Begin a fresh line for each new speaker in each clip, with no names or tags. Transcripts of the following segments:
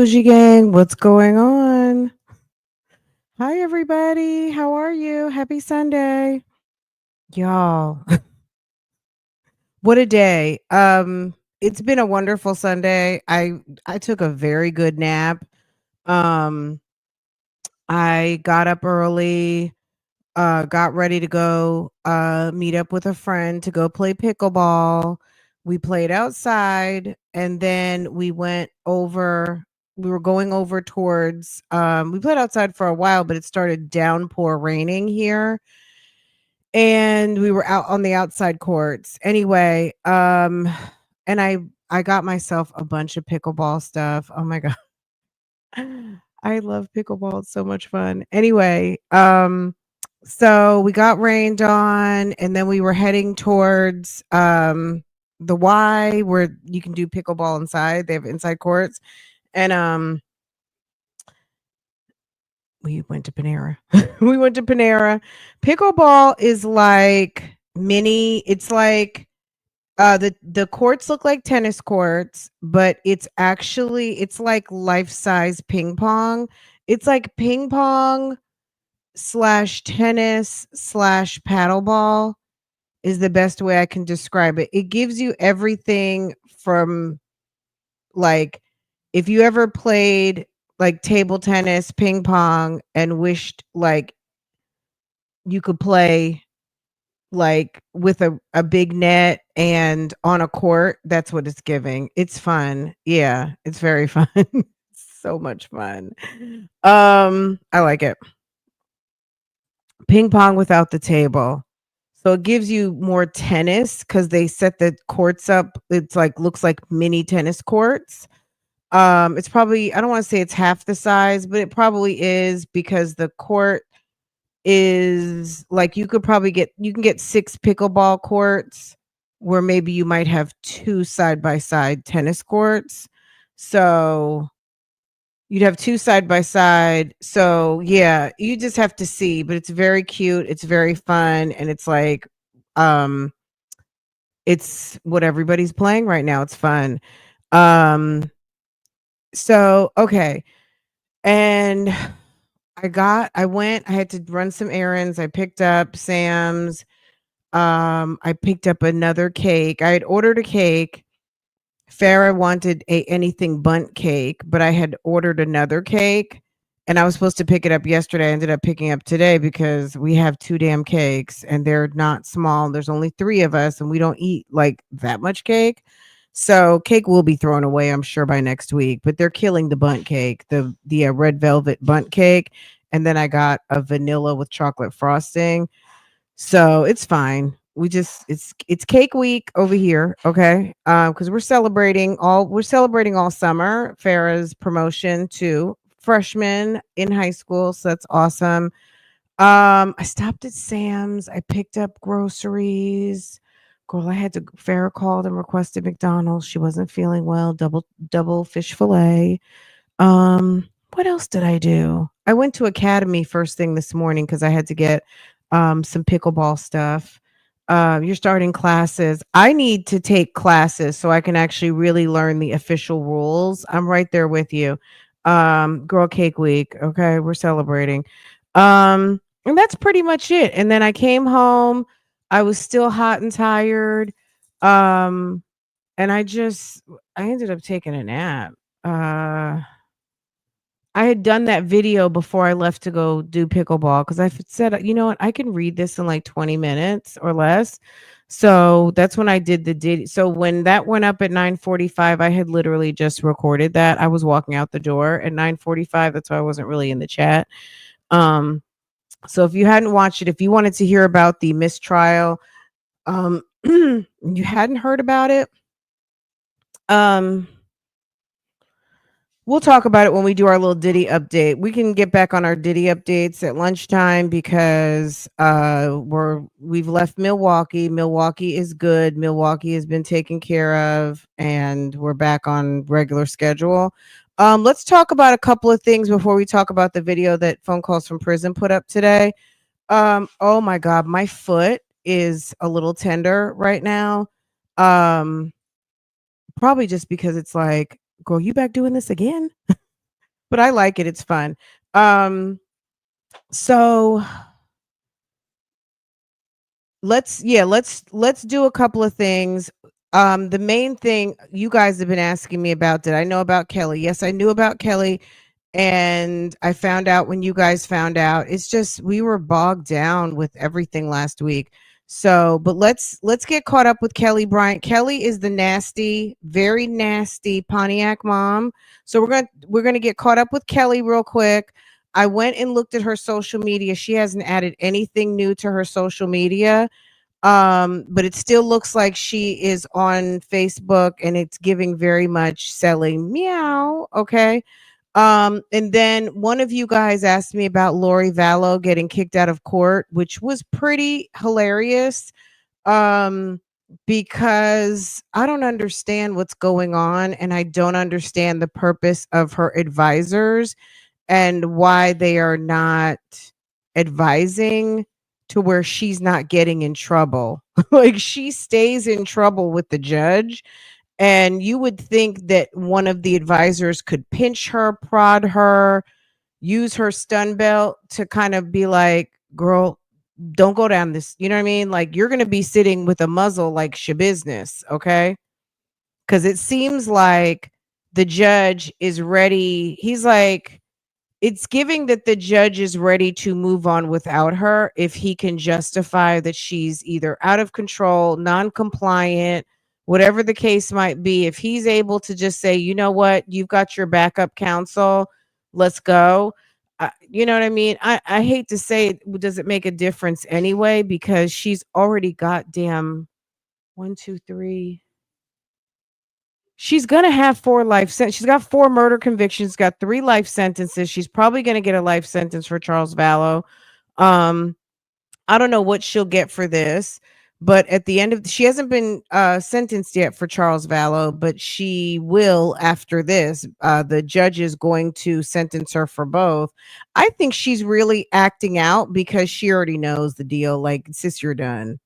Bougie gang, what's going on? Hi everybody, how are you? Happy Sunday. Y'all, what a day. It's been a wonderful Sunday. I took a very good nap. Um I got up early, got ready to go meet up with a friend to go play pickleball. We played outside and then we were going over towards we played outside for a while, but it started downpour raining here and we were out on the outside courts. Anyway, and I got myself a bunch of pickleball stuff. Oh my god. I love pickleball. It's so much fun. Anyway, so we got rained on and then we were heading towards the Y where you can do pickleball inside. They have inside courts. And we went to Panera. We went to Panera. Pickleball is like it's like the courts look like tennis courts, but it's like life-size ping pong. It's like ping pong slash tennis slash paddleball is the best way I can describe it. It gives you everything from like if you ever played like table tennis, ping pong, and wished like you could play like with a big net and on a court, that's what it's giving. It's fun. Yeah, it's very fun. So much fun. I like it. Ping pong without the table. So it gives you more tennis because they set the courts up. It's like looks like mini tennis courts. It's probably I don't want to say it's half the size, but it probably is because the court is like you can get 6 pickleball courts where maybe you might have 2 side by side tennis courts. So you'd have 2 side by side. So, yeah, you just have to see, but it's very cute, it's very fun, and it's like, um, it's what everybody's playing right now, it's fun. Um, so, okay, and I had to run some errands, I picked up Sam's, I picked up another cake. I had ordered a cake. Farah wanted a anything bunt cake, but I had ordered another cake and I was supposed to pick it up yesterday. I ended up picking up today because we have 2 damn cakes and they're not small. There's only 3 of us and we don't eat like that much cake. So cake will be thrown away, I'm sure, by next week, but they're killing the bunt cake, the red velvet bunt cake. And then I got a vanilla with chocolate frosting. So it's fine. It's cake week over here, okay? Because we're celebrating all summer. Farah's promotion to freshman in high school, so that's awesome. I stopped at Sam's. I picked up groceries. Girl, Farah called and requested McDonald's. She wasn't feeling well. Double fish fillet. What else did I do? I went to Academy first thing this morning because I had to get some pickleball stuff. You're starting classes. I need to take classes so I can actually really learn the official rules. I'm right there with you. Girl Cake Week. Okay, we're celebrating. And that's pretty much it. And then I came home. I was still hot and tired. Um, and I ended up taking a nap. Uh I had done that video before I left to go do pickleball because said, you know what, I can read this in like 20 minutes or less. So that's when I did. So when that went up at 9:45, I had literally just recorded that. I was walking out the door at 9:45. That's why I wasn't really in the chat. Um, so if you hadn't watched it, if you wanted to hear about the mistrial, you hadn't heard about it, um, we'll talk about it when we do our little Diddy update. We can get back on our Diddy updates at lunchtime because we've left Milwaukee. Milwaukee is good. Milwaukee has been taken care of and we're back on regular schedule. Let's talk about a couple of things before we talk about the video that Phone Calls from Prison put up today. Oh my God, my foot is a little tender right now. Probably just because it's like, girl, you back doing this again? but I like it. It's fun. So let's do a couple of things. The main thing you guys have been asking me about, did I know about Kelly? Yes, I knew about Kelly, and I found out when you guys found out. It's just we were bogged down with everything last week. So, but let's get caught up with Kelly Bryant. Kelly is the nasty, very nasty Pontiac mom. So we're gonna get caught up with Kelly real quick. I went and looked at her social media. She hasn't added anything new to her social media. But it still looks like she is on Facebook and it's giving very much selling meow. Okay. And then one of you guys asked me about Lori Vallow getting kicked out of court, which was pretty hilarious. Um, because I don't understand what's going on and I don't understand the purpose of her advisors and why they are not advising to where she's not getting in trouble. Like she stays in trouble with the judge, and you would think that one of the advisors could pinch her, prod her, use her stun belt to kind of be like, girl, don't go down this. You know what I mean? Like you're going to be sitting with a muzzle like business. Okay. Because it seems like the judge is ready. He's like, it's giving that the judge is ready to move on without her if he can justify that she's either out of control, non-compliant, whatever the case might be. If he's able to just say, you know what, you've got your backup counsel, let's go. You know what I mean? I hate to say it, does it make a difference anyway? Because she's already got damn one, two, three. She's gonna have 4 life sentences. She's got 4 murder convictions, got 3 life sentences. She's probably gonna get a life sentence for Charles Vallow. Um, I don't know what she'll get for this, but at the end of she hasn't been sentenced yet for Charles Vallow, but she will after this. The judge is going to sentence her for both. I think she's really acting out because she already knows the deal. Like, sis, you're done.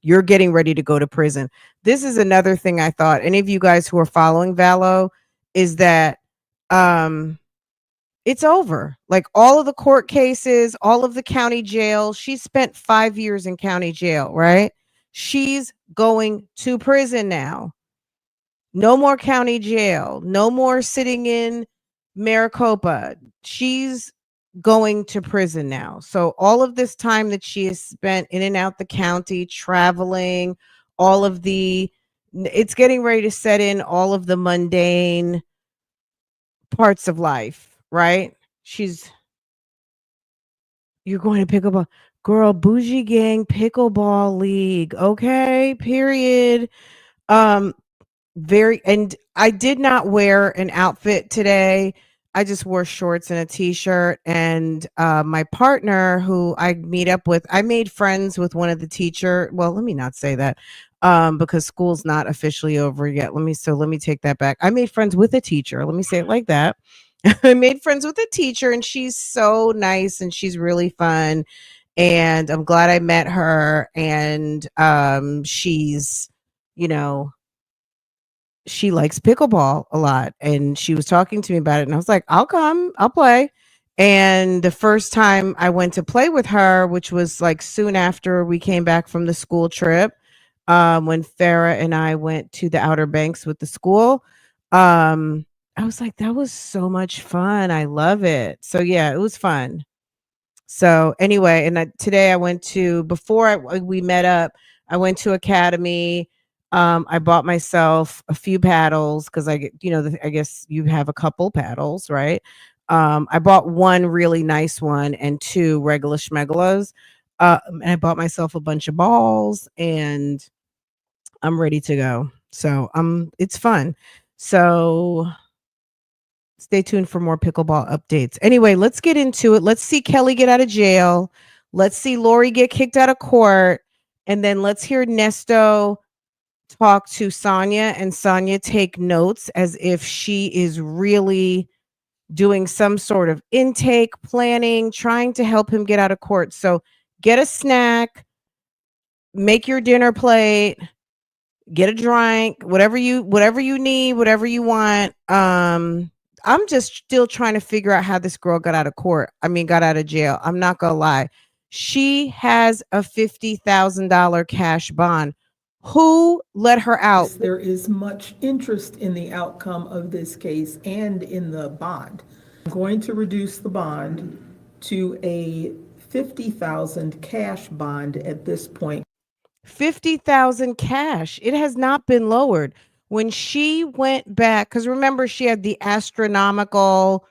You're getting ready to go to prison. This is another thing I thought. Any of you guys who are following Vallow is that um it's over. Like all of the court cases, all of the county jail. She spent 5 years in county jail, right? She's going to prison now. No more county jail. No more sitting in Maricopa. She's going to prison now. So all of this time that she has spent in and out the county, traveling, all of the it's getting ready to set in all of the mundane parts of life, right? She's You're going to pickleball. Girl, Bougie Gang Pickleball League. Okay, period. Um, very and I did not wear an outfit today. I just wore shorts and a t-shirt, and my partner who I meet up with, I made friends with one of the teacher. Well, let me not say that. Because school's not officially over yet. Let me take that back. I made friends with a teacher. Let me say it like that. I made friends with a teacher and she's so nice and she's really fun. And I'm glad I met her. And she's, you know, she likes pickleball a lot. And she was talking to me about it. And I was like, I'll come, I'll play. And the first time I went to play with her, which was like soon after we came back from the school trip, when Farah and I went to the Outer Banks with the school, I was like, that was so much fun. I love it. So yeah, it was fun. So anyway, and today I went to before we met up. I went to Academy. I bought myself a few paddles because I get, I guess you have a couple paddles, right? I bought one really nice one and 2 regular schmegalas. And I bought myself a bunch of balls, and I'm ready to go. So it's fun. So stay tuned for more pickleball updates. Anyway, let's get into it. Let's see Kelly get out of jail. Let's see Lori get kicked out of court. And then let's hear Nesto talk to Sonya, and Sonya take notes as if she is really doing some sort of intake planning, trying to help him get out of court. So get a snack, make your dinner plate, get a drink, whatever you need, whatever you want. I'm just still trying to figure out how this girl got out of jail. I'm not gonna lie. She has a $50,000 cash bond. Who let her out?
There is much interest in the outcome of this case and in the bond. I'm going to reduce the bond to a 50,000 cash bond at this point.
50,000 cash. It has not been lowered. When she went back, because remember, she had the astronomical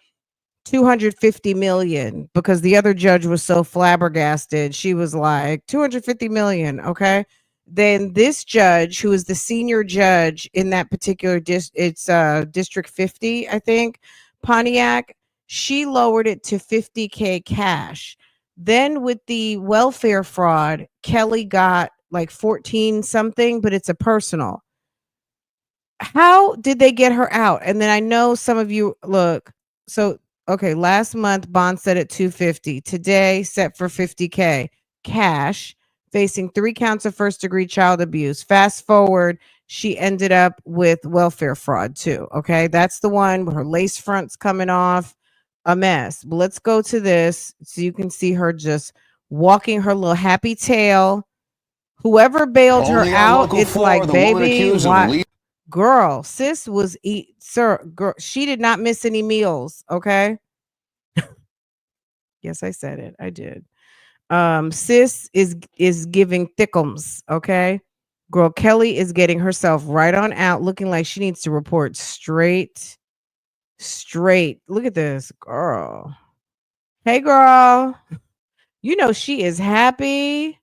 250 million because the other judge was so flabbergasted. She was like, 250 million. Okay. Then this judge, who is the senior judge in that particular district 50, I think, Pontiac, she lowered it to 50K cash. Then with the welfare fraud, KELLI got like 14 something, but it's a personal. How did they get her out? And then I know some of you look, so okay, last month bond set at 250, today set for 50K cash, facing 3 counts of first-degree child abuse. Fast forward, she ended up with welfare fraud too. Okay, that's the one where her lace front's coming off, a mess. But let's go to this so you can see her just walking her little happy tail. Whoever bailed her out, it's like, baby, why? Girl, sis was girl, she did not miss any meals. Okay. Yes, I said it. I did. Sis is giving thickums. Okay. Girl, KELLI is getting herself right on out, looking like she needs to report straight. Look at this girl. Hey, girl. You know she is happy.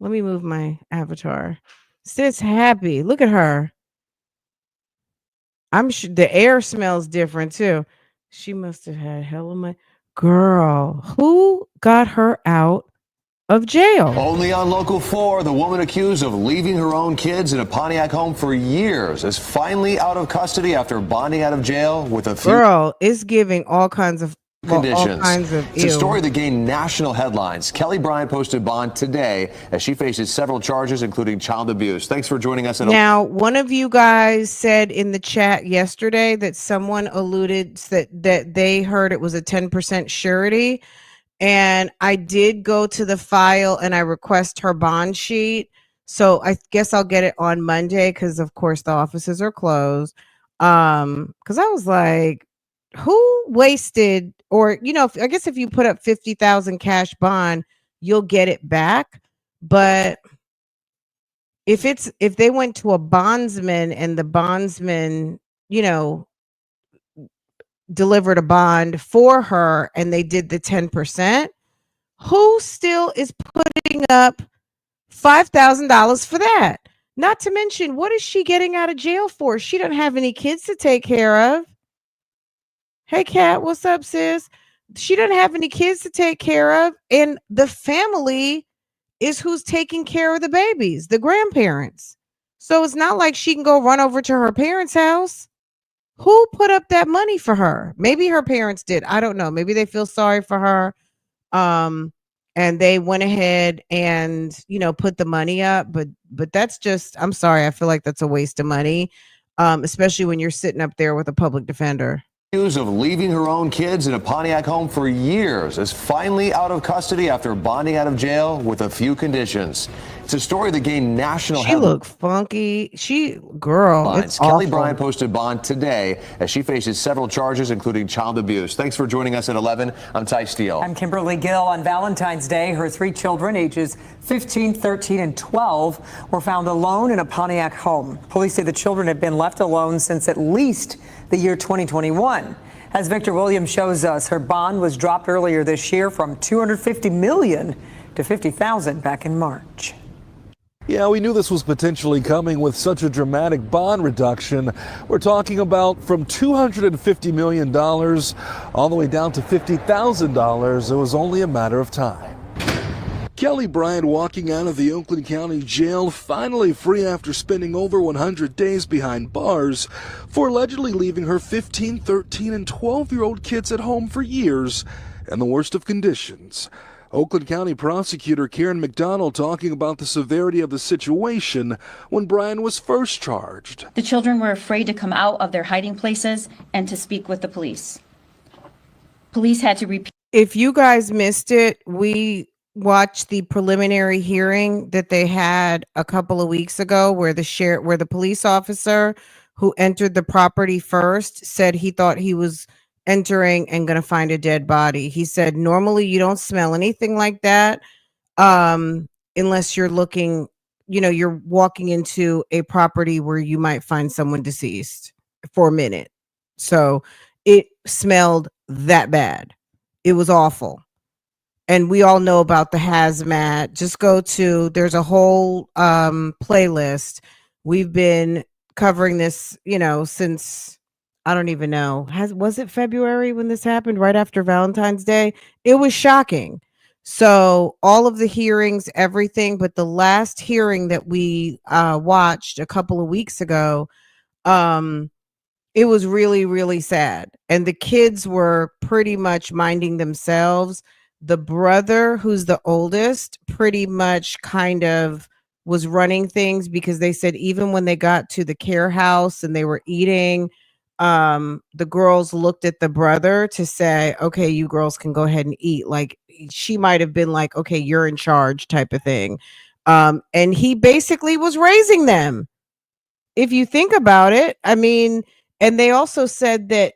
Let me move my avatar. Sis happy. Look at her. I'm sure the air smells different too. She must have had hell of my girl. Who got her out of jail?
Only on Local 4, the woman accused of leaving her own kids in a Pontiac home for years is finally out of custody after bonding out of jail with a few.
Girl, it's giving all kinds of
conditions. It's a story
ew.
that gained national headlines. KELLI Bryant posted bond today as she faces several charges, including child abuse. Thanks for joining us.
Now, one of you guys said in the chat yesterday that someone alluded that they heard it was a 10% surety. And I did go to the file and I request her bond sheet. So I guess I'll get it on Monday because, of course, the offices are closed. Because I was like, who wasted, or I guess if you put up 50,000 cash bond, you'll get it back. But if they went to a bondsman and the bondsman, delivered a bond for her and they did the 10%, who still is putting up $5,000 for that? Not to mention, what is she getting out of jail for? She doesn't have any kids to take care of. Hey, Kat, what's up, sis? She doesn't have any kids to take care of. And the family is who's taking care of the babies, the grandparents. So it's not like she can go run over to her parents' house. Who put up that money for her? Maybe her parents did. I don't know. Maybe they feel sorry for her. And they went ahead and, put the money up. But that's just, I'm sorry. I feel like that's a waste of money, especially when you're sitting up there with a public defender.
Accused of leaving her own kids in a Pontiac home for years is finally out of custody after bonding out of jail with a few conditions. It's a story that gained national
headlines. She looked funky. It's
KELLI Bryant posted bond today as she faces several charges, including child abuse. Thanks for joining us at 11. I'm Ty Steele.
I'm Kimberly Gill. On Valentine's Day, her 3 children, ages 15, 13, and 12, were found alone in a Pontiac home. Police say the children have been left alone since at least the year 2021. As Victor Williams shows us, her bond was dropped earlier this year from $250 million to $50,000 back in March.
Yeah, we knew this was potentially coming with such a dramatic bond reduction. We're talking about from $250 million all the way down to $50,000. It was only a matter of time. KELLI Bryant walking out of the Oakland County Jail, finally free after spending over 100 days behind bars for allegedly leaving her 15, 13, and 12-year-old kids at home for years in the worst of conditions. Oakland County Prosecutor Karen McDonald talking about the severity of the situation when Brian was first charged.
The children were afraid to come out of their hiding places and to speak with the police. Police had to repeat.
If you guys missed it, we watched the preliminary hearing that they had a couple of weeks ago where the police officer who entered the property first said he thought he was entering and going to find a dead body. He said normally you don't smell anything like that unless you're looking, you're walking into a property where you might find someone deceased for a minute. So it smelled that bad. It was awful. And we all know about the hazmat. Just there's a whole playlist. We've been covering this, since, I don't even know. Was it February when this happened, right after Valentine's Day? It was shocking. So all of the hearings, everything, but the last hearing that we watched a couple of weeks ago, it was really, really sad. And the kids were pretty much minding themselves. The brother, who's the oldest, pretty much kind of was running things because they said even when they got to the care house and they were eating, the girls looked at the brother to say, okay, you girls can go ahead and eat. Like she might have been like, okay, you're in charge type of thing. And he basically was raising them. If you think about it, I mean, and they also said that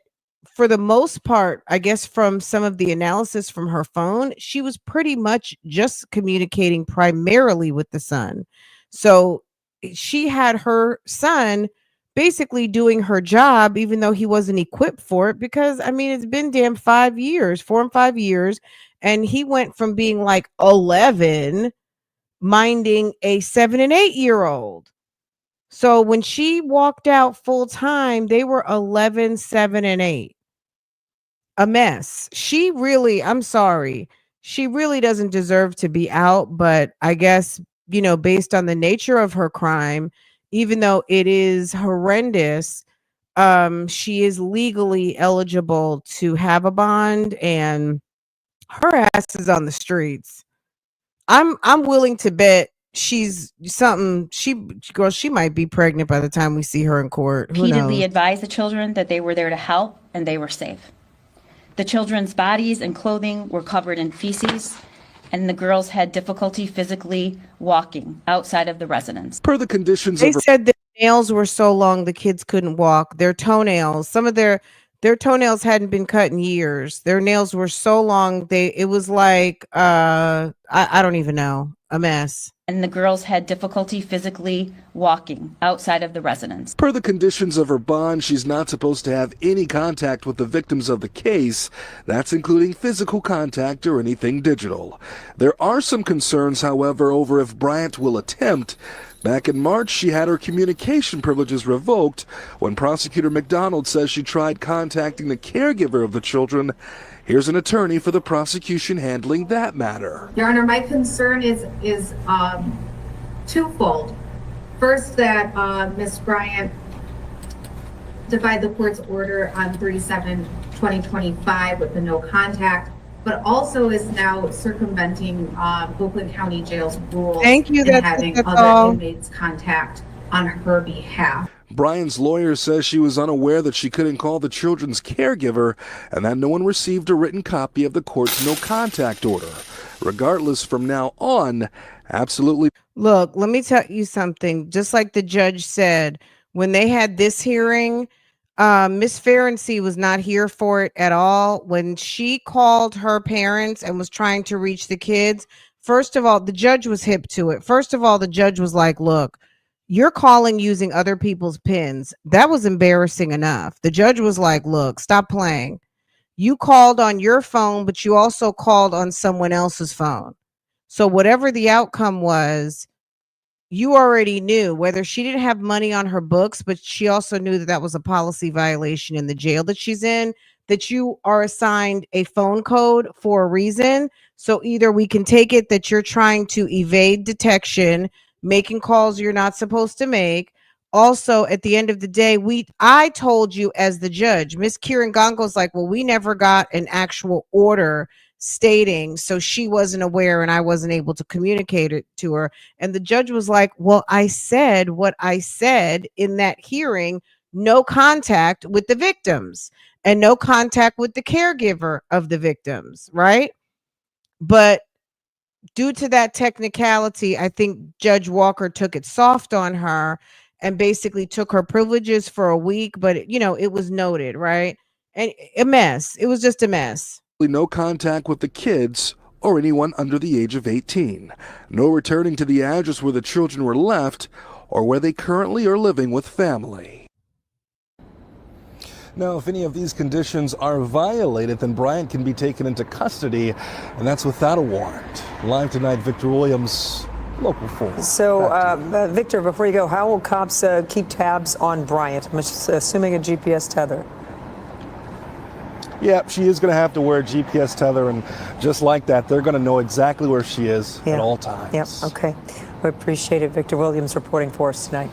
for the most part, I guess from some of the analysis from her phone, she was pretty much just communicating primarily with the son. So she had her son basically doing her job, even though he wasn't equipped for it, because I mean, it's been damn 5 years, 4 and 5 years. And he went from being like 11, minding a 7 and 8 year old. So when she walked out full time, they were 11, 7, and 8. A mess. I'm sorry. She really doesn't deserve to be out, but I guess, based on the nature of her crime, even though it is horrendous, she is legally eligible to have a bond and her ass is on the streets. I'm willing to bet she's something. She might be pregnant by the time we see her in court. Who
Repeatedly
knows?
advised the children that they were there to help and they were safe. The children's bodies and clothing were covered in feces, and the girls had difficulty physically walking outside of the residence.
Per the conditions
They
of
said the nails were so long the kids couldn't walk. Their toenails, some of their toenails hadn't been cut in years. Their nails were so long it was like I don't even know, a mess.
And the girls had difficulty physically walking outside of the residence.
Per the conditions of her bond, she's not supposed to have any contact with the victims of the case. That's including physical contact or anything digital. There are some concerns, however, over if Bryant will attempt. Back in March, she had her communication privileges revoked when Prosecutor McDonald says she tried contacting the caregiver of the children. Here's an attorney for the prosecution handling that matter.
Your Honor, my concern is twofold. First, that Ms. Bryant defied the court's order on 3/7/2025 with the no contact, but also is now circumventing Oakland County Jail's rules.
Thank you.
And having other
all.
inmates contact on her behalf.
Brian's lawyer says she was unaware that she couldn't call the children's caregiver and that no one received a written copy of the court's no contact order. Regardless, from now on, absolutely.
Look, let me tell you something. Just like the judge said, when they had this hearing, Miss Ferenczi was not here for it at all. When she called her parents and was trying to reach the kids, first of all, the judge was hip to it. First of all, the judge was like, look, you're calling using other people's pins. That was embarrassing enough. The judge was like, look, stop playing. You called on your phone, but you also called on someone else's phone. So whatever the outcome was, you already knew whether she didn't have money on her books, but she also knew that that was a policy violation in the jail that she's in, that you are assigned a phone code for a reason. So either we can take it that you're trying to evade detection, making calls you're not supposed to make. Also, at the end of the day, I told you as the judge, Miss Kieran Gongo's like, well, we never got an actual order stating, so she wasn't aware and I wasn't able to communicate it to her. And the judge was like, well, I said what I said in that hearing, no contact with the victims and no contact with the caregiver of the victims, right? But due to that technicality, I think Judge Walker took it soft on her and basically took her privileges for a week, but it was noted, right? And a mess. It was just a mess.
No contact with the kids or anyone under the age of 18. No returning to the address where the children were left or where they currently are living with family. Now, if any of these conditions are violated, then Bryant can be taken into custody, and that's without a warrant. Live tonight, Victor Williams, Local 4.
So, Victor, before you go, how will cops keep tabs on Bryant? I'm assuming a GPS tether.
Yeah, she is going to have to wear a GPS tether, and just like that, they're going to know exactly where she is at all times.
Yep, okay. We appreciate it. Victor Williams reporting for us tonight.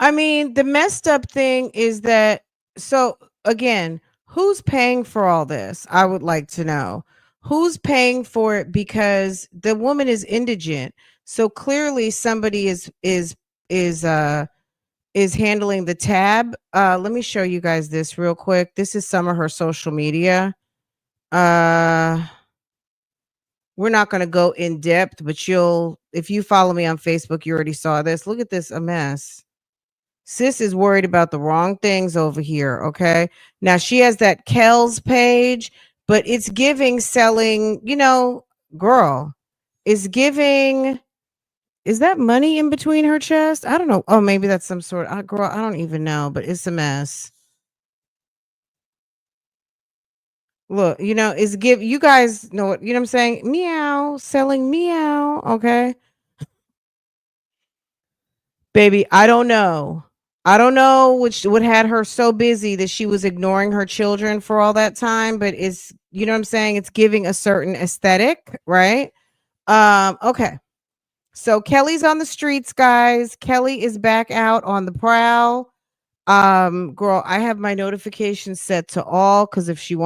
I mean, the messed up thing is that, so again, who's paying for all this? I would like to know. Who's paying for it? Because the woman is indigent. So clearly somebody is handling the tab. Let me show you guys this real quick. This is some of her social media. We're not going to go in depth, but if you follow me on Facebook, you already saw this. Look at this, a mess. Sis is worried about the wrong things over here, okay? Now, she has that Kells page, but it's giving selling, girl, it's giving, is that money in between her chest? I don't know. Oh, maybe that's some sort of, girl, I don't even know, but it's a mess. Look, it's you guys know what, I'm saying? Meow, selling meow, okay? Baby, I don't know. I don't know what had her so busy that she was ignoring her children for all that time, but it's, what I'm saying? It's giving a certain aesthetic, right? Okay. So Kelly's on the streets, guys. Kelly is back out on the prowl. Girl, I have my notifications set to all because if she's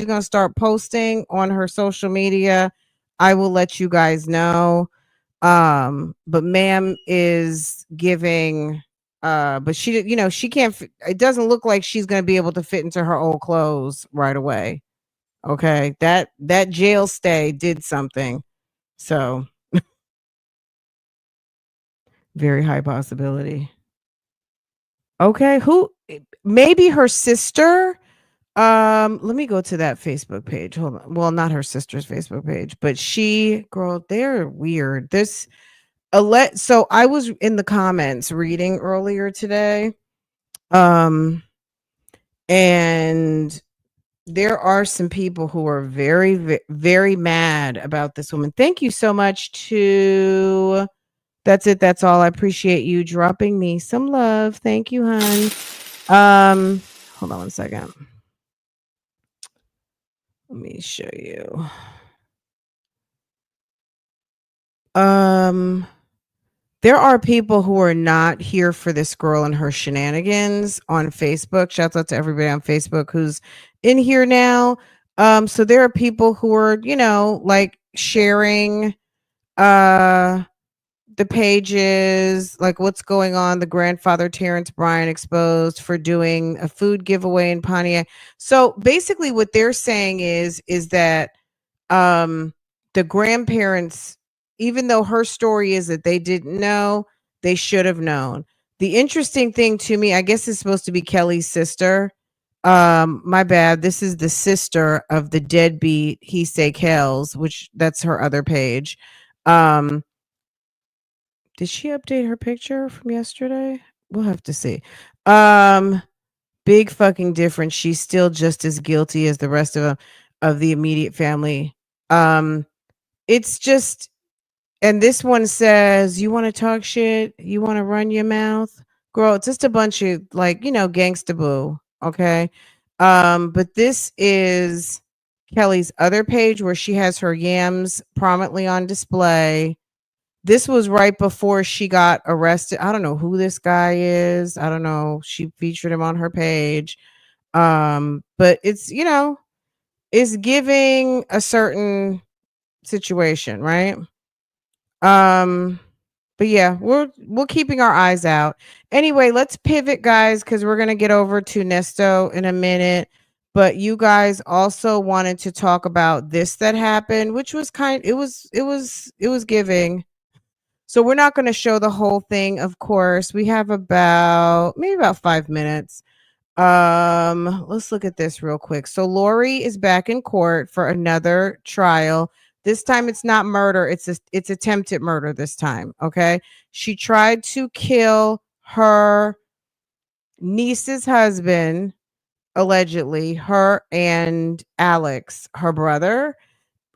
gonna start posting on her social media, I will let you guys know. But ma'am is giving but she can't it doesn't look like she's going to be able to fit into her old clothes right away. Okay, that jail stay did something. So very high possibility. Okay, maybe her sister. Let me go to that Facebook page. Hold on. Well, not her sister's Facebook page, but girl, they're weird. So I was in the comments reading earlier today. And there are some people who are very, very mad about this woman. Thank you so much that's it. That's all. I appreciate you dropping me some love. Thank you, hon. Hold on one second. Let me show you. There are people who are not here for this girl and her shenanigans on Facebook. Shouts out to everybody on Facebook who's in here now. So there are people who are, like sharing the pages, like what's going on. The grandfather Terrence Bryant exposed for doing a food giveaway in Pontiac. So basically what they're saying is that the grandparents, even though her story is that they didn't know, they should have known. The interesting thing to me, I guess it's supposed to be Kelly's sister. My bad. This is the sister of the deadbeat He Say Kells, which that's her other page. Did she update her picture from yesterday? We'll have to see. Big fucking difference. She's still just as guilty as the rest of the immediate family. It's just, and this one says, you want to talk shit? You want to run your mouth? Girl, it's just a bunch of gangsta boo. Okay. But this is Kelly's other page where she has her yams prominently on display. This was right before she got arrested. I don't know who this guy is. I don't know. She featured him on her page. But it's, is giving a certain situation, right? But yeah, we're keeping our eyes out. Anyway, let's pivot, guys, because we're gonna get over to Nesto in a minute. But you guys also wanted to talk about this that happened, which was it was giving. So we're not going to show the whole thing, of course. We have maybe about 5 minutes. Let's look at this real quick. So Lori is back in court for another trial. This time it's not murder, it's attempted murder this time, okay? She tried to kill her niece's husband, allegedly, her and Alex, her brother.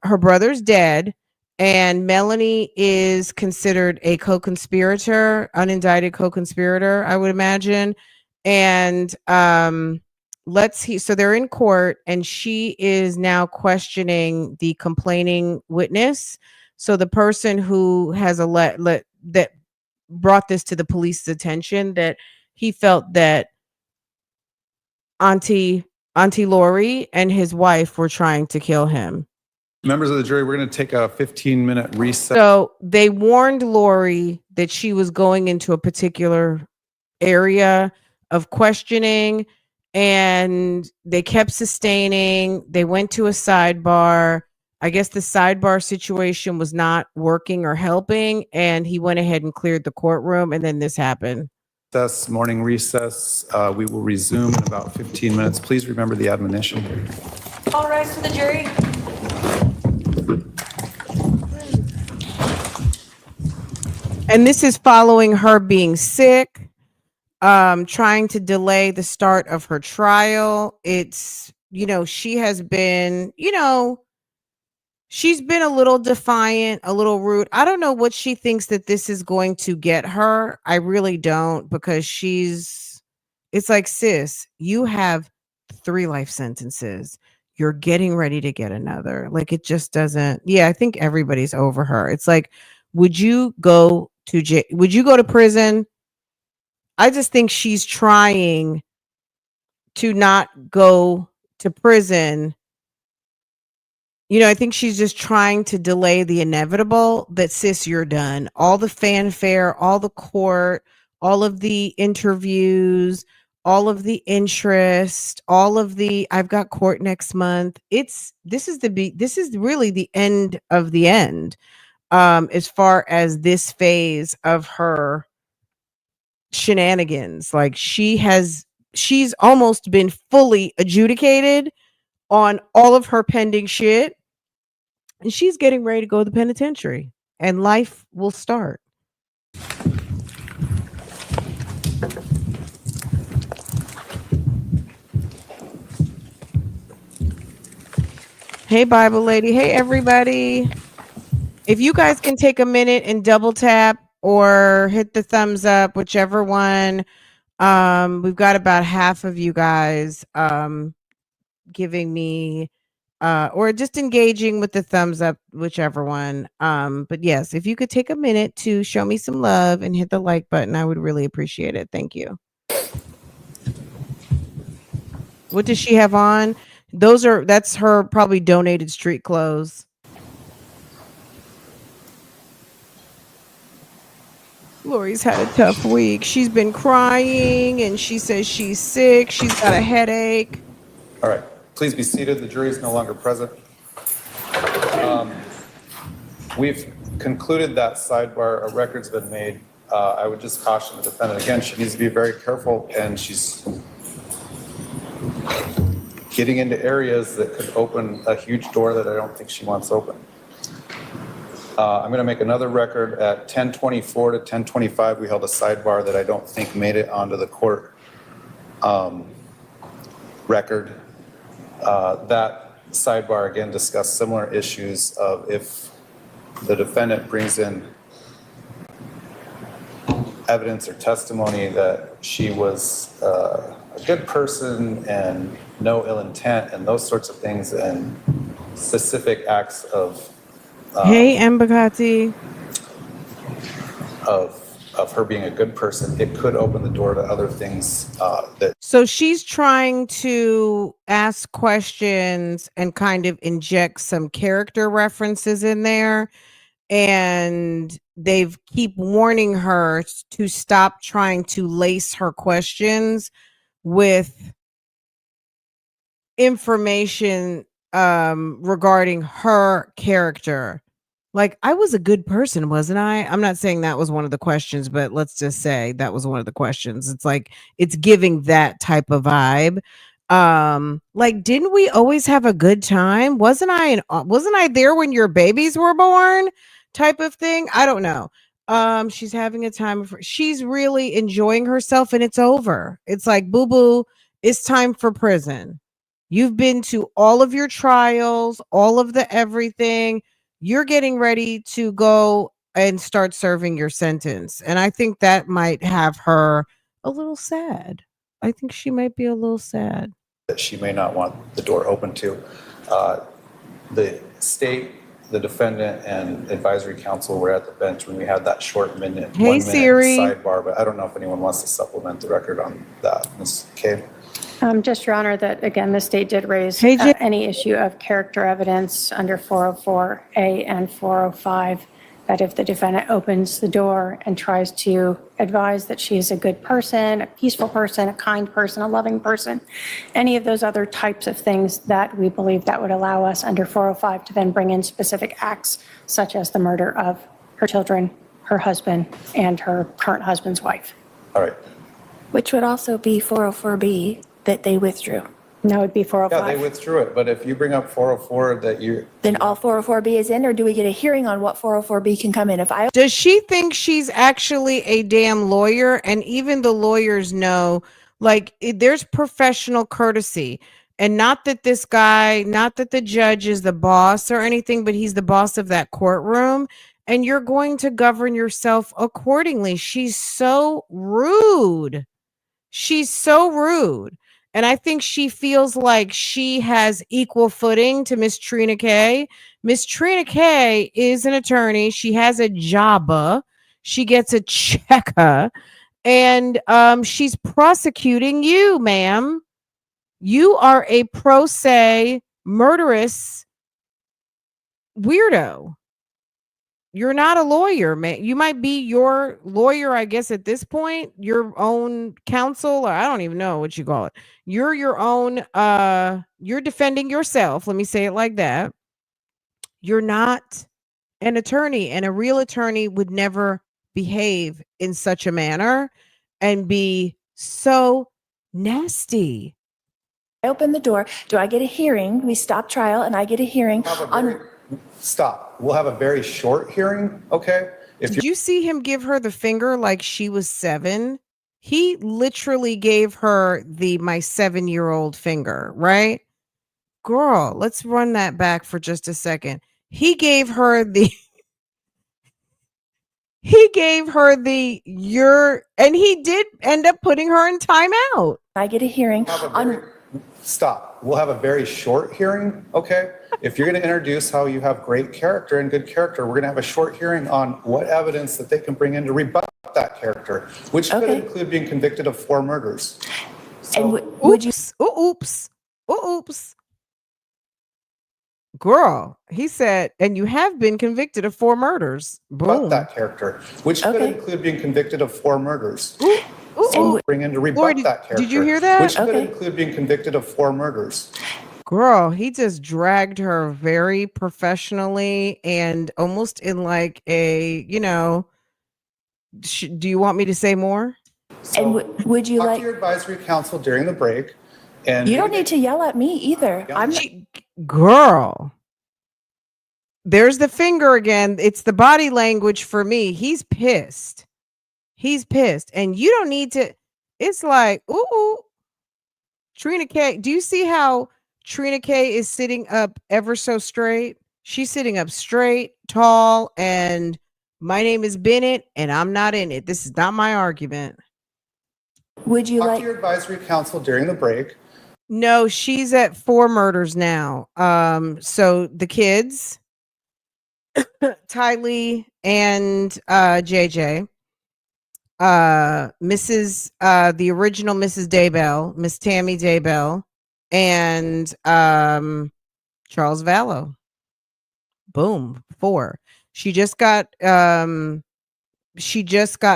Her brother's dead, and Melanie is considered a co-conspirator, unindicted co-conspirator, I would imagine. And so they're in court, and she is now questioning the complaining witness. So the person who has that brought this to the police's attention, that he felt that Auntie Lori and his wife were trying to kill him.
Members of the jury, we're going to take a 15-minute recess.
So they warned Lori that she was going into a particular area of questioning, and they kept sustaining. They went to a sidebar. I guess the sidebar situation was not working or helping, and he went ahead and cleared the courtroom, and then this happened.
Morning recess. We will resume in about 15 minutes. Please remember the admonition.
All rise for the jury.
And this is following her being sick, trying to delay the start of her trial. It's, she has been, she's been a little defiant, a little rude. I don't know what she thinks that this is going to get her. I really don't, because it's like, sis, you have 3 life sentences. You're getting ready to get another. Like, it just doesn't. Yeah, I think everybody's over her. It's like, would you go to prison? I just think she's trying to not go to prison. I think she's just trying to delay the inevitable, that, sis, you're done. All the fanfare, all the court, all of the interviews, all of the interest, all of the, I've got court next month. This is really the end of the end. As far as this phase of her shenanigans, like, she's almost been fully adjudicated on all of her pending shit, and she's getting ready to go to the penitentiary, and life will start. Hey, Bible lady. Hey, everybody. If you guys can take a minute and double tap or hit the thumbs up, whichever one. We've got about half of you guys giving me or just engaging with the thumbs up, whichever one. But yes, if you could take a minute to show me some love and hit the like button, I would really appreciate it. Thank you. What does she have on? That's her probably donated street clothes. Lori's had a tough week. She's been crying, and she says she's sick. She's got a headache.
All right. Please be seated. The jury is no longer present. We've concluded that sidebar. A record's been made. I would just caution the defendant. Again, she needs to be very careful, and she's getting into areas that could open a huge door that I don't think she wants open. I'm going to make another record at 10:24 to 10:25. We held a sidebar that I don't think made it onto the court record. That sidebar, again, discussed similar issues of if the defendant brings in evidence or testimony that she was a good person and no ill intent and those sorts of things, and specific acts of
hey, Mbakati.
Of of her being a good person, it could open the door to other things that.
So she's trying to ask questions and kind of inject some character references in there. And they've keep warning her to stop trying to lace her questions with information regarding her character. Like, I was a good person, wasn't I? I'm not saying that was one of the questions, but let's just say that was one of the questions. It's like it's giving that type of vibe. Like, didn't we always have a good time? Wasn't I there when your babies were born? Type of thing. I don't know. She's having a time of she's really enjoying herself and it's over. It's like, boo boo, it's time for prison. You've been to all of your trials, all of the everything. You're getting ready to go and start serving your sentence. And I think that might have her a little sad. I think she might be a little sad.
That she may not want the door open to. The state, the defendant, and advisory council were at the bench when we had that short minute,
Hey,
1 minute
Siri.
sidebar, but I don't know if anyone wants to supplement the record on that. Ms. Kay?
Just, Your Honor, that again, the state did raise
Hey, Jay.
any issue of character evidence under 404A and 405, that if the defendant opens the door and tries to advise that she is a good person, a peaceful person, a kind person, a loving person, any of those other types of things, that we believe that would allow us under 405 to then bring in specific acts such as the murder of her children, her husband, and her current husband's wife.
All right.
Which would also be 404B that they withdrew.
And that would be
Yeah,
405.
they withdrew it, but if you bring up 404 that you.
Then all 404B is in, or do we get a hearing on what 404B can come in? If I
Does she think she's actually a damn lawyer? And even the lawyers know, like, there's professional courtesy. And not that this guy, not that the judge is the boss or anything, but he's the boss of that courtroom. And you're going to govern yourself accordingly. She's so rude. She's so rude. And I think she feels like she has equal footing to Miss Trina K. Miss Trina K is an attorney. She has a job. She gets a checker. And she's prosecuting you, ma'am. You are a pro se murderous weirdo. You're not a lawyer, man. You might be your lawyer, I guess, at this point, your own counsel, or I don't even know what you call it. You're your own, you're defending yourself. Let me say it like that. You're not an attorney, and a real attorney would never behave in such a manner and be so nasty.
open the door, do I get a hearing? We stop trial and I get a hearing on.
Stop. We'll have a very short hearing, okay?
Did you see him give her the finger like she was 7? He literally gave her my 7-year-old finger, right? Girl, let's run that back for just a second. He gave her and he did end up putting her in timeout.
I get a hearing on.
Stop. We'll have a very short hearing, okay? If you're going to introduce how you have great character and good character, we're going to have a short hearing on what evidence that they can bring in to rebut that character, which could include being convicted of 4 murders.
And would you?
Oops. Girl, he said, and you have been convicted of 4 murders. Boom.
That character, which could include being convicted of 4 murders. Bring in to rebut
Lord,
that character.
did you hear that?
Which could include being convicted of 4 murders.
Girl, he just dragged her very professionally and almost in like a, do you want me to say more?
And would you like
your advisory council during the break? And
you don't need to yell at me either.
Girl, there's the finger again. It's the body language for me. He's pissed. And you don't need to. It's like, ooh, Trina K. Do you see how Trina K is sitting up ever so straight? She's sitting up straight, tall, and my name is Bennett, and I'm not in it. This is not my argument.
Would you like
your advisory council during the break?
No, she's at 4 murders now. So the kids, Tylee and JJ, the original Mrs. Daybell, Miss Tammy Daybell, and Charles Vallow. Boom, 4. She just got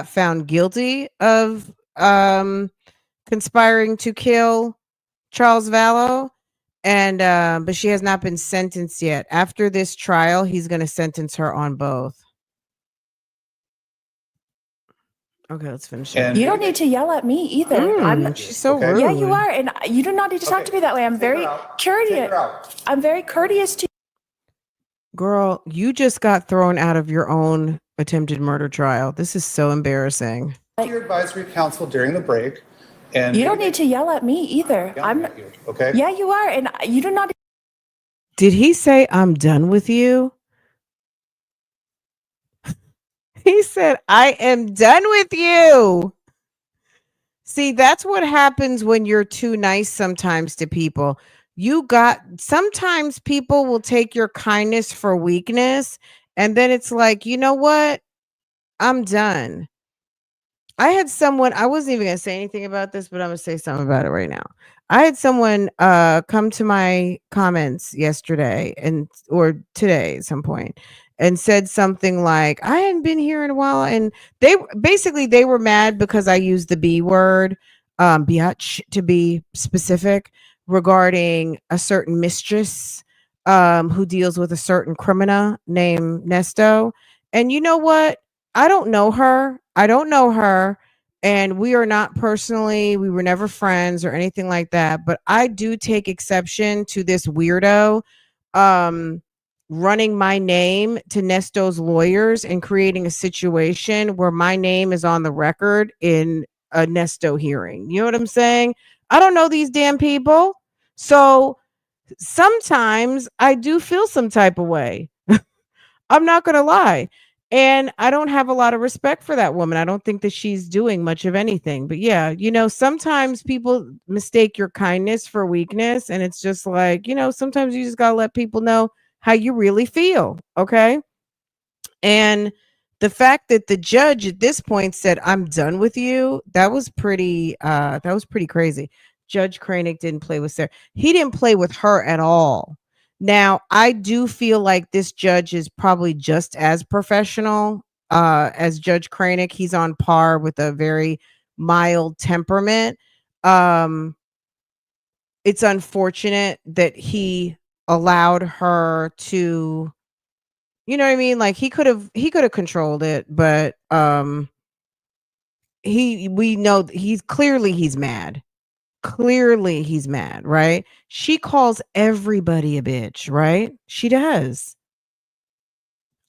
found guilty of conspiring to kill Charles Vallow, and but she has not been sentenced yet. After this trial, he's going to sentence her on both. Okay, let's finish it.
You don't need to yell at me either.
She's so rude.
Yeah, you are, and you do not need to talk to me that way. I'm very courteous. I'm very courteous to
Girl, you just got thrown out of your own attempted murder trial. This is so embarrassing.
Your advisory council during the break, and
you don't need to yell at me either.
Okay.
Yeah, you are, and you do not.
Did he say I'm done with you? He said, I am done with you. See, that's what happens when you're too nice sometimes to people. Sometimes people will take your kindness for weakness. And then it's like, you know what? I'm done. I had someone, I wasn't even going to say anything about this, but I'm going to say something about it right now. I had someone come to my comments yesterday or today at some point and said something like, I hadn't been here in a while. And they were mad because I used the B word, biatch to be specific, regarding a certain mistress who deals with a certain criminal named Nesto. And you know what? I don't know her. And we were never friends or anything like that. But I do take exception to this weirdo running my name to Nesto's lawyers and creating a situation where my name is on the record in a Nesto hearing. You know what I'm saying? I don't know these damn people. So sometimes I do feel some type of way. I'm not going to lie. And I don't have a lot of respect for that woman. I don't think that she's doing much of anything. But yeah, sometimes people mistake your kindness for weakness. And it's just like, sometimes you just got to let people know how you really feel. Okay. And the fact that the judge at this point said, I'm done with you. That was pretty crazy. Judge Koenig didn't play with Sarah. He didn't play with her at all. Now, I do feel like this judge is probably just as professional as Judge Koenig. He's on par with a very mild temperament. It's unfortunate that he allowed her to, you know what I mean? Like he could have controlled it, but we know he's mad. Clearly he's mad, right? She calls everybody a bitch, right? She does.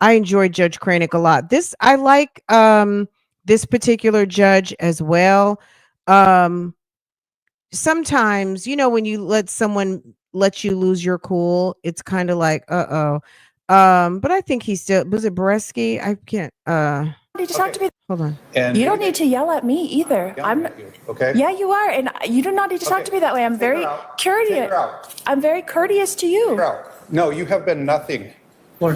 I enjoy Judge Koenig a lot. I like this particular judge as well. Sometimes, when you let someone let you lose your cool, it's kind of like, but I think he still, was it Boreski? I can't,
need to talk to me.
Hold on.
And you don't need to yell at me either.
Okay.
Yeah, you are, and you do not need to talk to me that way. I'm very courteous. I'm very courteous to you.
No, you have been nothing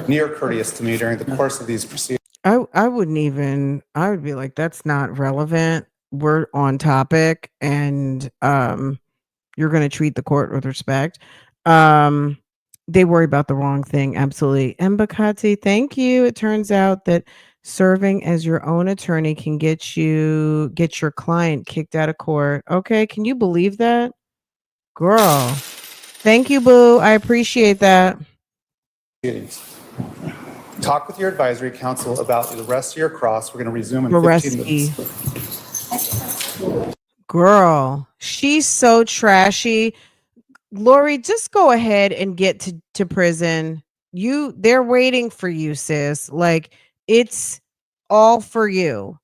near courteous to me during the course of these proceedings.
I wouldn't even. I would be like, that's not relevant. We're on topic, and you're going to treat the court with respect. They worry about the wrong thing. Absolutely. Mbakati, thank you. It turns out that serving as your own attorney can get your client kicked out of court. Okay, can you believe that? Girl. Thank you, boo. I appreciate that.
Talk with your advisory council about the rest of your cross. We're going to resume in 15 minutes.
Girl, she's so trashy. Lori, just go ahead and get to prison. They're waiting for you, sis. Like, it's all for you.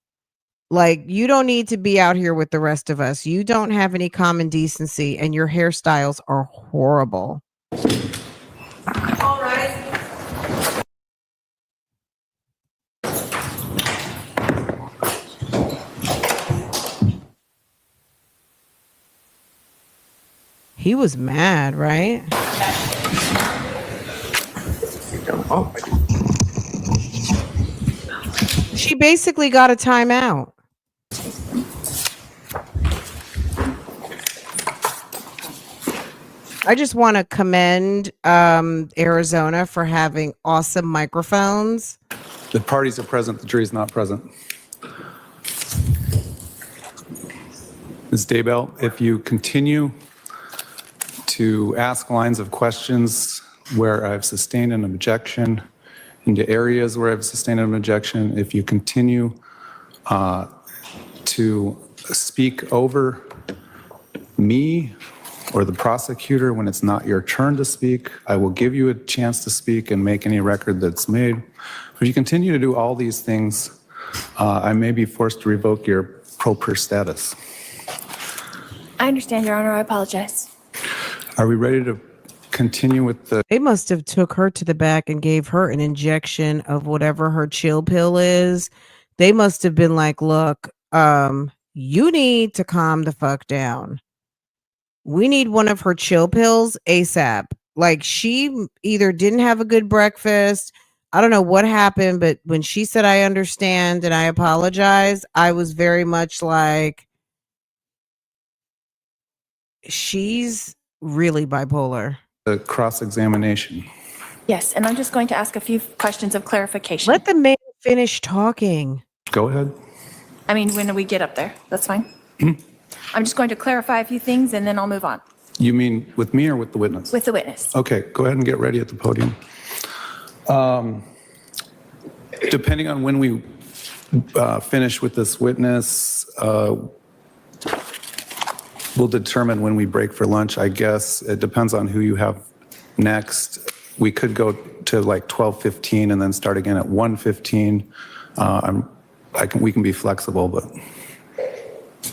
Like, you don't need to be out here with the rest of us. You don't have any common decency, and your hairstyles are horrible.
All right.
He was mad, right? She basically got a timeout. I just want to commend Arizona for having awesome microphones.
The parties are present, the jury's not present. Ms. Daybell, if you continue to ask lines of questions where I've sustained an objection, into areas where I've sustained an objection, if you continue to speak over me or the prosecutor when it's not your turn to speak, I will give you a chance to speak and make any record that's made. If you continue to do all these things, I may be forced to revoke your pro per status.
I understand, Your Honor. I apologize.
Are we ready to continue with the...
They must have took her to the back and gave her an injection of whatever her chill pill is. They must have been like, look, you need to calm the fuck down. We need one of her chill pills ASAP. Like, she either didn't have a good breakfast. I don't know what happened, but when she said, I understand and I apologize, I was very much like, she's really bipolar.
The cross-examination.
Yes, and I'm just going to ask a few questions of clarification.
Let the man finish talking.
Go ahead.
I mean, when we get up there, that's fine. I'm just going to clarify a few things and then I'll move on.
You mean with me or with the witness?
With the witness.
Okay, go ahead and get ready at the podium. Depending on when we finish with this witness, we'll determine when we break for lunch, I guess. It depends on who you have next. We could go to like 12:15 and then start again at 1:15. We can be flexible, but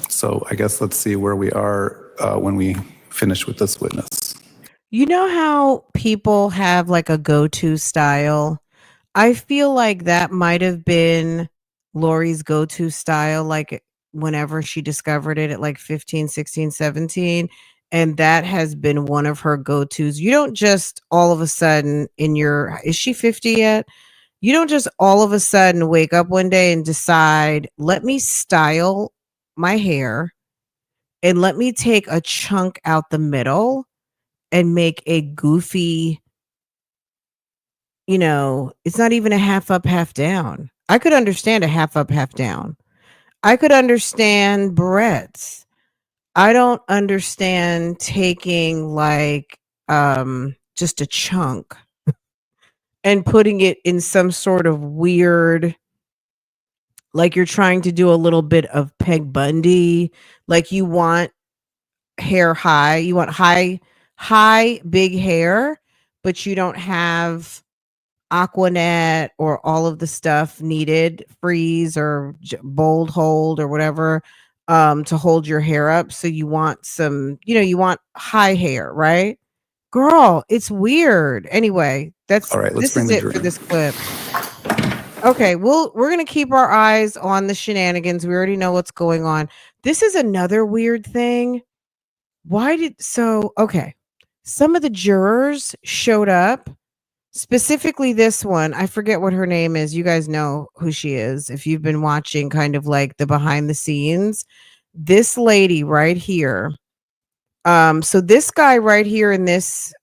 so I guess let's see where we are when we finish with this witness.
You know how people have like a go-to style? I feel like that might have been Lori's go-to style, like whenever she discovered it at like 15, 16, 17. And that has been one of her go-tos. You don't just all of a sudden is she 50 yet? You don't just all of a sudden wake up one day and decide, let me style my hair and let me take a chunk out the middle and make a goofy, it's not even a half up, half down. I could understand a half up, half down. I could understand barrettes. I don't understand taking like just a chunk and putting it in some sort of weird, like you're trying to do a little bit of Peg Bundy, like you want hair high, you want high big hair, but you don't have Aquanet or all of the stuff needed, freeze or bold hold or whatever, to hold your hair up. So you want some, you want high hair, right? Girl, it's weird. Anyway,
All right, let's bring the jury
for this clip. Okay, we're gonna keep our eyes on the shenanigans. We already know what's going on. This is another weird thing. Okay. Some of the jurors showed up. Specifically this one, I forget what her name is. You guys know who she is if you've been watching kind of like the behind the scenes. This lady right here. So this guy right here in this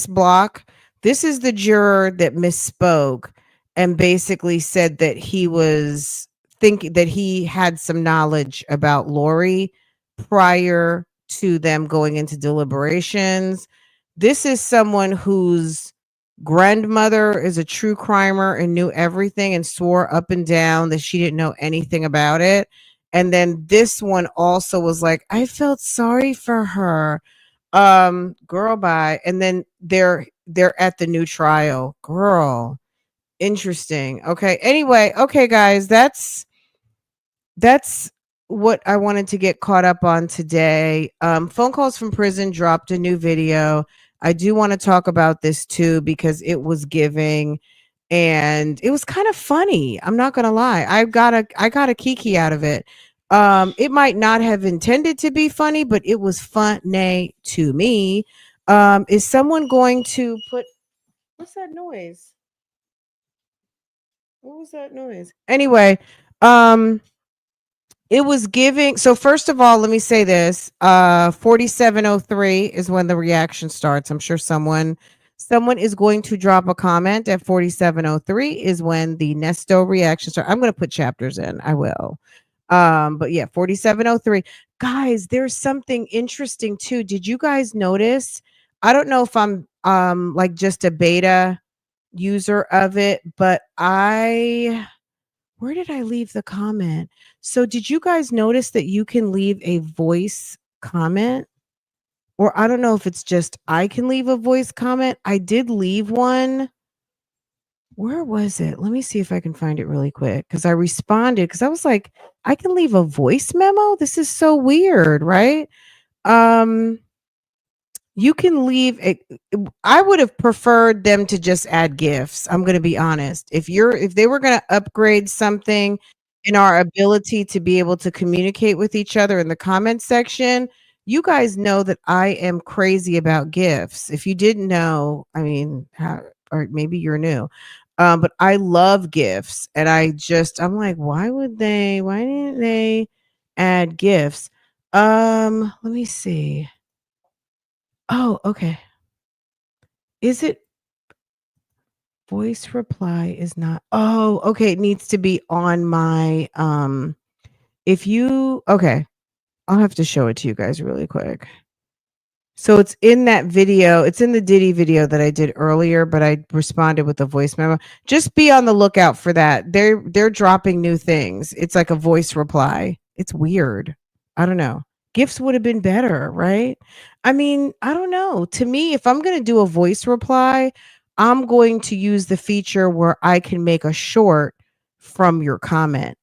block, this is the juror that misspoke and basically said that he was thinking that he had some knowledge about Lori prior to them going into deliberations. This is someone whose grandmother is a true crimer and knew everything and swore up and down that she didn't know anything about it. And then this one also was like, I felt sorry for her. Girl, bye. And then they're at the new trial. Girl, interesting. Okay. Anyway, okay, guys, that's what I wanted to get caught up on today. Phone calls from prison dropped a new video. I do want to talk about this too because it was giving and it was kind of funny. I'm not gonna lie. I got a kiki out of it. It might not have intended to be funny, but it was funny to me. Is someone going to put what's that noise? What was that noise? Anyway, It was giving. So first of all, let me say this. 4703 is when the reaction starts. I'm sure someone is going to drop a comment at 4703 is when the Nesto reaction starts. I'm going to put chapters in. I will. But yeah, 4703. Guys, there's something interesting too. Did you guys notice? I don't know if I'm like just a beta user of it, but where did I leave the comment? So did you guys notice that you can leave a voice comment? Or I don't know if it's just I can leave a voice comment. I did leave one. Where was it? Let me see if I can find it really quick because I responded because I was like, I can leave a voice memo. This is so weird, right? You can leave a, I would have preferred them to just add gifts. I'm going to be honest. If they were going to upgrade something in our ability to be able to communicate with each other in the comment section, you guys know that I am crazy about gifts. If you didn't know, I mean, or maybe you're new. But I love gifts and I'm like, why didn't they add gifts? Let me see. Oh, okay. Is it voice reply is not? Oh, okay. It needs to be on my okay. I'll have to show it to you guys really quick. So it's in that video. It's in the Diddy video that I did earlier, but I responded with a voice memo. Just be on the lookout for that. They're dropping new things. It's like a voice reply. It's weird. I don't know. Gifts would have been better, right? I mean, I don't know. To me, if I'm going to do a voice reply, I'm going to use the feature where I can make a short from your comment.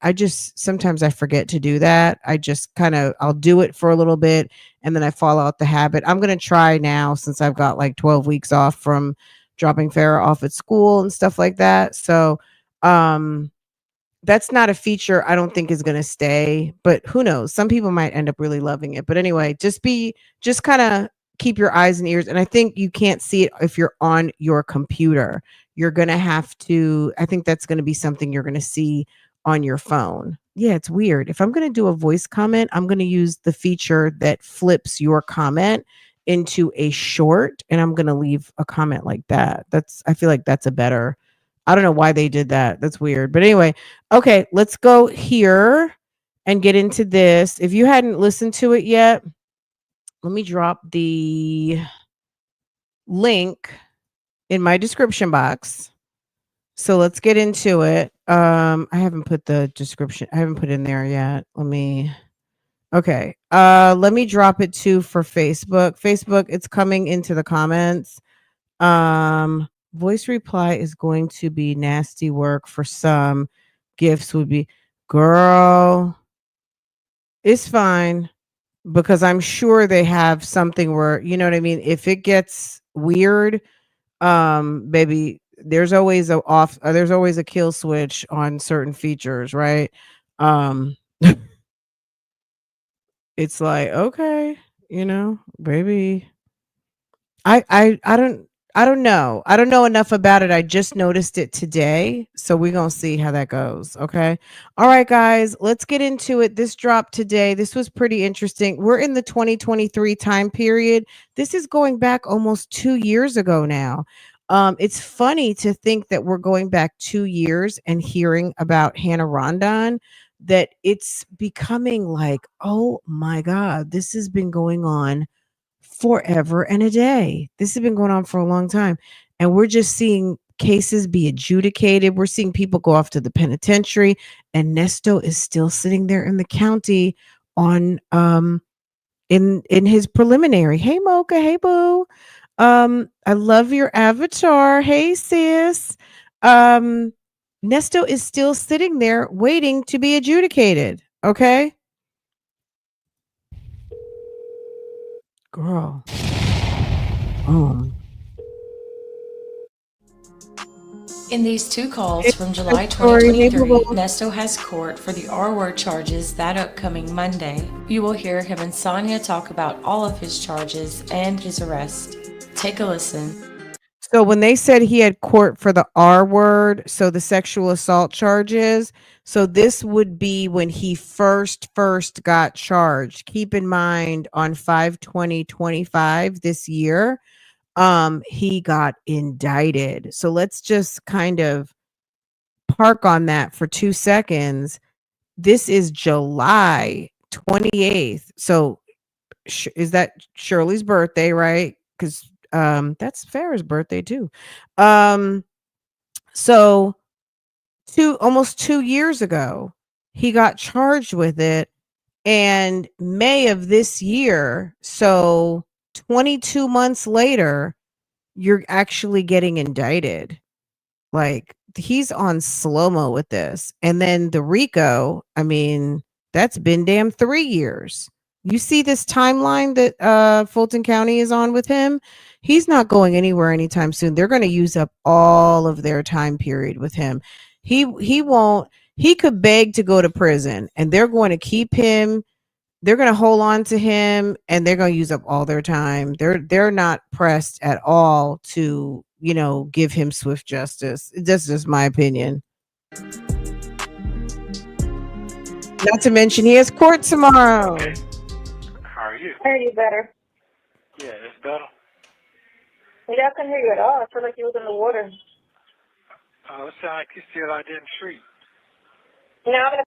Sometimes I forget to do that. I'll do it for a little bit and then I fall out the habit. I'm going to try now since I've got like 12 weeks off from dropping Farrah off at school and stuff like that. So, that's not a feature I don't think is going to stay, but who knows? Some people might end up really loving it. But anyway, just kind of keep your eyes and ears. And I think you can't see it if you're on your computer. You're going to have to, I think that's going to be something you're going to see on your phone. Yeah, it's weird. If I'm going to do a voice comment, I'm going to use the feature that flips your comment into a short and I'm going to leave a comment like that. I feel like that's a better, I don't know why they did that. That's weird. But anyway, okay, let's go here and get into this. If you hadn't listened to it yet, let me drop the link in my description box. So let's get into it. I haven't put the description. I haven't put in there yet. Okay. Let me drop it too for Facebook. Facebook, it's coming into the comments. Voice reply is going to be nasty work for some. Gifts would be, girl, it's fine because I'm sure they have something where, you know what I mean? If it gets weird, baby, there's always a kill switch on certain features, right? It's like, okay, baby. I don't know. I don't know enough about it. I just noticed it today. So we're going to see how that goes. Okay. All right, guys, let's get into it. This dropped today. This was pretty interesting. We're in the 2023 time period. This is going back almost 2 years ago now. It's funny to think that we're going back 2 years and hearing about Hannah Rondon, that it's becoming like, oh my God, this has been going on forever and a day. This has been going on for a long time. And we're just seeing cases be adjudicated. We're seeing people go off to the penitentiary, and Nesto is still sitting there in the county on in his preliminary. Hey Mocha, hey boo. I love your avatar. Hey sis. Nesto is still sitting there waiting to be adjudicated. Okay. Girl.
In these two calls from July 2023, Nesto has court for the R-word charges that upcoming Monday. You will hear him and Sonya talk about all of his charges and his arrest. Take a listen.
So when they said he had court for the R word, so the sexual assault charges, so this would be when he first got charged. Keep in mind on 5/20/25 this year, he got indicted. So let's just kind of park on that for 2 seconds. This is July 28th. So is that Shirley's birthday, right? Cuz that's Farrah's birthday too. So almost 2 years ago, he got charged with it, and May of this year, so 22 months later, you're actually getting indicted. Like, he's on slow-mo with this. And then the RICO, I mean, that's been damn 3 years. You see this timeline that Fulton County is on with him? He's not going anywhere anytime soon. They're going to use up all of their time period with him. He won't. He could beg to go to prison, and they're going to keep him. They're going to hold on to him, and they're going to use up all their time. They're not pressed at all to, give him swift justice. That's just my opinion. Not to mention he has court tomorrow.
Okay. How are you?
Hear you better.
Yeah, it's better.
Yeah, I couldn't hear you at all. I feel like you was in the water.
Oh, it sounds like you're still out there in the street.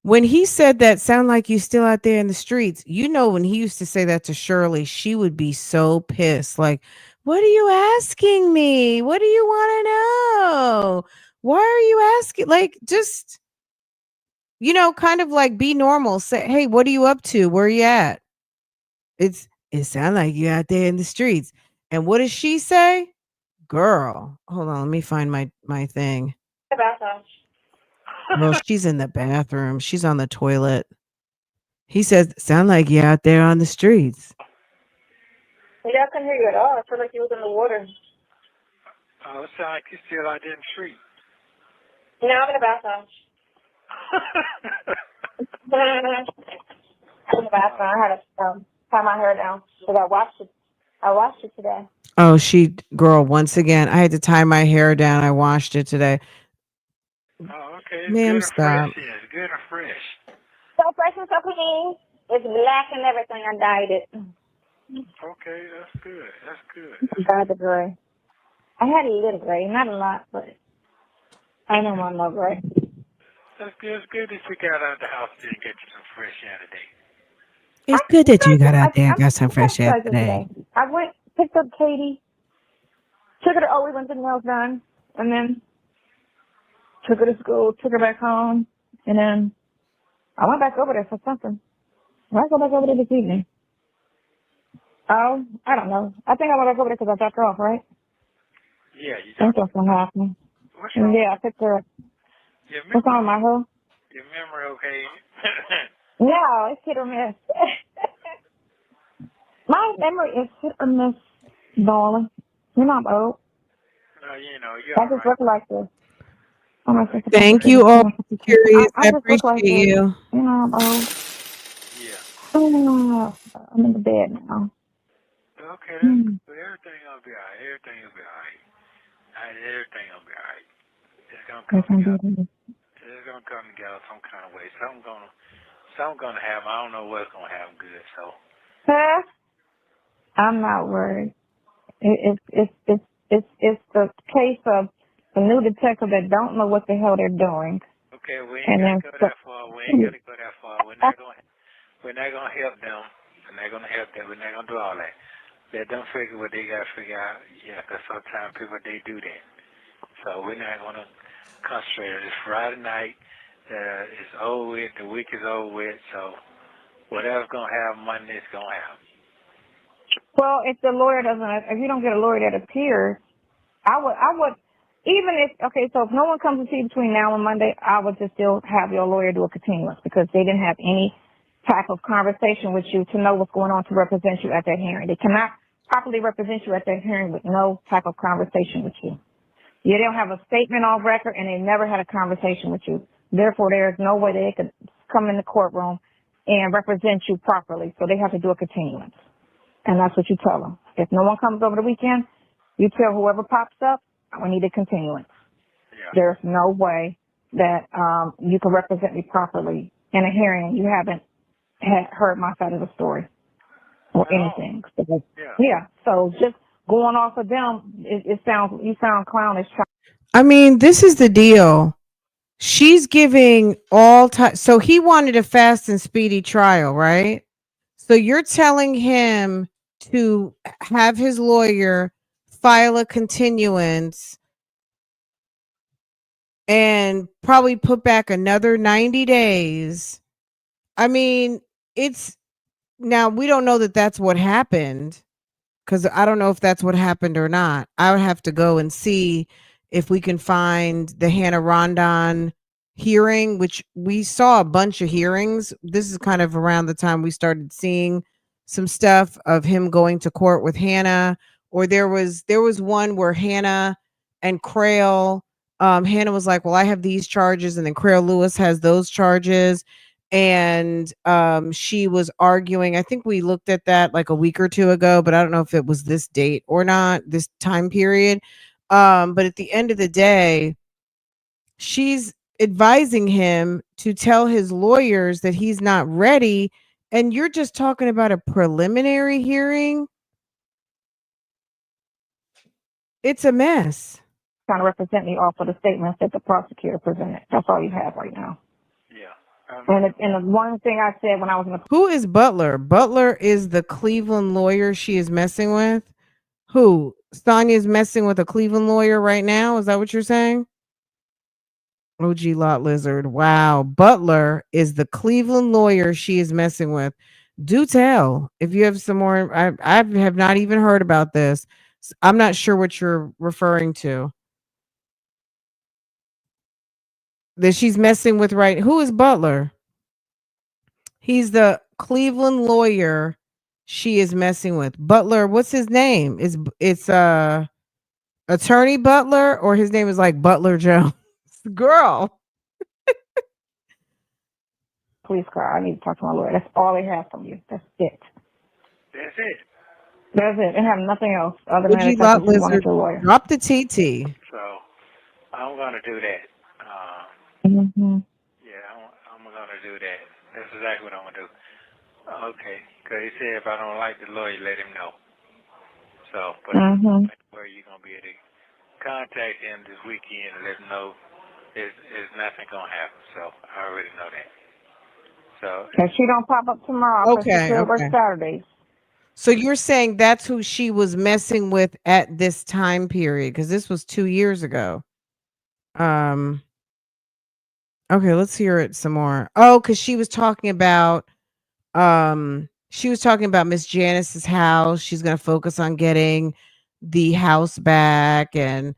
When he said that, sound like you still out there in the streets, when he used to say that to Shirley, she would be so pissed. Like, what are you asking me? What do you want to know? Why are you asking? Like, just, kind of like be normal. Say, hey, what are you up to? Where are you at? It sounds like you out there in the streets. And what does she say? Girl, hold on, let me find my thing. Well, she's in the bathroom. She's on the toilet. He says, sound like you're out there on the streets.
Yeah, I couldn't hear you at all. I feel like you was in the water.
Oh, it sounds like you're still out there in the street.
No, I'm in the bathroom. I'm in the bathroom. I had to tie my hair down because I washed it today.
Oh, girl, once again, I had to tie my hair down. I washed it today.
Oh, okay. It's
Ma'am,
good
stop.
and fresh. Yeah, it's good and fresh.
So fresh and so clean. It's black and everything. I dyed it.
Okay, that's good. That's good.
Dyed the gray. I had a little gray, not a lot, but I don't want no gray.
That's good. It's good that you got out of the house and get you some fresh air today.
It's good that you got out there and got some fresh air today.
I picked up Katie, took her to we went to the nails done, and then took her to school, took her back home, and then I went back over there for something. I might go back over there this evening. Oh, I don't know. I think I went back over there because I dropped her off, right?
Yeah, you
I think that's what happened.
What's wrong?
Yeah, I picked her up. What's wrong with my hair?
Your memory okay?
No, it's hit or miss. My memory is hit or miss, darling. You know I'm old.
No, you're
I just look like this.
Thank you all for curious. I
just look like
appreciate
this.
you.
You know I'm old.
Yeah.
I'm in the bed now.
Okay, that's good. Everything gonna be all right. Everything will be all right. Everything will be all right. It's gonna come together. It's gonna come together some kind of way. Something gonna happen. I don't know what's gonna happen good. So.
I'm not worried. It's the case of the new detective that don't know what the hell they're doing.
Okay, we ain't gotta go that far. We ain't gotta go that far. We're not gonna help them. We're not gonna help them. We're not gonna do all that. Let them figure what they gotta figure out. Yeah, because sometimes people they do that. So we're not gonna concentrate on this Friday night. It's over with. The week is over with. So whatever's gonna happen Monday is gonna happen.
Well, if the lawyer if you don't get a lawyer that appears, I would, even if, okay, so if no one comes to see you between now and Monday, I would just still have your lawyer do a continuance because they didn't have any type of conversation with you to know what's going on to represent you at that hearing. They cannot properly represent you at that hearing with no type of conversation with you. You don't have a statement on record and they never had a conversation with you. Therefore, there is no way they could come in the courtroom and represent you properly. So they have to do a continuance. And that's what you tell them. If no one comes over the weekend, you tell whoever pops up, We need a continuance.
Yeah.
There's no way that you can represent me properly in a hearing. You haven't heard my side of the story or anything. So, yeah. So just going off of them, you sound clownish.
I mean, this is the deal. She's giving all time. So he wanted a fast and speedy trial, right? So you're telling him to have his lawyer file a continuance and probably put back another 90 days. I mean, it's now we don't know that that's what happened because I don't know if that's what happened or not. I would have to go and see if we can find the Hannah Rondon hearing, which we saw a bunch of hearings. This is kind of around the time we started seeing some stuff of him going to court with Hannah, or there was one where Hannah and Crail, Hannah was like, well, I have these charges, and then Crail Lewis has those charges. And she was arguing. I think we looked at that like a week or two ago, but I don't know if it was this date or not, this time period. But at the end of the day, she's advising him to tell his lawyers that he's not ready. And you're just talking about a preliminary hearing. It's a mess.
Trying to represent me off of the statements that the prosecutor presented. That's all you have right now. And the one thing I said when I was in the...
Who is Butler? Butler is the Cleveland lawyer she is messing with. Who? Sonya is messing with a Cleveland lawyer right now? Is that what you're saying? OG Lot Lizard. Wow. Butler is the Cleveland lawyer she is messing with. Do tell if you have some more. I have not even heard about this. I'm not sure what you're referring to. That she's messing with, right? Who is Butler? He's the Cleveland lawyer she is messing with. Butler, what's his name? It's Attorney Butler, or his name is like Butler Jones? Girl.
Police car. I need to talk to my lawyer. That's all they have from you. That's it.
That's it.
That's it. They have nothing else other than
OG
the
Lot
fact that you wanted
Lizard.
your lawyer.
Drop the TT.
So I'm gonna do that.
Mm-hmm.
Yeah, I'm gonna do that. That's exactly what I'm gonna do. Okay, because he said if I don't like the lawyer, let him know. So, but where you gonna be able to contact him this weekend and let him know there's nothing gonna happen. So I already know that. So
if she don't pop up tomorrow,
Okay,
she could work
okay.
Saturdays.
So you're saying that's who she was messing with at this time period, because this was 2 years ago. Okay, let's hear it some more. Oh, because she was talking about Miss Janice's house. She's gonna focus on getting the house back. And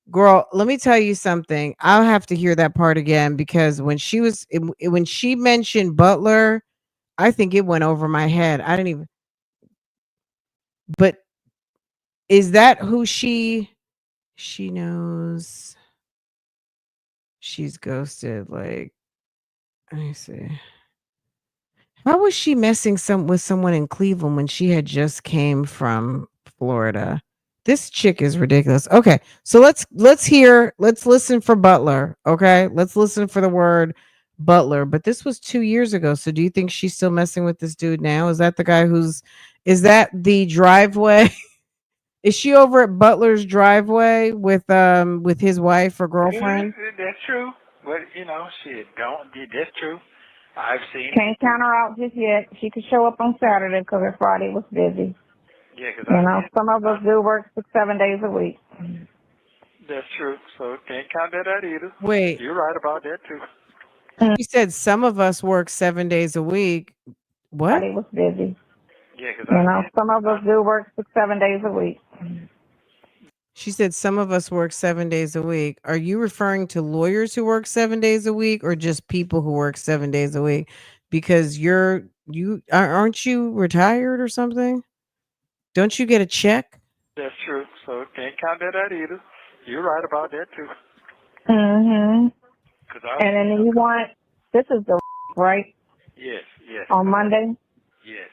girl, let me tell you something. I'll have to hear that part again, because when she mentioned Butler, I think it went over my head. I didn't even. But is that who she knows she's ghosted? Like, let me see. How was she messing with someone in Cleveland when she had just came from Florida? This chick is ridiculous. Okay, so let's listen for Butler. Okay, let's listen for the word Butler. But this was 2 years ago. So do you think she's still messing with this dude now? Is that the guy is that the driveway? Is she over at Butler's driveway with his wife or girlfriend?
that's true. But shit, that's true. I've seen.
Can't count her out just yet. She could show up on Saturday because her Friday was busy.
Yeah, because
some of us do work 6-7 days a week.
That's true. So can't count that out either.
Wait,
you're right about that too.
You said some of us work 7 days a week. What?
Friday was busy.
Yeah, because
some of us do work 6-7 days a week.
She said some of us work 7 days a week. Are you referring to lawyers who work 7 days a week, or just people who work 7 days a week? Because aren't you retired or something? Don't you get a check?
That's true. So can't count that out either. You're right about that too.
And then you want, this is the right?
Yes.
On Monday?
Yes.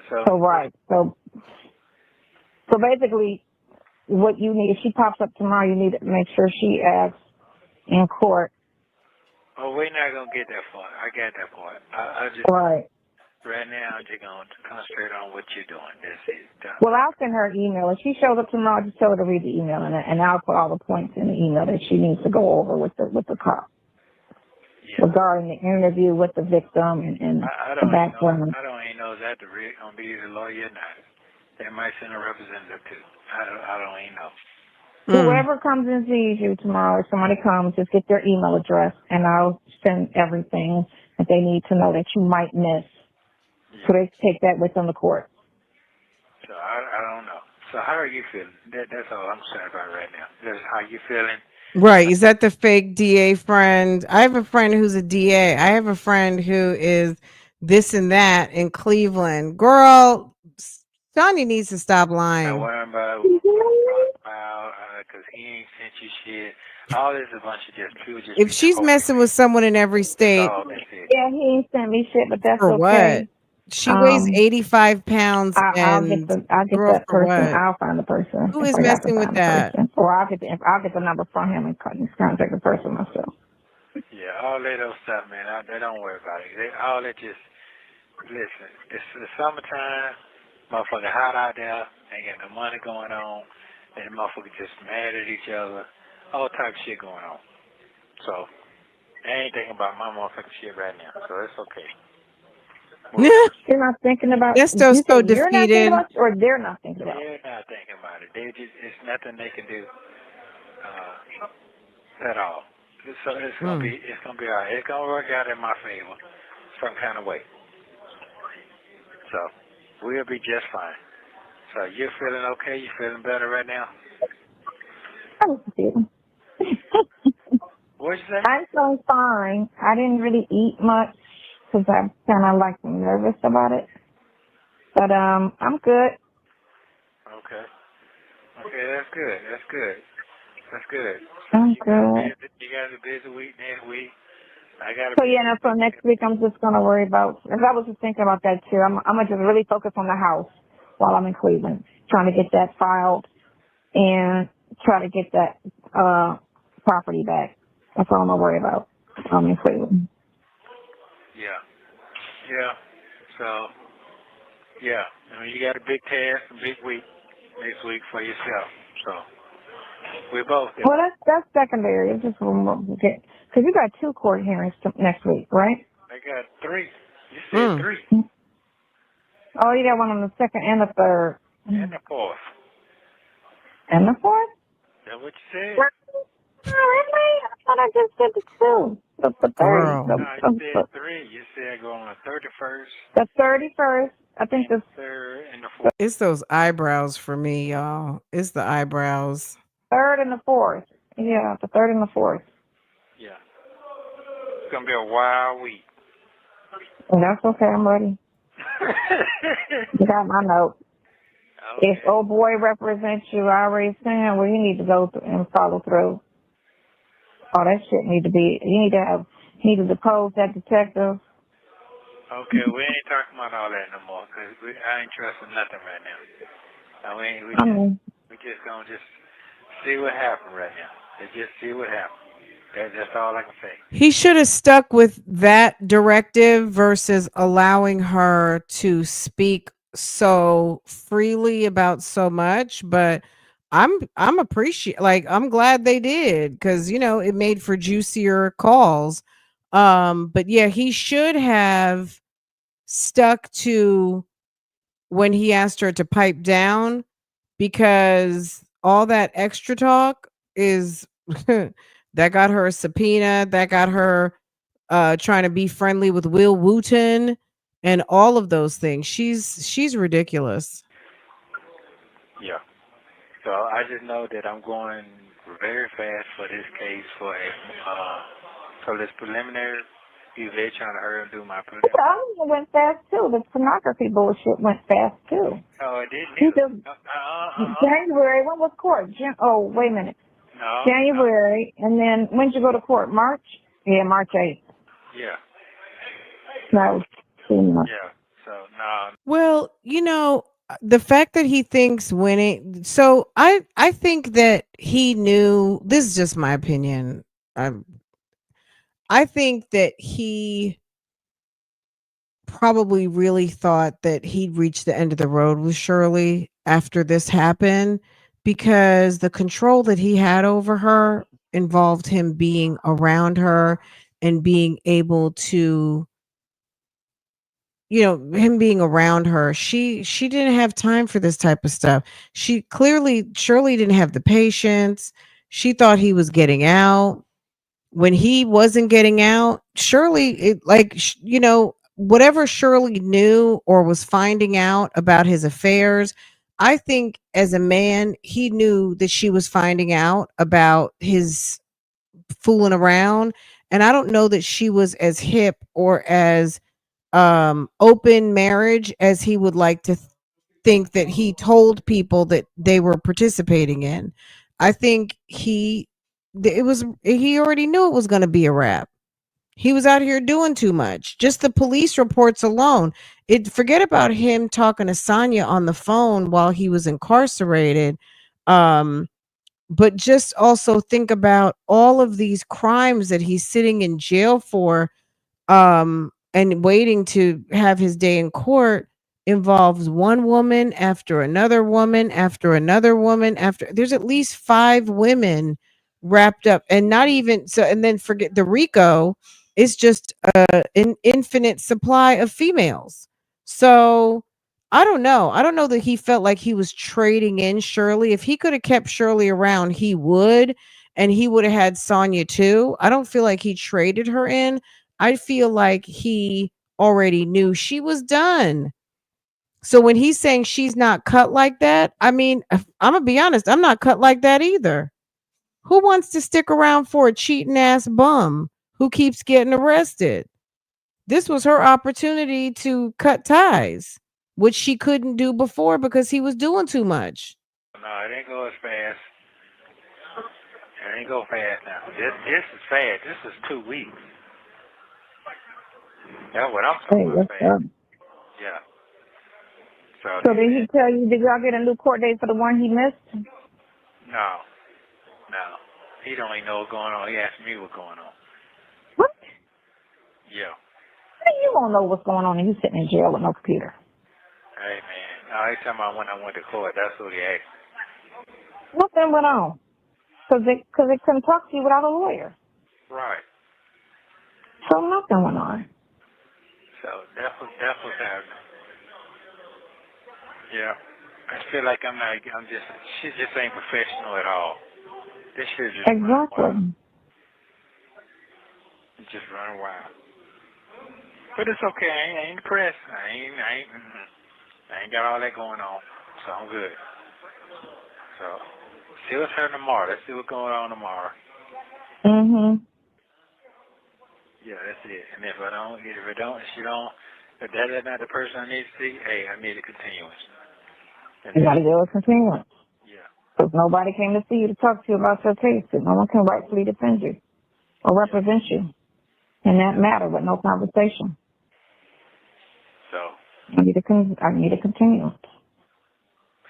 So right. So basically, what you need. If she pops up tomorrow, you need to make sure she asks in court.
Oh, we're not going to get that far. I got that part. I just,
Right.
right now, I'm just going to concentrate on what you're doing. That's it. Done.
Well, I'll send her an email. If she shows up tomorrow, just tell her to read the email, and I'll put all the points in the email that she needs to go over with the cop regarding the interview with the victim and the background.
I don't even know if that's going to be the lawyer or not. They might send a representative too. I don't even know.
Whoever comes and sees you tomorrow, if somebody comes, just get their email address, and I'll send everything that they need to know that you might miss, so they take that with them to court.
So I don't know. So how are you feeling? That's all I'm saying about right now. That's how you feeling.
Right. Is that the fake DA friend? I have a friend who's a DA. I have a friend who is this and that in Cleveland. Girl, Sonya needs to stop lying.
Worrying about because he ain't sent you shit. All this is a bunch of just.
If she's messing with someone in every state,
Yeah, he ain't sent me shit, but that's
for
okay.
what? She weighs 85 pounds,
I'll get
girl,
that
for
person.
what?
I'll find the person.
Who
if
is
I got to
messing with
find the
that?
person. Or I'll get the number from him and contact the person myself.
Yeah, all that other stuff, man. They don't worry about it. All that just listen. It's the summertime. Motherfucker hot out there. Ain't got no money going on. And the motherfucker just mad at each other. All type of shit going on. So I ain't thinking about my motherfucking shit right now. So it's okay.
You're not thinking about
Nesto's so
you're not thinking
defeated.
about, or they're not thinking about.
They're not thinking about it. It's nothing they can do at all. So it's gonna be all right. It's gonna work out in my favor, some kind of way. So we'll be just fine. So you're feeling okay? You feeling better right now?
I'm feeling.
What'd you say?
I'm feeling fine. I didn't really eat much because I'm kind of like nervous about it. But I'm good.
Okay. Okay, that's good. That's good. That's good.
I'm good.
You got a busy week next week. I got.
So yeah, so next week I'm just gonna worry about. Because I was just thinking about that too. I'm gonna just really focus on the house while I'm in Cleveland, trying to get that filed and try to get that property back. That's all I'm gonna worry about. I'm in Cleveland.
Yeah. Yeah. So, yeah. I mean, you got a big task, a big week next week for yourself. So, we both.
Well, that's secondary. It's just because you got 2 court hearings next week, right?
I got 3. You said 3.
Oh, you got one on the 2nd and the 3rd.
And the 4th.
And the 4th?
Is that what you said?
Oh, really? I thought I just said the 2. The 3rd.
Girl.
No, you said 3. You said go on the 31st.
The 31st. I think the
3rd and the 4th.
It's those eyebrows for me, y'all. It's the eyebrows.
3rd and the 4th. Yeah, the 3rd and the 4th.
Yeah. It's going to be a wild week.
And that's okay. I'm ready. You got my note.
Okay.
If old boy represents you, I already saying, well, you need to go and follow through. Oh, that shit need to be. You need to depose that detective.
Okay, we ain't talking about all that no more because I ain't trusting nothing right now. We just gonna just see what happens right now. Just see what happens. That's all I can say.
He should have stuck with that directive versus allowing her to speak so freely about so much. But I'm I'm glad they did, because it made for juicier calls. But yeah, he should have stuck to when he asked her to pipe down, because all that extra talk is that got her a subpoena, that got her trying to be friendly with Will Wooten and all of those things. She's ridiculous.
Yeah. So I just know that I'm going very fast for this case for this preliminary. They're trying to hurry and do my preliminary.
The other one went fast too. The pornography bullshit went fast too.
Oh, it didn't.
January. When was court? Wait a minute.
No.
January, and then when did you go to court? March? Yeah, March 8th.
Yeah.
No.
Yeah. So no.
Well, the fact that he thinks winning, so I think that he knew, this is just my opinion. I think that he probably really thought that he'd reached the end of the road with Shirley after this happened, because the control that he had over her involved him being around her and being able to, him being around her. She didn't have time for this type of stuff. Shirley didn't have the patience. She thought he was getting out when he wasn't getting out. Whatever Shirley knew or was finding out about his affairs, I think as a man, he knew that she was finding out about his fooling around. And I don't know that she was as hip or as open marriage as he would like to think that he told people that they were participating in. I think he already knew it was going to be a wrap. He was out here doing too much. Just the police reports alone. Forget about him talking to Sonya on the phone while he was incarcerated. Um, but just also think about all of these crimes that he's sitting in jail for, and waiting to have his day in court, involves one woman after another woman after another woman after. There's at least 5 women wrapped up, and not even so. And then forget the RICO. It's just an infinite supply of females. So I don't know. I don't know that he felt like he was trading in Shirley. If he could have kept Shirley around, he would, and he would have had Sonya too. I don't feel like he traded her in. I feel like he already knew she was done. So when he's saying she's not cut like that, I mean, I'm gonna be honest, I'm not cut like that either. Who wants to stick around for a cheating ass bum who keeps getting arrested? This was her opportunity to cut ties, which she couldn't do before because he was doing too much.
No, it ain't go as fast. It ain't go fast now. This is fast. This is 2 weeks. That's what I'm talking about, fast. Yeah.
So did he tell you, did y'all get a new court date for the one he missed?
No. He don't even know what's going on. He asked me what's going on.
What?
Yeah.
You won't know what's going on and you sitting in jail with no computer.
Hey, man. No, he talking about when I went to court. That's what he asked.
Nothing went on. Because they couldn't talk to you without a lawyer.
Right.
So nothing went on.
So that's what's happening. Yeah. I feel like she just ain't professional at all. This shit just
exactly.
Just running wild. But it's okay. I ain't depressed. I ain't got all that going on. So I'm good. So see what's happening tomorrow. Let's see what's going on tomorrow. Yeah, that's it. And if that's not the person I need to see, hey, I need a continuance.
You got to give a continuance.
Yeah.
Because nobody came to see you to talk to you about your case. No one can rightfully defend you or represent you in that matter with no conversation.
So
I need a continuance.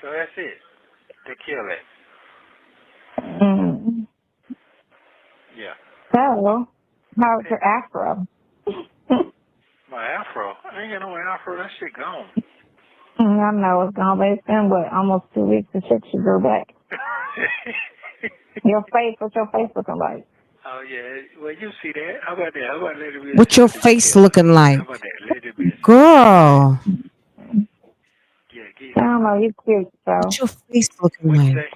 So that's it. To kill it. Yeah.
So, how's your afro?
My afro? I ain't got no afro. That shit gone.
I know it's gone, but it's been, almost 2 weeks since she grew back. Your face, what's your face looking like?
Oh, yeah. Well, you see that. How about that? How about let it be?
What's your face looking like?
How about that? Let it be.
Girl.
I don't know, you cute, so.
What's your face looking like?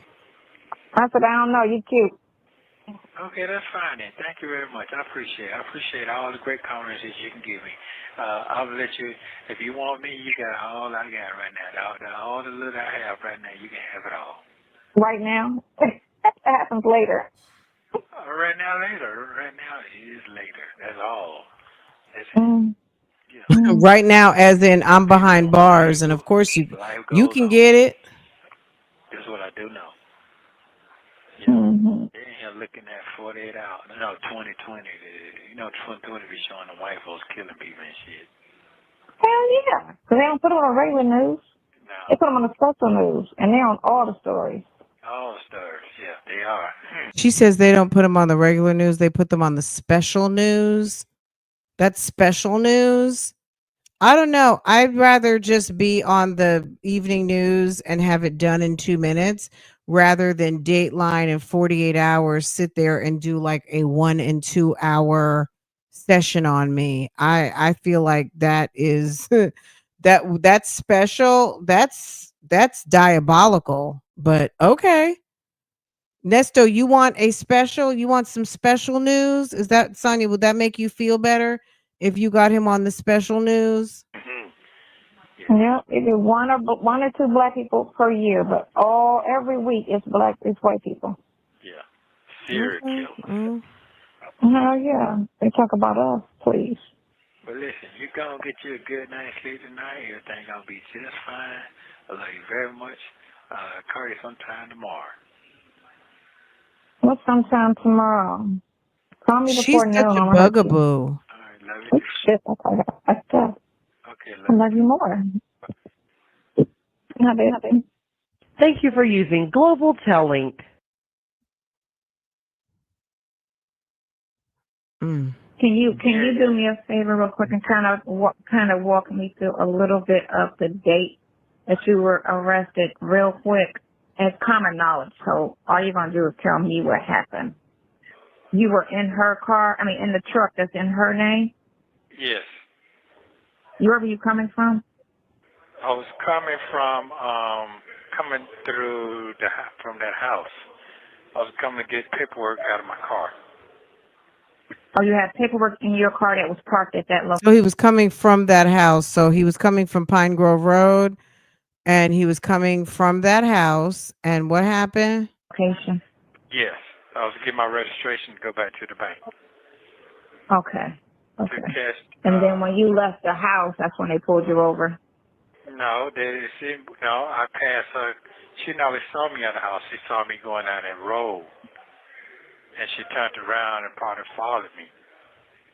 I said, I don't know, you cute.
Okay, that's fine then. Thank you very much. I appreciate all the great comments that you can give me. I'll let you, if you want me, you got all I got right now. All the little I have right now, you can have it all.
Right now? That happens later.
Right now, later. Right now is later. That's all. That's
it.
Yeah.
Right now, as in I'm behind bars, and of course you can get it.
That's what I do know. You know, they ain't here looking at 48 hours. No, 2020. 2020 be showing the white folks killing people and shit.
Hell yeah. Because they don't put it on regular news.
No,
They put them on the special news, and they're on all the stories.
All the stars, yeah, they are.
She says they don't put them on the regular news. They put them on the special news. That's special news. I don't know. I'd rather just be on the evening news and have it done in 2 minutes rather than Dateline in 48 hours, sit there and do like a 1 and 2 hour session on me. I feel like that is that's special. That's diabolical. But okay. Nesto, you want a special? You want some special news? Is that, Sonya, would that make you feel better if you got him on the special news?
Yeah, it is one or two black people per year, but every week it's white people.
Yeah, serial killers.
Hell yeah, they talk about us, please.
But listen, you gonna get you a good night's sleep tonight. Everything gonna be just fine. I love you very much. Call you sometime tomorrow.
What's sometime tomorrow? Call me
She's
before noon.
such a
I'm gonna hurt you.
bugaboo.
All right, love you.
Oh, shit, I love you more. Nothing.
Thank you for using Global Tellink.
Can you do me a favor real quick and kind of walk me through a little bit of the date that you were arrested real quick? It's common knowledge, so all you're gonna do is tell me what happened. You were in her car, in the truck that's in her name?
Yes.
Where were you coming from?
I was coming from coming through from that house. I was coming to get paperwork out of my car.
Oh, you had paperwork in your car that was parked at that location.
So he was coming from that house. So he was coming from Pine Grove Road, and he was coming from that house. And what happened?
Location.
Yes. I was getting my registration to go back to the bank.
Okay.
To cash.
And then when you left the house, that's when they pulled you over.
No, I passed her. She never saw me at the house. She saw me going down that road. And she turned around and probably followed me.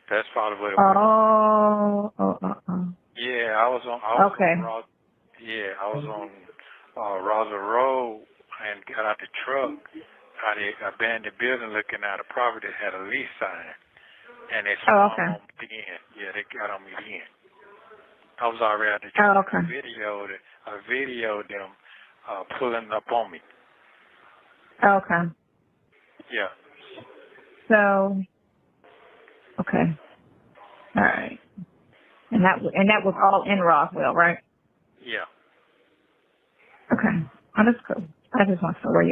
That's probably what it was. Yeah, I was on Rosa Road and got out the truck out of the abandoned building looking at a property that had a lease sign. And they saw me again. Yeah, they got on me again. I was already at the truck. I videoed them pulling up on me.
Okay.
Yeah.
So, okay. All right. And that was all in Roswell, right?
Yeah.
Okay. Oh, that's cool. I just want to know where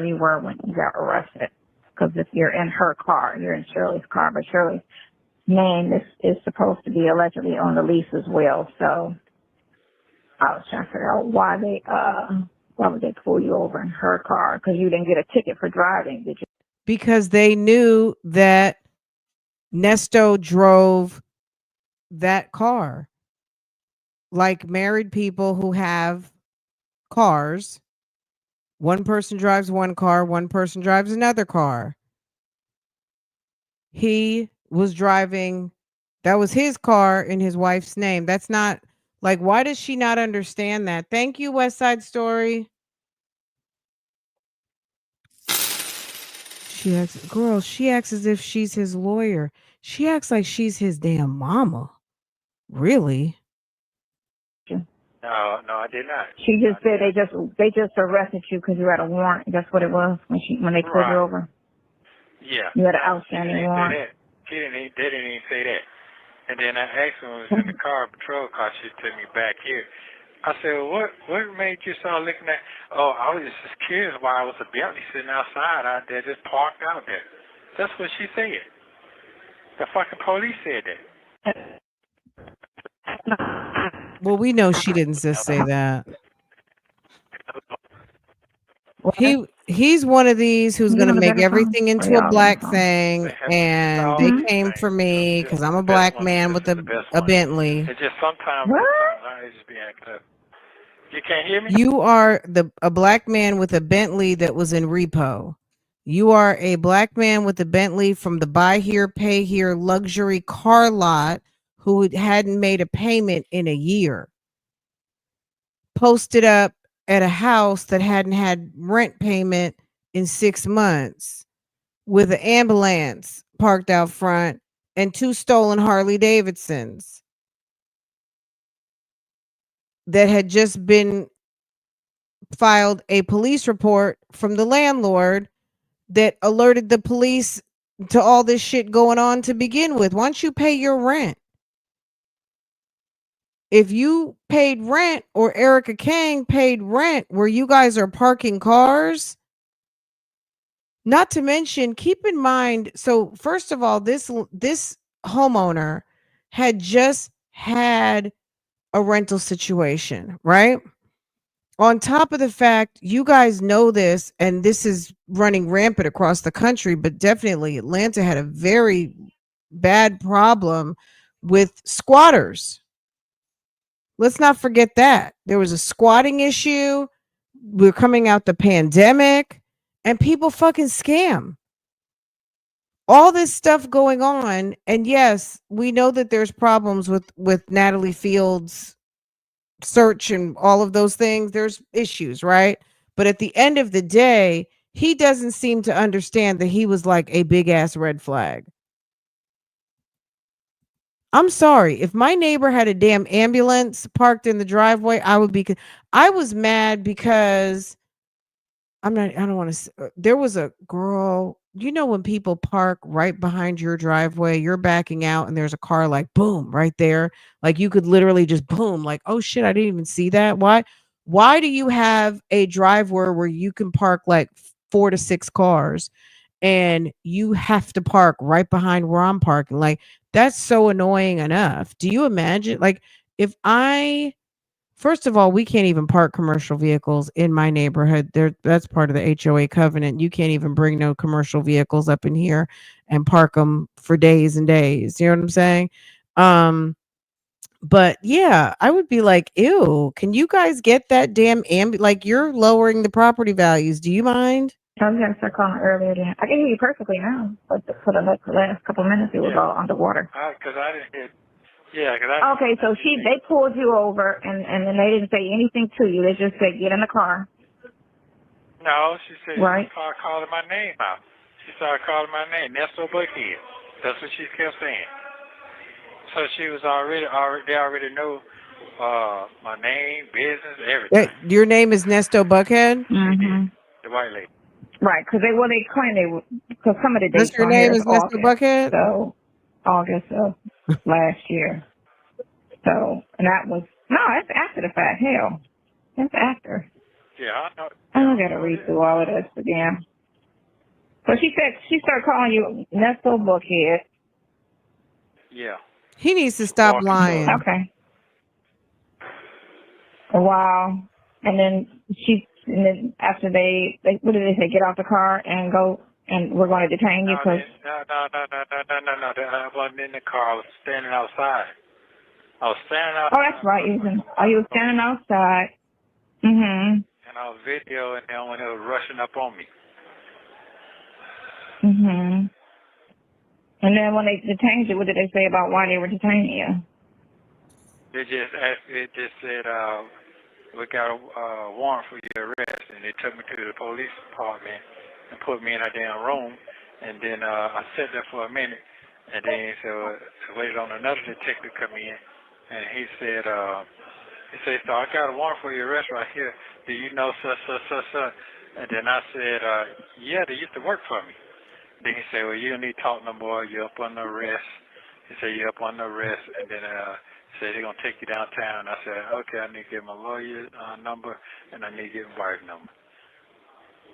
you were when you got arrested. Because if you're in her car, you're in Shirley's car, but Shirley's name is supposed to be allegedly on the lease as well. So I was trying to figure out why would they pull you over in her car? Because you didn't get a ticket for driving, did you?
Because they knew that Nesto drove that car. Like married people who have cars, one person drives one car, one person drives another car. He was driving, that was his car in his wife's name. That's not, like, why does she not understand that? Thank you, West Side Story. She acts as if she's his lawyer. She acts like she's his damn mama. Really?
No, I did not.
She just said they just arrested you because you had a warrant. That's what it was when they pulled you over.
Yeah.
You had an outstanding warrant.
They didn't even say that. And then I asked him, was in the patrol car, she took me back here. I said, well, what made you start looking at? Oh, I was just curious why I was a Bentley sitting outside out there, just parked out there. That's what she said. The fucking police said that.
Well, we know she didn't just say that. He's one of these who's going to make everything into a black thing, and they came for me because I'm a black man with a Bentley.
It's just sometimes I just be acting up. You can't hear me?
You are a black man with a Bentley that was in repo. You are a black man with a Bentley from the buy here, pay here luxury car lot who hadn't made a payment in a year. posted up at a house that hadn't had rent payment in 6 months with an ambulance parked out front and 2 stolen Harley Davidsons that had just been filed a police report from the landlord that alerted the police to all this shit going on to begin with. Once you pay your rent, if you paid rent or Erica Kang paid rent where you guys are parking cars, not to mention, keep in mind, so first of all, this homeowner had just had a rental situation, right? On top of the fact, you guys know this, and this is running rampant across the country, but definitely Atlanta had a very bad problem with squatters. Let's not forget that. There was a squatting issue. We're coming out the pandemic, and people fucking scam. All this stuff going on, and yes, we know that there's problems with Natalie Fields' search and all of those things. There's issues, right? But at the end of the day, he doesn't seem to understand that he was like a big ass red flag. I'm sorry. If my neighbor had a damn ambulance parked in the driveway, I would be. I was mad because I don't want to. There was a girl. You know when people park right behind your driveway, you're backing out, and there's a car like boom right there. Like you could literally just boom. Like, oh shit, I didn't even see that. Why? Why do you have a driveway where you can park like 4 to 6 cars, and you have to park right behind where I'm parking? Like that's so annoying enough. Do you imagine? Like if I. First of all, we can't even park commercial vehicles in my neighborhood. That's part of the HOA covenant. You can't even bring no commercial vehicles up in here and park them for days and days. You know what I'm saying? But yeah, I would be like, ew, can you guys get that damn like you're lowering the property values. Do you mind?
I was going to start calling earlier. I can hear you perfectly now, but for the last couple of minutes, it was all underwater.
Because I didn't hear. Yeah,
okay, so they pulled you over, and then they didn't say anything to you. They just said, get in the car.
No, she said
right.
She started calling my name out. She started calling my name, Nesto Buckhead. That's what she kept saying. So she was they already know my name, business, everything.
Your name is Nesto Buckhead?
Mm-hmm.
The white lady.
Right, because they claim they would, because some of the dates
your name is Nesto Buckhead?
So August of last year. So, and that was, no, that's after the fact. Hell, that's after.
Yeah, I know.
I got to read through all of this again. So she said, she started calling you Nesto Buckhead.
Yeah.
He needs to stop lying.
Okay. Wow. And then after they what did they say? Get off the car and go, and we're going to detain you because.
No. I wasn't in the car. I was standing outside.
Oh, that's right. You were standing outside. Mhm.
And I was videoing them when they were rushing up on me.
Mhm. And then when they detained you, what did they say about why they were detaining you?
They just asked. It just said, "We got a warrant for your arrest," and they took me to the police department and put me in a damn room. And then I sat there for a minute, and then so I waited on another detective to come in, and he said, "So I got a warrant for your arrest right here. Do you know such?" And then I said, "Yeah, they used to work for me." Then he said, "Well, you don't need to talk no more. You're up on the arrest." He said, "You're up on the arrest," and then said they're gonna take you downtown. I said, "Okay, I need to get my lawyer number, and I need to get my wife number."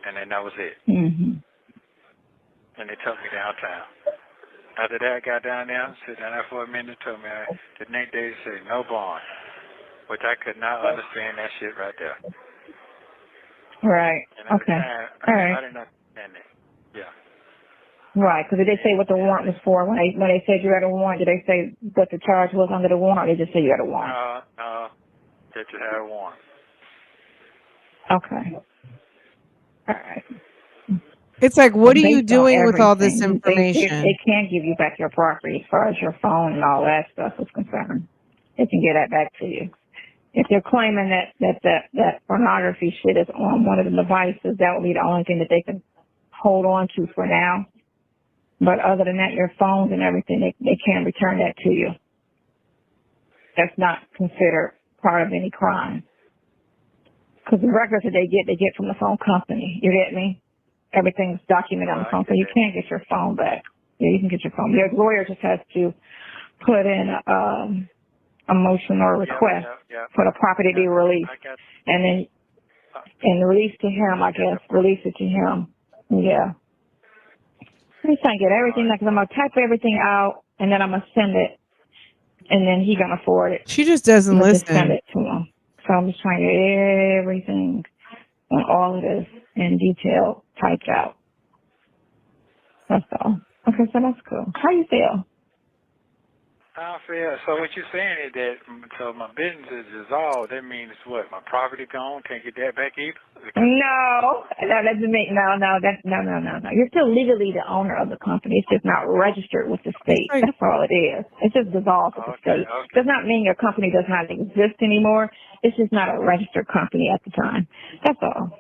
And then that was it.
Mhm.
And they took me downtown. After that, I got down there, sit down there for a minute, told me the next day they said no bond, which I could not understand that shit right there.
Right.
And at the
Okay.
time,
All right.
I didn't understand that. Yeah.
Right, because did they say what the warrant was for? When they said you had a warrant, did they say what the charge was under the warrant, or they just say you had a warrant?
No, that you had a warrant.
Okay. All right.
It's like, what are you doing with all this
They
information?
can't give you back your property as far as your phone and all that stuff is concerned. They can get that back to you. if they're claiming that pornography shit is on one of the devices, that would be the only thing that they can hold on to for now. But other than that, your phones and everything, they can't return that to you. That's not considered part of any crime. Because the records that they get from the phone company. You get me? Everything's documented on the phone, so you can't get your phone back. Yeah, you can get your phone. Your lawyer just has to put in a motion or a request for the property to be released, and then release to him. I guess release it to him. Yeah. I'm trying to get everything because I'm gonna type everything out and then I'm gonna send it, and then he's gonna forward it.
She just doesn't
Just send
listen.
it to him. So I'm just trying to get everything on all of this in detail typed out. That's all. Okay, so that's cool. How you feel?
I feel so. What you're saying is that so my business is dissolved. That means what? My property gone. Can't get that back either.
No, that doesn't make no. You're still legally the owner of the company. It's just not registered with the state. That's all it is. It's just dissolved with the state. Does not mean your company does not exist anymore. It's just not a registered company at the time. That's all.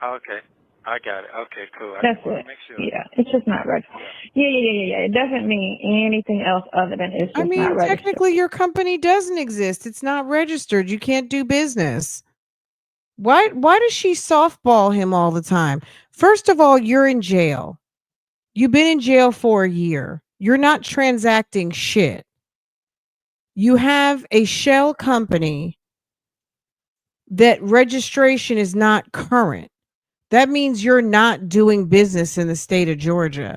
Okay. I got it. Okay, cool.
That's it.
Make sure.
Yeah, it's just not registered. Yeah. It doesn't mean anything else other than it's just
I mean,
not registered.
technically your company doesn't exist. It's not registered. You can't do business. Why does she softball him all the time? First of all, you're in jail. You've been in jail for a year. You're not transacting shit. You have a shell company that registration is not current. That means you're not doing business in the state of Georgia.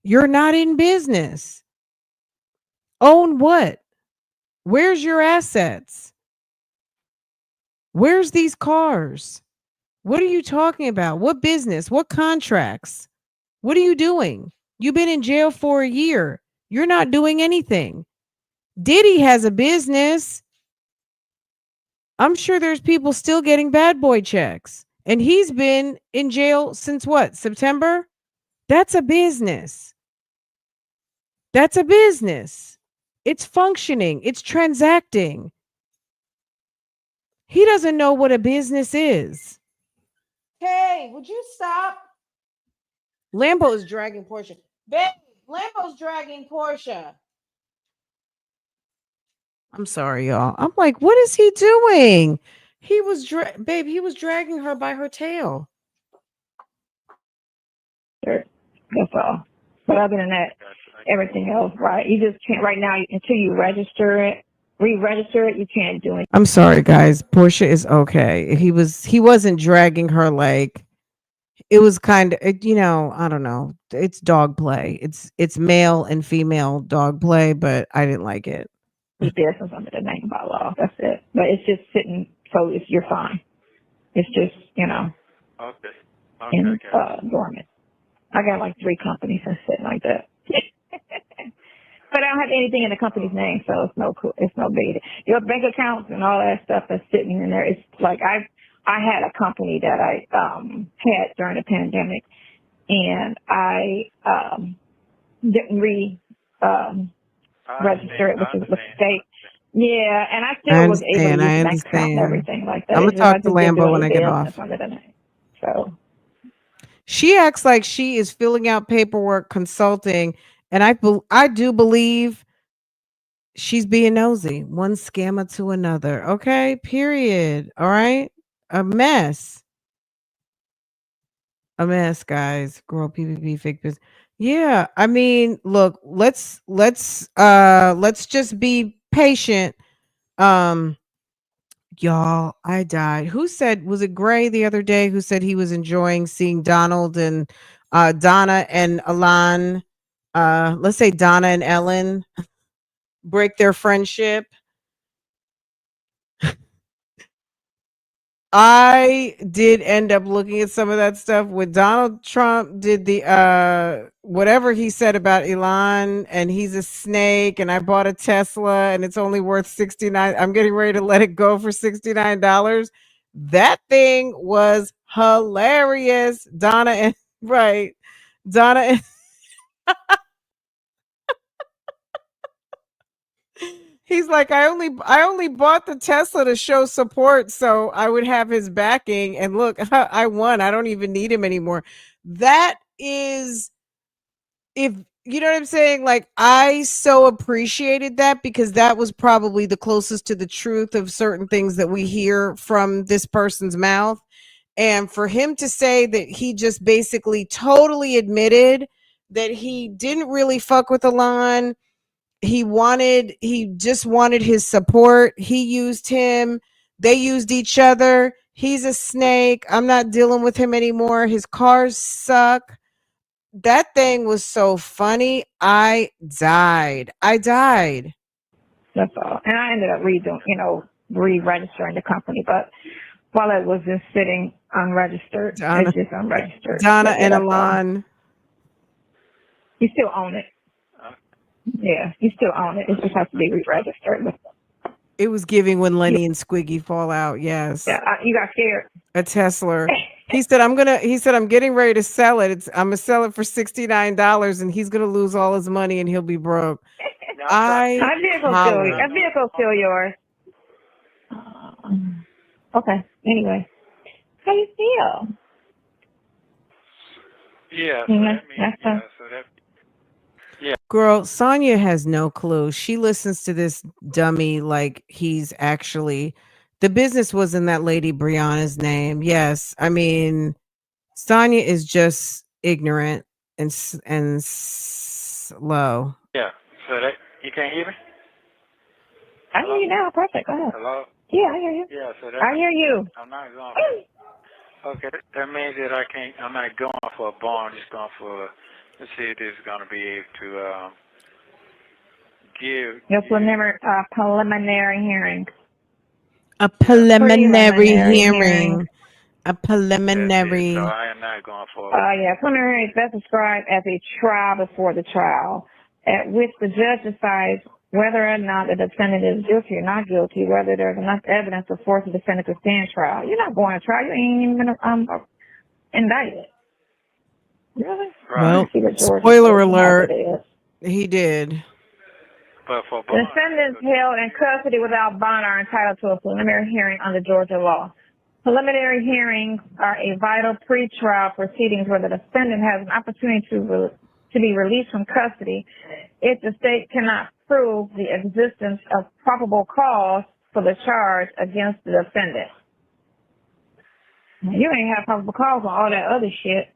You're not in business. Own what? Where's your assets? Where's these cars? What are you talking about? What business? What contracts? What are you doing? You've been in jail for a year. You're not doing anything. Diddy has a business. I'm sure there's people still getting bad boy checks. And he's been in jail since what? September? That's a business. That's a business. It's functioning. It's transacting. He doesn't know what a business is. Hey, would you stop? Lambo is dragging Portia. Babe, Lambo's dragging Portia. I'm sorry, y'all. I'm like, what is he doing? He was he was dragging her by her tail.
Sure. That's all. But other than that, everything else, right? You just can't right now until you register it, re-register it. You can't do it.
I'm sorry, guys. Portia is okay. He wasn't dragging her like it was kind of, I don't know. It's dog play. It's male and female dog play, but I didn't like it.
Keep business under the name by law. That's it. But it's just sitting, so you're fine. It's just,
Okay.
Dormant. I got like 3 companies that's sitting like that. But I don't have anything in the company's name, so it's no big. Your bank accounts and all that stuff that's sitting in there. It's like I had a company that I had during the pandemic, and I didn't register it with the state. Yeah, and I still was able to use the bank account and everything like that.
I'm gonna talk to Lambo when I get off.
So
she acts like she is filling out paperwork, consulting, and I do believe she's being nosy. One scammer to another. Okay, period. All right, a mess, guys. Girl, PPP, fake business. Yeah, I mean, look, let's just be patient. Y'all, I died. Who said, was it Gray the other day who said he was enjoying seeing Donald and Donna and Alan, let's say Donna and Ellen break their friendship? I did end up looking at some of that stuff when Donald Trump did the whatever he said about Elon, and he's a snake, and I bought a Tesla and it's only worth $69. I'm getting ready to let it go for $69. That thing was hilarious. Donna and Donna and He's like, I only bought the Tesla to show support so I would have his backing. And look, I won. I don't even need him anymore. That is, if you know what I'm saying, like, I so appreciated that because that was probably the closest to the truth of certain things that we hear from this person's mouth. And for him to say that he just basically totally admitted that he didn't really fuck with Alon, he just wanted his support. He used him. They used each other. He's a snake. I'm not dealing with him anymore. His cars suck. That thing was so funny. I died.
That's all. And I ended up re-registering the company, but while it was just sitting unregistered, it's just unregistered.
Donna and
that's all.
Alon.
You still own it. Yeah, you still own it. It just has to be re-registered.
It was giving when Lenny and Squiggy fall out. Yes.
Yeah, you got scared.
A Tesla. He said, I'm getting ready to sell it. I'm gonna sell it for $69 and he's gonna lose all his money and he'll be broke.
That vehicle's still yours. Okay. Anyway, how you feel?
Yeah.
Girl, Sonya has no clue. She listens to this dummy like he's actually. The business was in that lady Brianna's name. Yes, I mean, Sonya is just ignorant and slow.
Yeah. So that you can't hear me?
I hear you now. Perfect. Go ahead.
Hello?
Yeah, I hear you.
Yeah, so
I hear you.
I'm not going okay, that means that I'm not going for a bond, I'm just going for let's see if this is gonna be able to give
Your preliminary hearing.
A preliminary hearing. A preliminary.
So I am not going for
Yeah, preliminary hearing is best described as a trial before the trial, at which the judge decides whether or not the defendant is guilty or not guilty, whether there's enough evidence to force the defendant to stand trial. You're not going to trial. You ain't even indicted. Really?
Well, spoiler alert, he did.
But for
defendants held in custody without bond are entitled to a preliminary hearing under Georgia law. Preliminary hearings are a vital pretrial proceedings where the defendant has an opportunity to be released from custody if the state cannot prove the existence of probable cause for the charge against the defendant. You ain't have probable cause on all that other shit.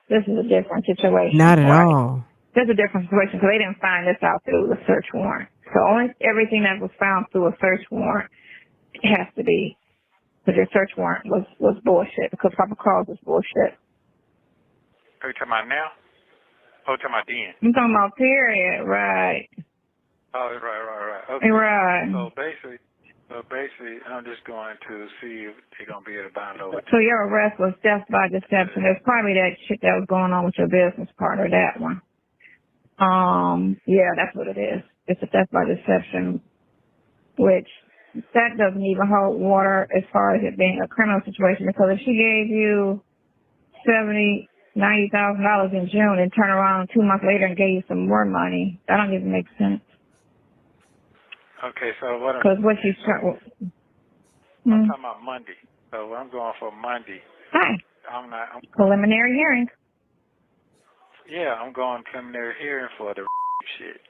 This is a different situation.
Not at all.
This is a different situation because they didn't find this out through the search warrant. So everything that was found through a search warrant has to be, because your search warrant was bullshit, because probable cause was bullshit.
Are you talking about now? Oh, talking about then?
I'm talking about period, right.
Oh, right. Okay.
Right.
So basically, I'm just going to see if they're going to be able to bind over.
So your arrest was theft by deception. There's probably that shit that was going on with your business partner, that one. Yeah, that's what it is. It's a theft by deception, which that doesn't even hold water as far as it being a criminal situation, because if she gave you $90,000 in June and turn around 2 months later and gave you some more money, that don't even make sense.
Okay, so what?
Because what she's
I'm talking about Monday. So I'm going for Monday.
Hi.
I'm
preliminary hearing.
Yeah, I'm going preliminary hearing for the shit.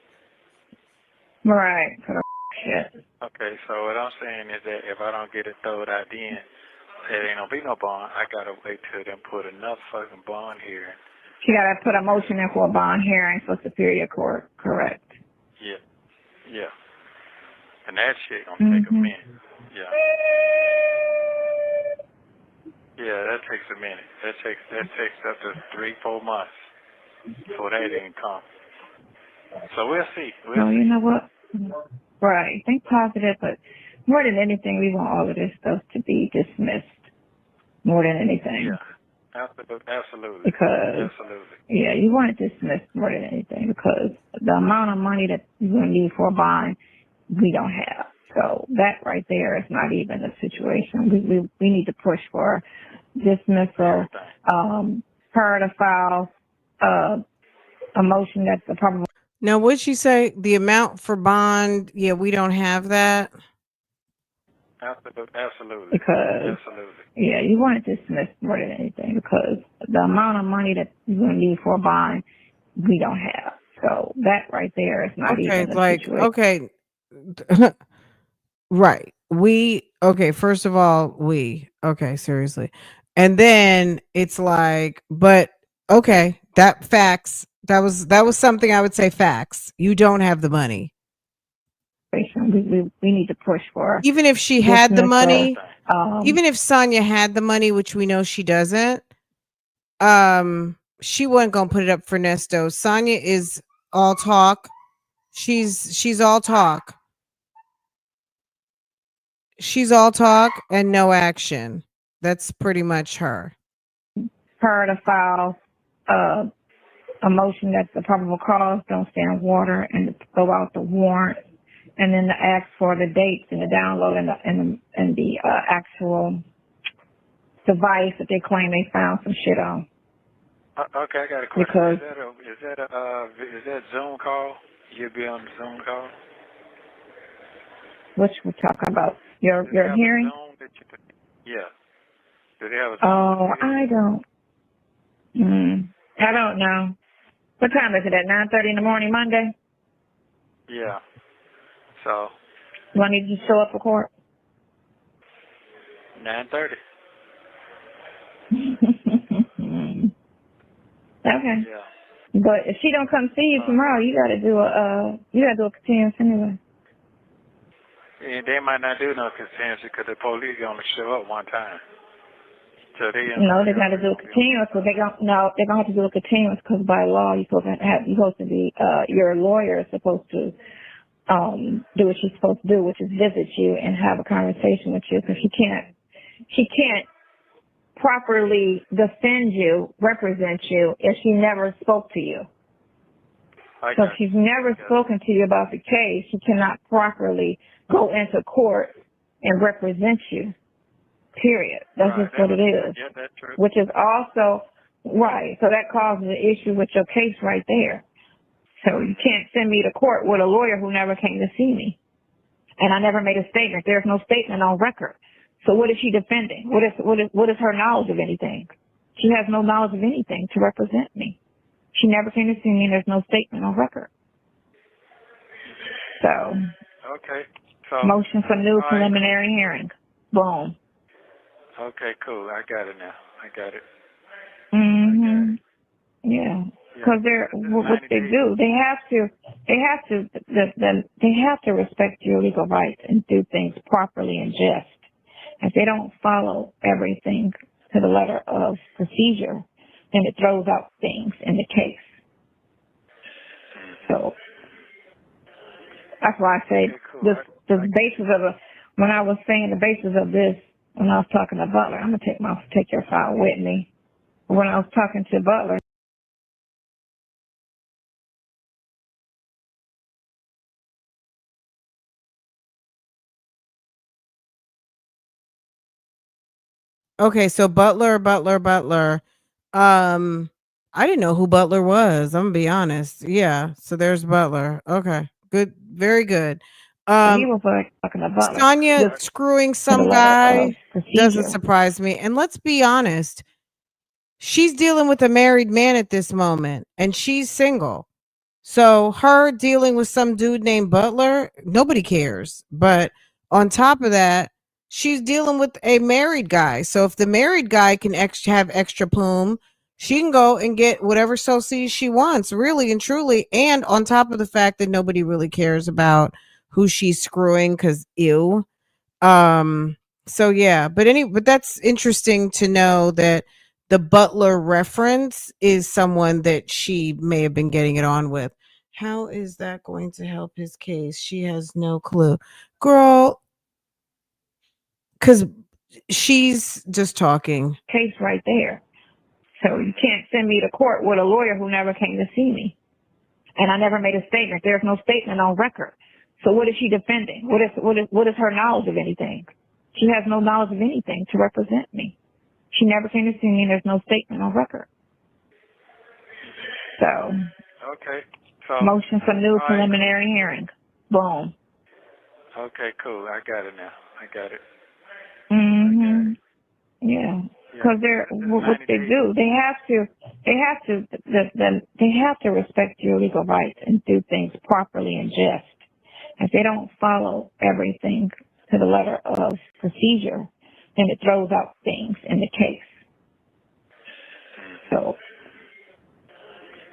Right, for the shit.
Okay, so what I'm saying is that if I don't get it thrown out then, there ain't gonna be no bond. I gotta wait till them put enough fucking bond hearing.
She gotta put a motion in for a bond hearing for Superior Court, correct?
Yeah. And that shit gonna take a minute. Yeah, that takes a minute. That takes up to 3-4 months before that even comes. So we'll see.
You know what? Right. Think positive, but more than anything, we want all of this stuff to be dismissed. More than anything.
Yeah, absolutely.
Because, yeah, you want it dismissed more than anything, because the amount of money that you're going to need for a bond, we don't have. So that right there is not even a situation. We need to push for dismissal, her to file a motion that's a probable.
Now, what'd she say? The amount for bond? Yeah, we don't have that.
Absolutely.
Because,
Absolutely.
yeah, you want to dismiss more than anything because the amount of money that you're going to need for a bond, we don't have. So that right there is not
Okay,
even a
like,
situation.
okay. Right. First of all, okay, seriously. And then it's like, but okay, that facts. That was something I would say facts. You don't have the money.
We need to push for
Even if she had the
dismissal.
money, even if Sonya had the money, which we know she doesn't, she wasn't gonna put it up for Nesto. Sonya is all talk. She's all talk. She's all talk and no action. That's pretty much her.
her to file a motion that the probable cause don't stand water and to throw out the warrant, and then to ask for the dates and the download and the actual device that they claim they found some shit on.
Okay, I got a question.
Because
Is that Zoom call? You'll be on the Zoom call?
which we're talking about your hearing.
Yeah. Do they have a Zoom?
Oh, I don't know. What time is it? At 9:30 in the morning Monday?
Yeah. So
Do I need you to show up for court?
9:30.
Okay.
Yeah.
But if she don't come see you tomorrow, you gotta do a continuance anyway.
And they might not do no contingency because the police only show up one time. So they
No, they gotta do a continuance. So they're gonna have to do a continuance because by law you're supposed to be your lawyer is supposed to do what she's supposed to do, which is visit you and have a conversation with you. Because she can't properly defend you, represent you if she never spoke to you. So if she's never spoken to you about the case, she cannot properly go into court and represent you. Period. That's just what it is.
Yeah, that's true.
Which is also right. So that causes an issue with your case right there. So you can't send me to court with a lawyer who never came to see me. And I never made a statement. There's no statement on record. So what is she defending? What is her knowledge of anything? She has no knowledge of anything to represent me. She never came to see me and there's no statement on record. So
Okay. So
motion for new
all right.
preliminary hearing. Boom.
Okay, cool. I got it now. I got it.
Mhm. Yeah. Because what they do, they have to respect your legal rights and do things properly and just. If they don't follow everything to the letter of procedure, then it throws out things in the case. So that's why I say the basis of when I was saying the basis of this, when I was talking to Butler, I'm gonna take your file with me. When I was talking to Butler.
Okay, so Butler. I didn't know who Butler was. I'm gonna be honest. Yeah, so there's Butler. Okay, good, very good.
He was like talking to Butler.
Sonya screwing some guy doesn't surprise me. And let's be honest, she's dealing with a married man at this moment, and she's single. So her dealing with some dude named Butler, nobody cares. But on top of that, she's dealing with a married guy. So if the married guy can have extra poom, she can go and get whatever society she wants, really and truly. And on top of the fact that nobody really cares about who she's screwing, because ew. So yeah, but that's interesting to know that the Butler reference is someone that she may have been getting it on with. How is that going to help his case? She has no clue. Girl, because she's just talking.
Case right there. So you can't send me to court with a lawyer who never came to see me. And I never made a statement. There's no statement on record. So what is she defending? What is her knowledge of anything? She has no knowledge of anything to represent me. She never came to see me and there's no statement on record. So
okay. So,
Motion for new
all right.
preliminary hearing. Boom.
Okay, cool. I got it now. I got it.
Mm-hmm. Yeah. Because they're
This is
what
90
they
days.
do. They have to respect your legal rights and do things properly and just. If they don't follow everything to the letter of procedure, then it throws out things in the case. So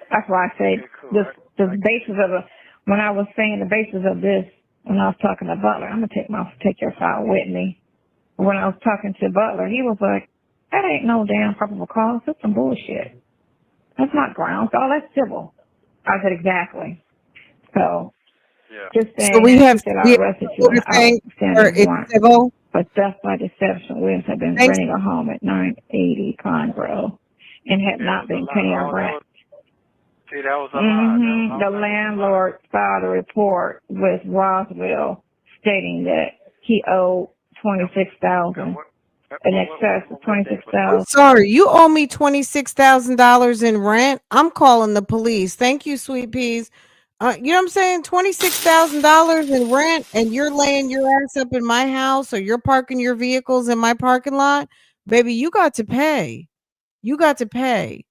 that's why I say the basis of when I was saying the basis of this, when I was talking to Butler, I'm gonna take your file with me. When I was talking to Butler, he was like, "That ain't no damn probable cause. That's some bullshit. That's not grounds. Oh, that's civil." I said, "Exactly." So just saying
So we
that,
have
she said, "I arrested you on an
thing or
outstanding
it's
warrant
civil.
for theft by deception. Williams had been
Thanks.
renting a home at 980 Congrove and had not been paying a rent."
See, that was a lie.
The landlord filed a report with Roswell stating that he owed $26,000, in excess of
I'm
$26,000.
sorry, you owe me $26,000 in rent. I'm calling the police. Thank you, sweet peas. You know what I'm saying? $26,000 in rent, and you're laying your ass up in my house, or you're parking your vehicles in my parking lot, baby. You got to pay. You got to pay.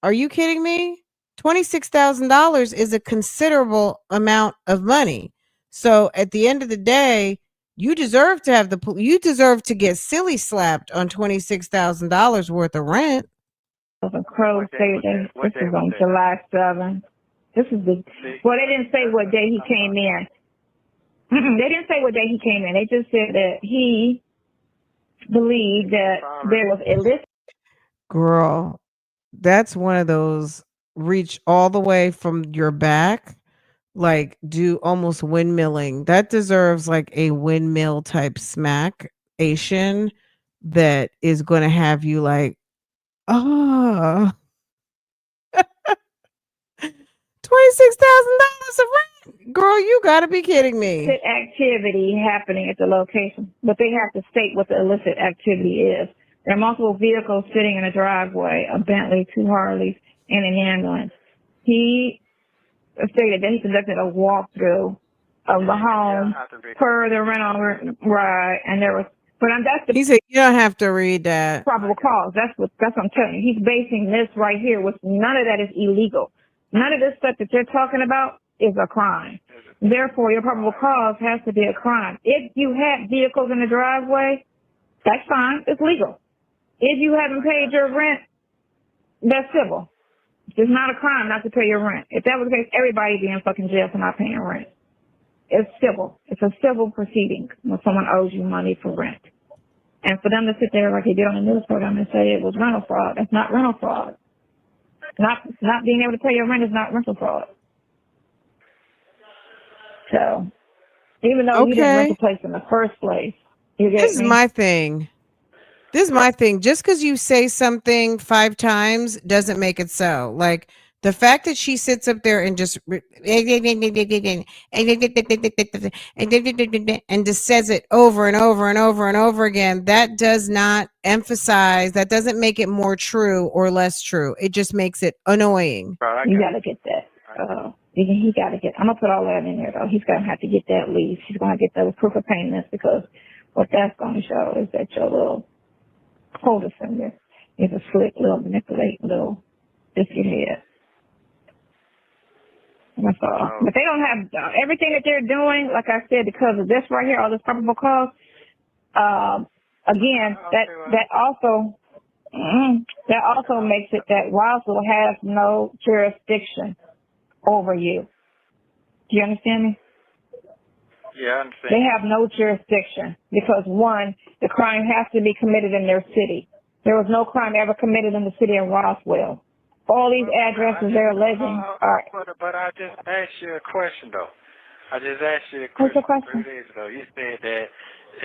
Are you kidding me? $26,000 is a considerable amount of money. So at the end of the day, you deserve to have you deserve to get silly slapped on $26,000 worth of rent.
The Crow stated that this is on July 7th. This is well, they didn't say what day he came in. They didn't say what day he came in. They just said that he believed that there was illicit.
Girl, that's one of those reach all the way from your back, like do almost windmilling. That deserves like a windmill type smack Asian that is going to have you like, ah, $26,000 of rent. Girl, you got to be kidding me.
Activity happening at the location, but they have to state what the illicit activity is. There are multiple vehicles sitting in a driveway, a Bentley, 2 Harleys, and an ambulance. He stated that he conducted a walkthrough of the home per the rental ride, and there was, that's the.
He said you don't have to read that.
Probable cause. That's what I'm telling you. He's basing this right here with none of that is illegal. None of this stuff that you're talking about is a crime. Therefore, your probable cause has to be a crime. If you had vehicles in the driveway, that's fine. It's legal. If you haven't paid your rent, that's civil. It's not a crime not to pay your rent. If that was the case, everybody would be in fucking jail for not paying rent. It's civil. It's a civil proceeding when someone owes you money for rent. And for them to sit there like they did on the news program and say it was rental fraud, that's not rental fraud. Not being able to pay your rent is not rental fraud. So, even though you didn't rent the place in the first place, you get
This is my thing. This is my thing. Just because you say something 5 times doesn't make it so. Like the fact that she sits up there and just and just says it over and over and over and over again, that does not emphasize, that doesn't make it more true or less true. It just makes it annoying.
You gotta get that. He gotta get. I'm gonna put all that in there though. He's gonna have to get that lease. He's gonna get those proof of payments because what that's gonna show is that your little co-defendant is a slick little manipulating little biscuit head. That's all. But they don't have everything that they're doing, like I said, because of this right here, all this probable cause. Again, that also makes it that Roswell has no jurisdiction over you. Do you understand me?
Yeah, I understand.
They have no jurisdiction because, one, the crime has to be committed in their city. There was no crime ever committed in the city of Roswell. All these addresses they're alleging are.
But I just asked you a question, though. I just asked you a
What's
question,
your question?
3 days ago. You said that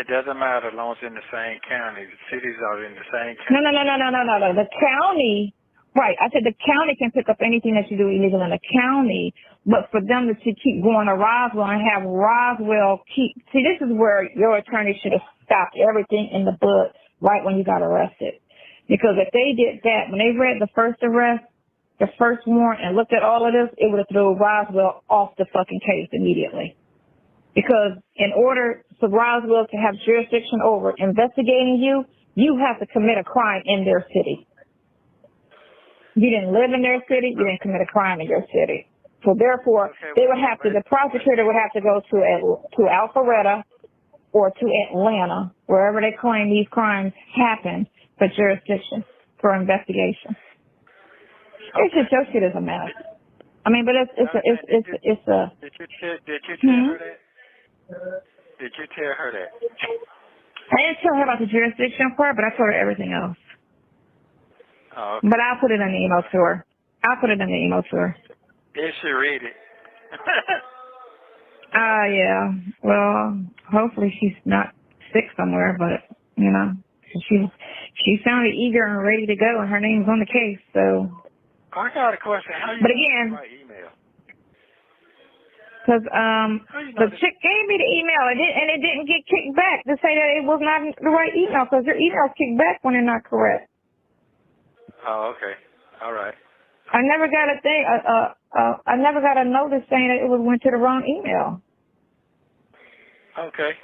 it doesn't matter as long as it's in the same county. The cities are in the same county.
No. The county, right. I said the county can pick up anything that you do illegal in the county, but for them to keep going to Roswell and have Roswell keep. See, this is where your attorney should have stopped everything in the bud right when you got arrested. Because if they did that, when they read the first arrest, the first warrant and looked at all of this, it would have thrown Roswell off the fucking case immediately. Because in order for Roswell to have jurisdiction over investigating you, you have to commit a crime in their city. You didn't live in their city, you didn't commit a crime in your city. So therefore, they would have to, the prosecutor would have to go to Alpharetta or to Atlanta, wherever they claim these crimes happen, for jurisdiction, for investigation. It's just, your shit is a mess. I mean, but it's a.
Did you tell her that? Did you tell her that?
I didn't tell her about the jurisdiction part, but I told her everything else.
Oh, okay.
But I'll put it in the email to her.
Did she read it?
Yeah. Well, hopefully she's not sick somewhere, but, you know, she sounded eager and ready to go, and her name's on the case, so.
I got a question. How you
but again,
my email?
Because the chick gave me the email, and it didn't get kicked back to say that it was not the right email, because your emails kick back when they're not correct.
Oh, okay. All right.
I never got a thing. I never got a notice saying that it went to the wrong email.
Okay.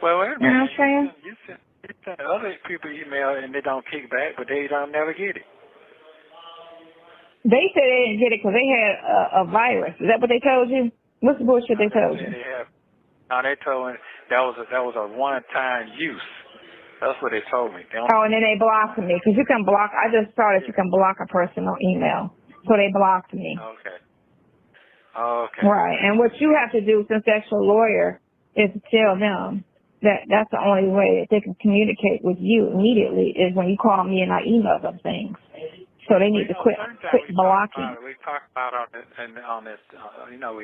Well, wait a minute.
You know what I'm saying?
You send other people email and they don't kick back, but they don't never get it.
They said they didn't get it because they had a virus. Is that what they told you? What's the bullshit they told you?
No, they told me that was a one-time use. That's what they told me.
Oh, and then they blocked me because you can block. I just saw that you can block a personal email, so they blocked me.
Okay. Okay.
Right, and what you have to do, since that's your lawyer, is to tell them that that's the only way that they can communicate with you immediately is when you call me and I email them things. So they need to quit blocking.
We talk about on this, we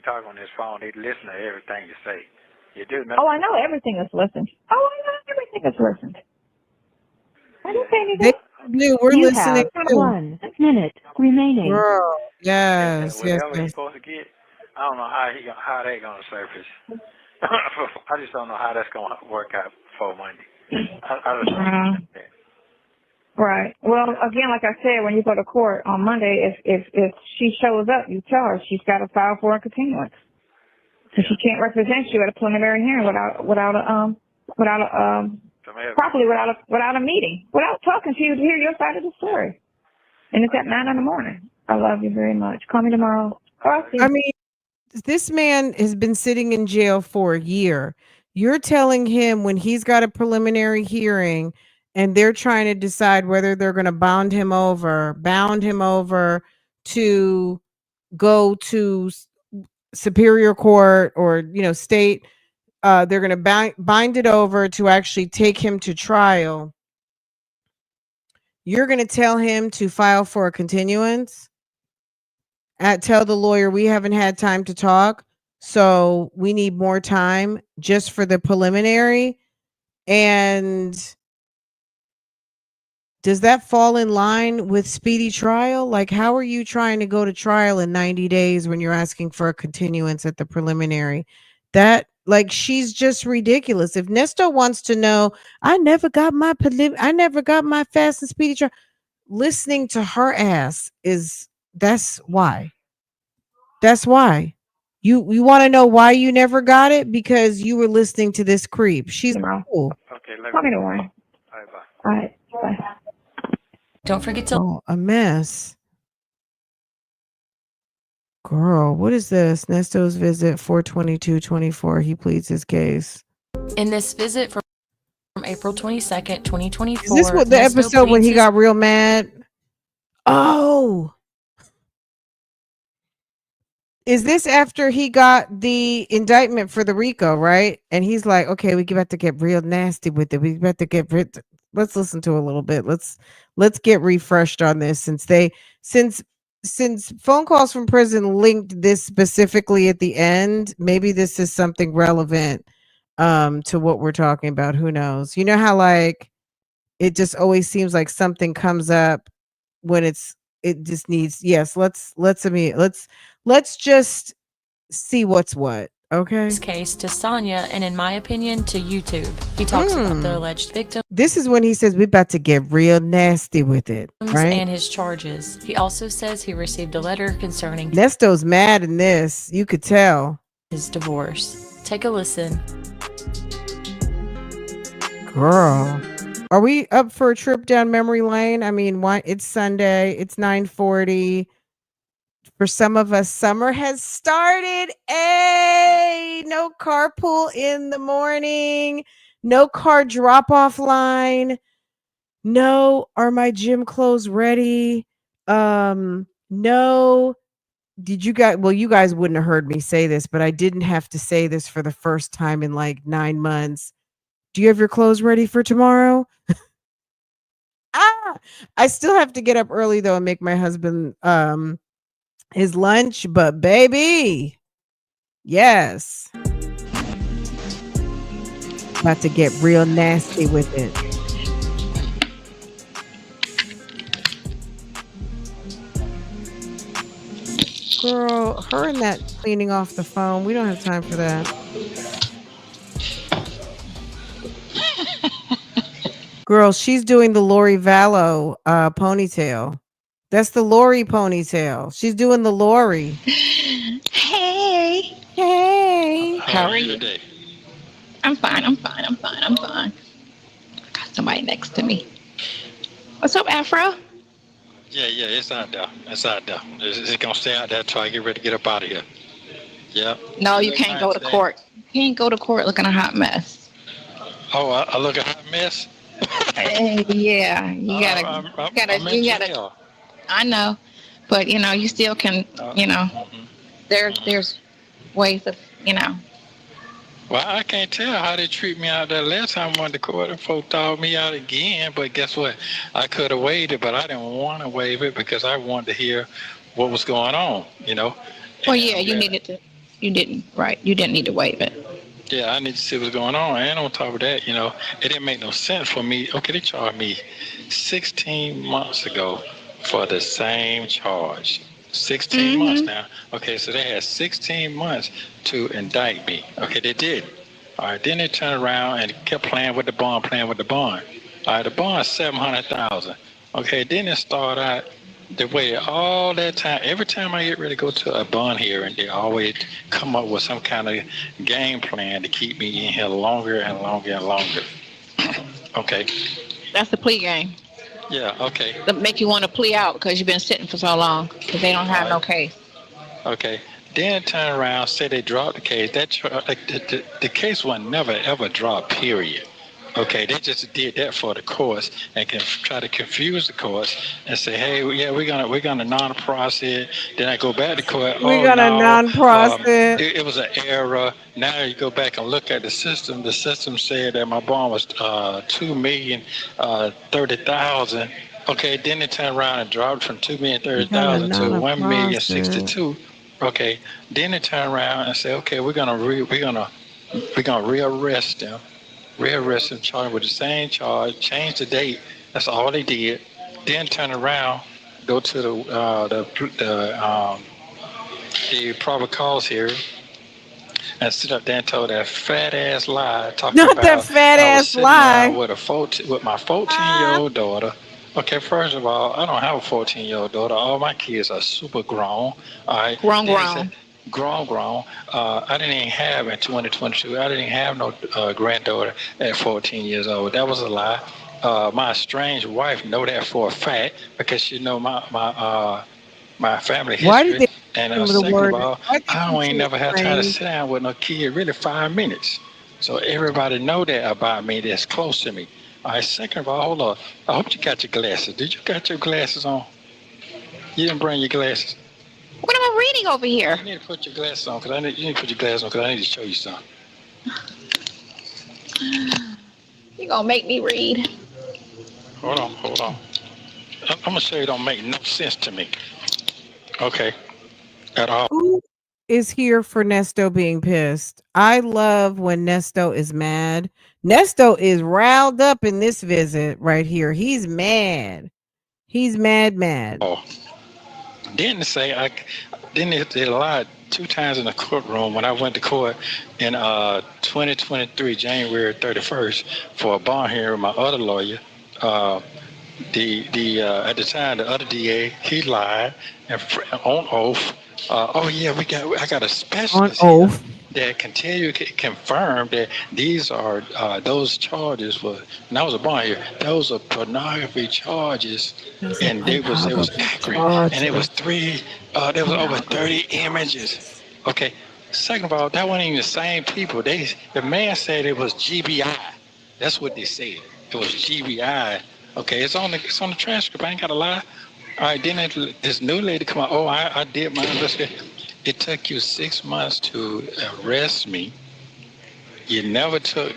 talk on this phone. They listen to everything you say. You do know.
Oh, I know everything is listened. I didn't say anything.
We're listening.
Have 1 minute remaining.
Girl, yes.
Whatever he's supposed to get, I don't know how they gonna surface. I just don't know how that's gonna work out for Monday.
Right. Well, again, like I said, when you go to court on Monday, if she shows up, you tell her she's got to file for a continuance. Because she can't represent you at a preliminary hearing without a meeting, without talking to you to hear your side of the story. And it's at 9 a.m. I love you very much. Call me tomorrow.
I mean, this man has been sitting in jail for a year. You're telling him when he's got a preliminary hearing and they're trying to decide whether they're going to bound him over to go to superior court or, state, they're going to bind it over to actually take him to trial. You're going to tell him to file for a continuance? Tell the lawyer we haven't had time to talk, so we need more time just for the preliminary. And does that fall in line with speedy trial? Like, how are you trying to go to trial in 90 days when you're asking for a continuance at the preliminary? She's just ridiculous. If Nesto wants to know, I never got my fast and speedy trial. Listening to her ass that's why. You want to know why you never got it? Because you were listening to this creep. She's cool.
Okay,
call me tomorrow.
All right, bye.
All right, bye.
Don't forget to.
Oh, a mess. Girl, what is this? Nesto's visit 4/22/24. He pleads his case.
In this visit from April 22nd, 2024.
Is this what the episode when he got real mad? Oh. Is this after he got the indictment for the RICO, right? And he's like, okay, we about to get real nasty with it. We about to get let's listen to a little bit. Let's get refreshed on this since phone calls from prison linked this specifically at the end. Maybe this is something relevant to what we're talking about. Who knows? You know how it just always seems like something comes up when it just needs. Yes, let's just see what's what. Okay.
This case to Sonya and, in my opinion, to YouTube. He talks about the alleged victims
This is when he says we about to get real nasty with it, right?
and his charges. He also says he received a letter concerning
Nesto's mad in this. You could tell.
his divorce. Take a listen.
Girl. Are we up for a trip down memory lane? I mean, why? It's Sunday. It's 9:40. For some of us, summer has started. Hey, no carpool in the morning. No car drop-off line. No, are my gym clothes ready? No. Did you guys, well, you guys wouldn't have heard me say this, but I didn't have to say this for the first time in like 9 months. Do you have your clothes ready for tomorrow? I still have to get up early though and make my husband his lunch, but baby, yes. About to get real nasty with it. Girl, her and that cleaning off the phone, we don't have time for that. Girl, she's doing the Lori Vallow ponytail. That's the Lori ponytail. She's doing the Lori.
Hey.
Hey.
How are you today? I'm fine. Got somebody next to me. What's up, Afro?
Yeah, it's out there. It's gonna stay out there till I get ready to get up out of here. Yeah.
No, you can't go to court. You can't go to court looking a hot mess.
Oh, I look a hot mess?
Yeah, you gotta. I know, but you still can. There's ways of.
Well, I can't tell how they treat me out there. Last time I went to court, and folks thawed me out again. But guess what? I could have waived it, but I didn't want to waive it because I wanted to hear what was going on.
Well, yeah, you needed to. You didn't, right? You didn't need to waive it.
Yeah, I need to see what's going on. And on top of that, it didn't make no sense for me. Okay, they charged me 16 months ago for the same charge. 16 months now. Okay, so they had 16 months to indict me. Okay, they did. All right, then they turned around and kept playing with the bond. All right, the bond is $700,000. Okay, then it started out. They waited all that time. Every time I get ready to go to a bond hearing, they always come up with some kind of game plan to keep me in here longer and longer and longer. Okay.
That's the plea game.
Yeah, okay.
That make you want to plea out because you've been sitting for so long because they don't have no case.
Okay. Then turn around, say they dropped the case. The case was never ever dropped, period. Okay, they just did that for the courts and can try to confuse the courts and say, hey, yeah, we're gonna non-process. Then I go back to court.
We're gonna non-process.
It was an error. Now you go back and look at the system. The system said that my bond was $2,030,000. Okay, then they turn around and dropped from $2,030,000 to $1,062,000. Okay, then they turn around and say, okay, we're gonna rearrest them. Rearrest them, charged with the same charge, change the date. That's all they did. Then turn around, go to the probable cause hearing, and sit up there and told that fat ass lie.
Not that fat ass lie.
With my 14-year-old daughter. Okay, first of all, I don't have a 14-year-old daughter. All my kids are super grown. All right. Grown. I didn't even have in 2022. I didn't have no granddaughter at 14 years old. That was a lie. My estranged wife know that for a fact because she know my family history.
Why did they
and second of all, I ain't never had time to sit down with no kid really 5 minutes. So everybody know that about me that's close to me. All right, second of all, hold on. I hope you got your glasses. Did you got your glasses on? You didn't bring your glasses?
What am I reading over here?
You need to put your glasses on, because I need to show you something.
You gonna make me read?
Hold on. I'm gonna show you it don't make no sense to me. Okay. At all.
Who is here for Nesto being pissed? I love when Nesto is mad. Nesto is riled up in this visit right here. He's mad. He's mad.
Oh. Then they say they did a lie 2 times in the courtroom when I went to court in 2023, January 31st, for a bond hearing with my other lawyer. At the time, the other DA, he lied and on oath. I got a
On
specialist here
oath.
that confirm that these are those charges were. And that was a bond here. Those are pornography charges, and they was accurate. And it was there was over 30 images. Okay. Second of all, that wasn't even the same people. The man said it was GBI. That's what they said. It was GBI. Okay, it's on the transcript. I ain't gotta lie. All right, then this new lady come out. Oh, I did my investigation. It took you 6 months to arrest me. You never took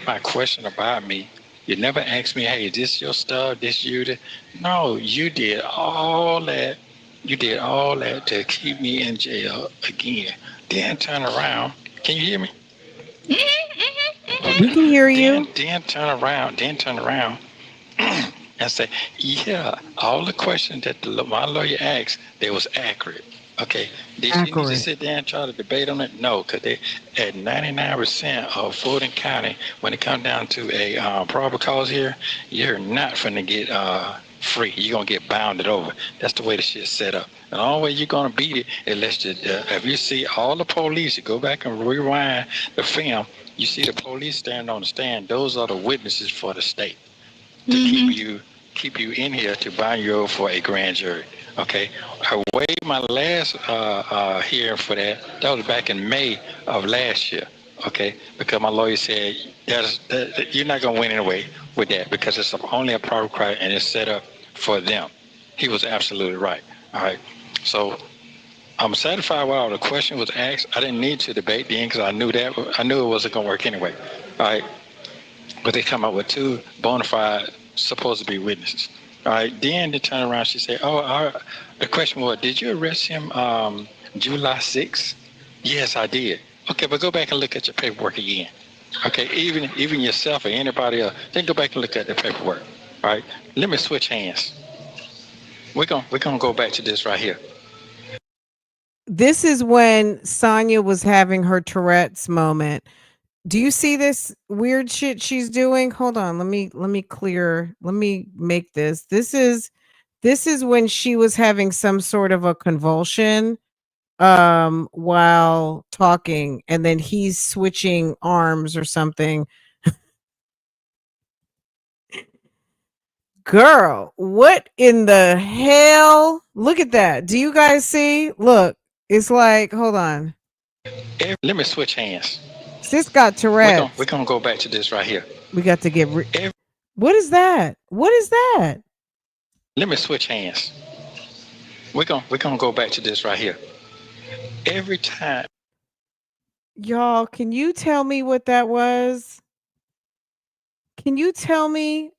my question about me. You never asked me, hey, is this your stuff? This you? No, you did all that. You did all that to keep me in jail again. Then turn around. Can you hear me?
We can hear you.
Then turn around and say, yeah, all the questions that my lawyer asked, they was accurate. Okay, did you need to sit there and try to debate on it? No, because they at 99% of Fulton County, when it comes down to a probable cause here, you're not finna get free. You're gonna get bounded over. That's the way the shit's set up. And the only way you're gonna beat it is if you see all the police, you go back and rewind the film, you see the police standing on the stand. Those are the witnesses for the state to keep you in here to bind you over for a grand jury. Okay, I waived my last hearing for that. That was back in May of last year. Okay, because my lawyer said you're not gonna win anyway with that because it's only a probable cause and it's set up for them. He was absolutely right. All right, so I'm satisfied with all the question was asked. I didn't need to debate then because I knew it wasn't gonna work anyway. All right, but they come up with 2 bona fide supposed to be witnesses. All right, then they turn around, she said, the question was, did you arrest him July 6th? Yes, I did. Okay, but go back and look at your paperwork again. Okay, even yourself or anybody else, then go back and look at the paperwork. All right, let me switch hands. We're gonna go back to this right here.
This is when Sonya was having her Tourette's moment. Do you see this weird shit she's doing? Hold on, let me make this. This is when she was having some sort of a convulsion while talking, and then he's switching arms or something. Girl, what in the hell? Look at that. Do you guys see? Look, it's like, hold on.
Let me switch hands.
Sis got Tourette's.
We're gonna go back to this right here.
We got to get what is that? What is that?
Let me switch hands. We're gonna go back to this right here. Every time.
Y'all, can you tell me what that was? Can you tell me?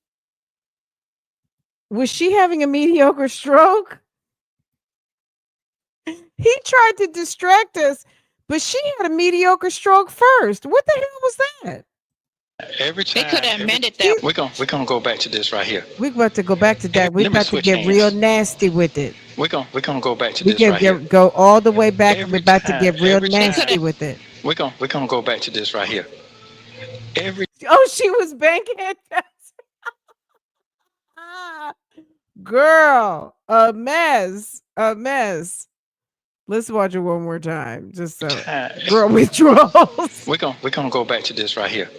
Was she having a mediocre stroke? He tried to distract us, but she had a mediocre stroke first. What the hell was that?
Every time
They could have amended that.
We're gonna go back to this right here.
We're about to go back to that. We're about to get real nasty with it.
We're gonna go back to this right here.
Go all the way back, and we're about to get real nasty with it.
We're gonna go back to this right here.
She was banking at that. Girl, a mess. Let's watch it one more time, just so girl withdrawals.
We're gonna go back to this right here.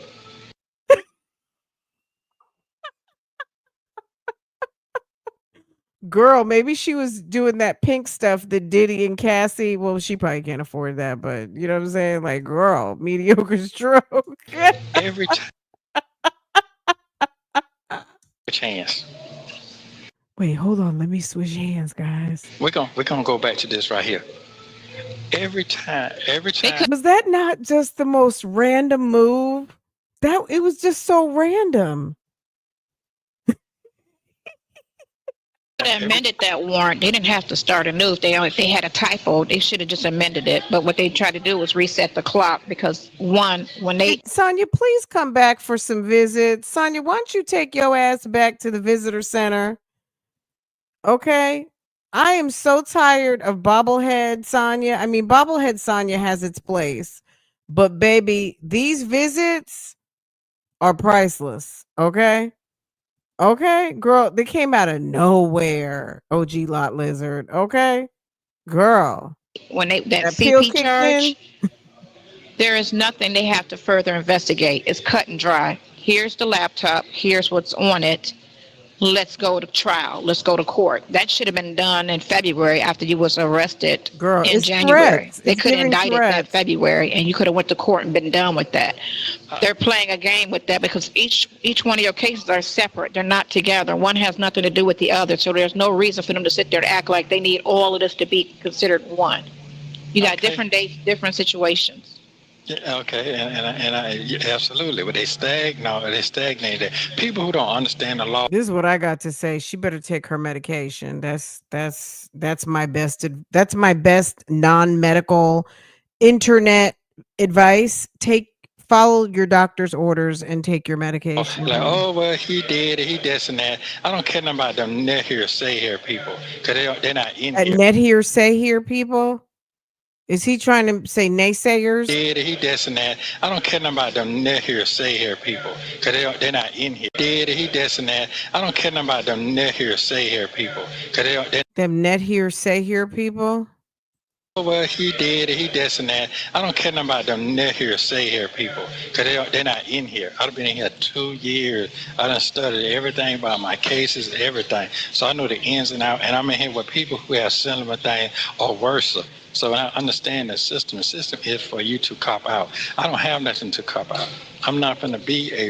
Girl, maybe she was doing that pink stuff that Diddy and Cassie. Well, she probably can't afford that, but you know what I'm saying? Like, girl, mediocre stroke.
Every time. Chance.
Wait, hold on. Let me switch hands, guys.
We're gonna go back to this right here. Every time.
Was that not just the most random move? That it was just so random.
Could have amended that warrant. They didn't have to start anew. If they had a typo, they should have just amended it. But what they tried to do was reset the clock because
Sonya, please come back for some visits. Sonya, why don't you take your ass back to the visitor center? Okay. I am so tired of bobblehead Sonya. I mean, bobblehead Sonya has its place, but baby, these visits are priceless. Okay. Okay, girl, they came out of nowhere. OG Lot Lizard. Okay, girl,
When that
that pill
CP
kicked in.
charge, there is nothing they have to further investigate. It's cut and dry. Here's the laptop. Here's what's on it. Let's go to trial. Let's go to court. That should have been done in February after you was arrested
Girl,
in
it's
January.
threats.
They
It's
could have
giving
indicted that
threats.
February, and you could have went to court and been done with that. They're playing a game with that because each one of your cases are separate. They're not together. One has nothing to do with the other. So there's no reason for them to sit there and act like they need all of this to be considered one. You got different dates, different situations.
Yeah, okay, and I yeah, absolutely. But they stagnated. People who don't understand the law.
This is what I got to say. She better take her medication. That's my best. That's my best non-medical internet advice. Follow your doctor's orders and take your medication.
Like, oh well, he did, he this and that. I don't care nothing about them net here, say here people, because they're not in here.
Net here, say here, people. Is he trying to say naysayers?
Did he this and that? I don't care nothing about them net here, say here people, because they're not in here. Did he this and that? I don't care nothing about them net here, say here people, because they're
them net here, say here people.
well, he did, he this and that. I don't care nothing about them net here, say here people, because they're not in here. I've been in here 2 years. I done studied everything about my cases, everything. So I know the ins and outs, and I'm in here with people who have similar things or worse. So I understand the system. The system is for you to cop out. I don't have nothing to cop out. I'm not going to be a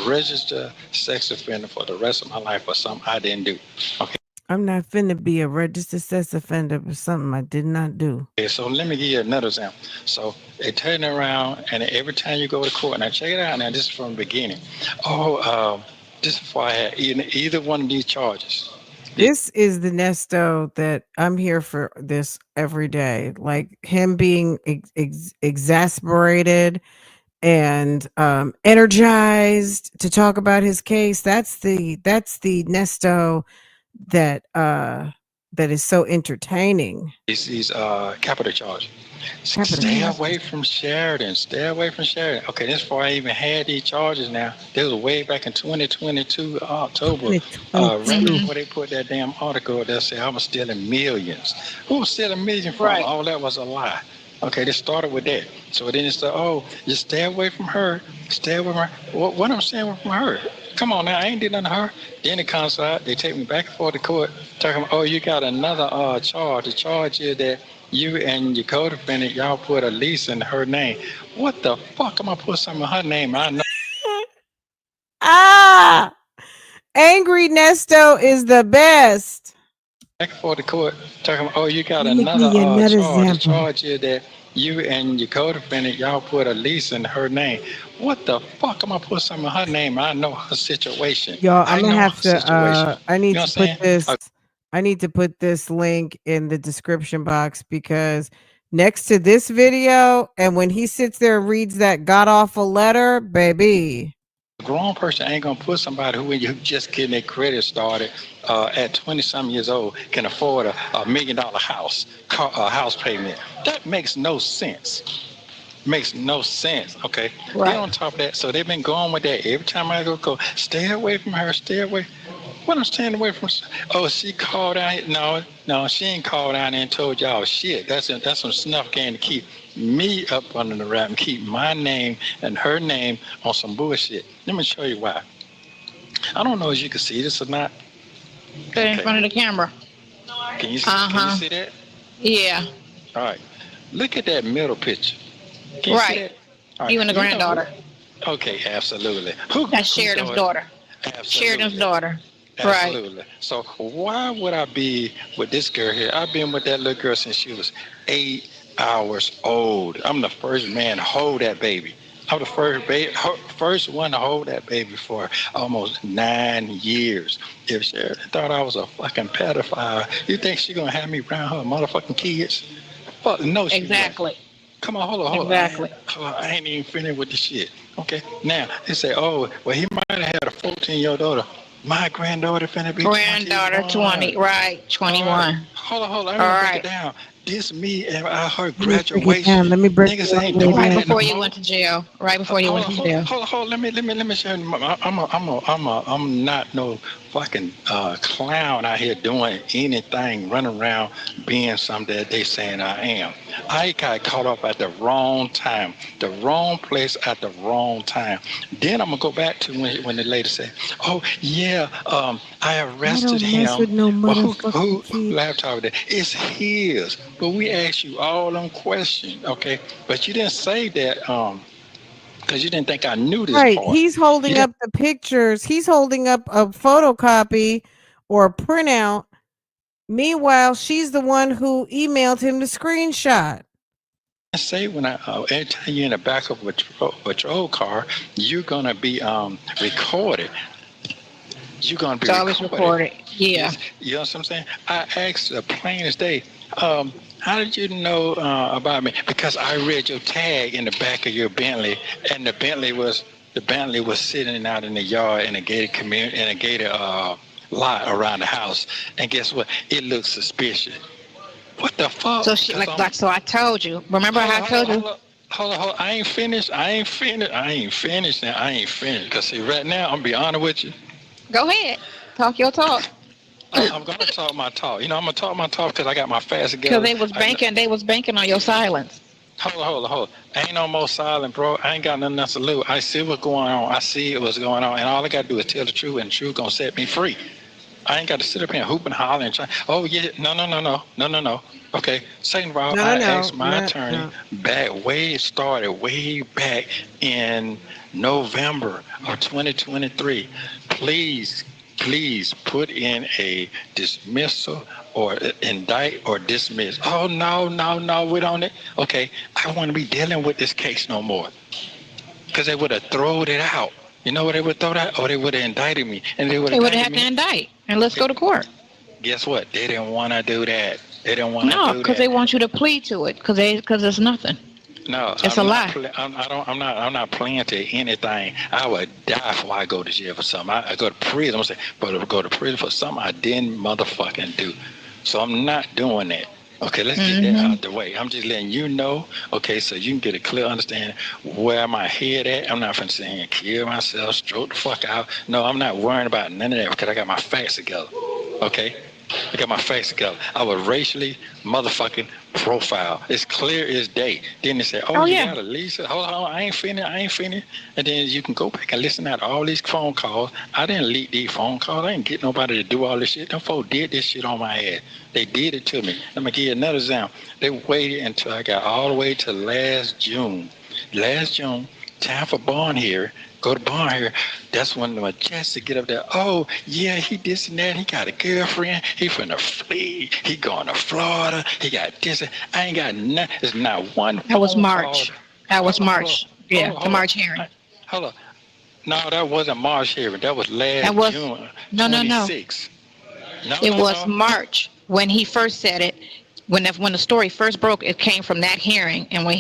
registered sex offender for the rest of my life for something I didn't do. Okay.
I'm not finna be a registered sex offender for something I did not do.
Okay, so let me give you another example. So they turn around, and every time you go to court, now check it out. Now this is from the beginning. This is before I had either one of these charges.
This is the Nesto that I'm here for this every day. Like him being exasperated and energized to talk about his case. That's the Nesto that is so entertaining.
These capital charge. Stay away from Sheridan. Stay away from Sheridan. Okay, this before I even had these charges now. This was way back in 2022, October. Right before they put that damn article that said I was stealing millions. Who was stealing millions from? Right. All that was a lie. Okay, they started with that. So then it's like, oh, just stay away from her. Stay away from her. What I'm saying from her? Come on now, I ain't did nothing to her. Then it comes out, they take me back and forth to court, talking about, oh, you got another charge. The charge is that you and your co-defendant, y'all put a lease in her name. What the fuck am I put something in her name? I know.
Angry Nesto is the best.
Back and forth to court, talking about, oh, you got another charge. The charge is that you and your co-defendant, y'all put a lease in her name. What the fuck am I put something in her name? I know her situation.
Y'all, I'm gonna have to I need to put this I need to put this link in the description box because next to this video and when he sits there and reads that god-awful letter, baby.
A grown person ain't gonna put somebody who you just getting their credit started at 20-some years old can afford a $1 million house payment. That makes no sense. Makes no sense. Okay. Right. Then on top of that, so they've been going with that every time I go. Stay away from her. Stay away. What I'm staying away from? Oh, she called out. No, she ain't called out and told y'all shit. That's some snuff game to keep me up under the wrap and keep my name and her name on some bullshit. Let me show you why. I don't know if you can see this or not.
Okay. In front of the camera.
Can you see that?
Yeah.
All right. Look at that middle picture. Can you see that? Right.
You and the granddaughter.
Okay, absolutely.
That's Sheridan's daughter.
Absolutely.
Sheridan's daughter.
Absolutely.
Right.
So why would I be with this girl here? I've been with that little girl since she was 8 hours old. I'm the first man to hold that baby. I'm the first one to hold that baby for almost 9 years. If Sheridan thought I was a fucking pedophile, you think she gonna have me around her motherfucking kids? Fuck no.
Exactly.
Come on, hold on.
Exactly.
I ain't even finished with the shit. Okay. Now they say, oh, well, he might have had a 14-year-old daughter. My granddaughter finna be
Granddaughter 20, right, 21.
Right. Hold on. Let me
All
break
right.
it down. This me and her
Let me break it
graduation.
down. Let me break it
Niggas ain't
all the way
doing
Right
down.
that no
before you
more.
went to jail. Right before you went to jail.
Hold on. Let me show you. I'm not no fucking clown out here doing anything, running around being something that they saying I am. I got caught up at the wrong time, the wrong place at the wrong time. Then I'm gonna go back to when the lady said, "Oh yeah, I
I
arrested
don't mess with
him."
no
But who
motherfucking kid.
laptop with that? It's his. But we asked you all them questions, okay? But you didn't say that because you didn't think I knew this
Right.
part.
He's holding up the pictures. He's holding up a photocopy or a printout. Meanwhile, she's the one who emailed him the screenshot.
I say when every time you're in the back of a patrol car, you're gonna be recorded. You're gonna be
It's always recorded. Yeah.
You know what I'm saying? I asked the plain as day, how did you know about me? Because I read your tag in the back of your Bentley, and the Bentley was sitting out in the yard in a gated community, in a gated lot around the house. And guess what? It looked suspicious. What the fuck?
So she so I told you. Remember how I told you?
Hold on. I ain't finished now. I ain't finished. Because see, right now, I'm gonna be honest with you.
Go ahead. Talk your talk.
I'm gonna talk my talk. You know, I'm gonna talk my talk because I got my facts together.
Because they was banking on your silence.
Hold on. Ain't no more silent, bro. I ain't got nothing else to lose. I see what's going on. I see what's going on, and all I gotta do is tell the truth, and the truth gonna set me free. I ain't got to sit up here and hoop and holler and try. Oh yeah, no. Okay, second of all, I asked my attorney started way back in November of 2023. Please put in a dismissal or indict or dismiss. Oh no, we don't. Okay, I want to be dealing with this case no more. Because they would have thrown it out. You know what they would throw that? Or they would have indicted me. And they would have
had to indict. And let's go to court.
Guess what? They didn't want to do that. They didn't want to do that.
No, because they want you to plead to it. Because it's nothing.
No,
it's a lie.
I'm not playing to anything. I would die before I go to jail for something. I go to prison. I'm saying, but I go to prison for something I didn't motherfucking do. So I'm not doing that. Okay, let's get that out the way. I'm just letting you know, okay, so you can get a clear understanding where my head at. I'm not finna sit here and kill myself, stroke the fuck out. No, I'm not worrying about none of that because I got my facts together. Okay? I got my facts together. I was racially motherfucking profile. It's clear as day. Then they say, you got a lease. Hold on, I ain't finished. And then you can go back and listen to all these phone calls. I didn't leak these phone calls. I didn't get nobody to do all this shit. Them folks did this shit on my ass. They did it to me. I'm going to give you another example. They waited until I got all the way to last June. Time for bond hearing. Go to bond hearing. That's when the majestic get up there. Oh, yeah, he this and that. He got a girlfriend. He finna flee. He going to Florida. He got this. I ain't got nothing. There's not one.
That was March. That was March. Yeah, the March hearing.
Hold on. No, that wasn't March hearing. That was June.
No.
26.
It was March when he first said it. When the story first broke, it came from that hearing. And when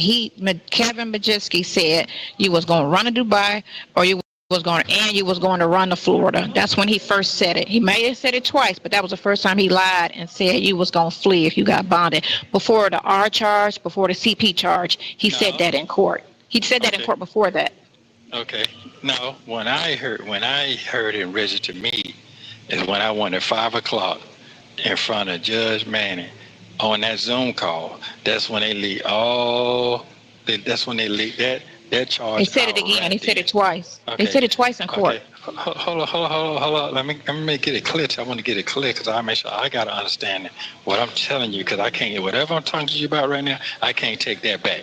Kevin Majewski said you was going to run to Dubai or you was going to run to Florida. That's when he first said it. He may have said it twice, but that was the first time he lied and said you was going to flee if you got bonded. Before the R charge, before the CP charge, he said that in court. He said that in court before that.
Okay. No, when I heard it registered me is when I went at 5 o'clock in front of Judge Manning. On that Zoom call, that's when they leaked that charge.
They said it again. They said it twice. Okay. They said it twice in court.
Okay. Hold on. Let me get it clear. I want to get it clear because I make sure I got to understand what I'm telling you because I can't, whatever I'm talking to you about right now, I can't take that back.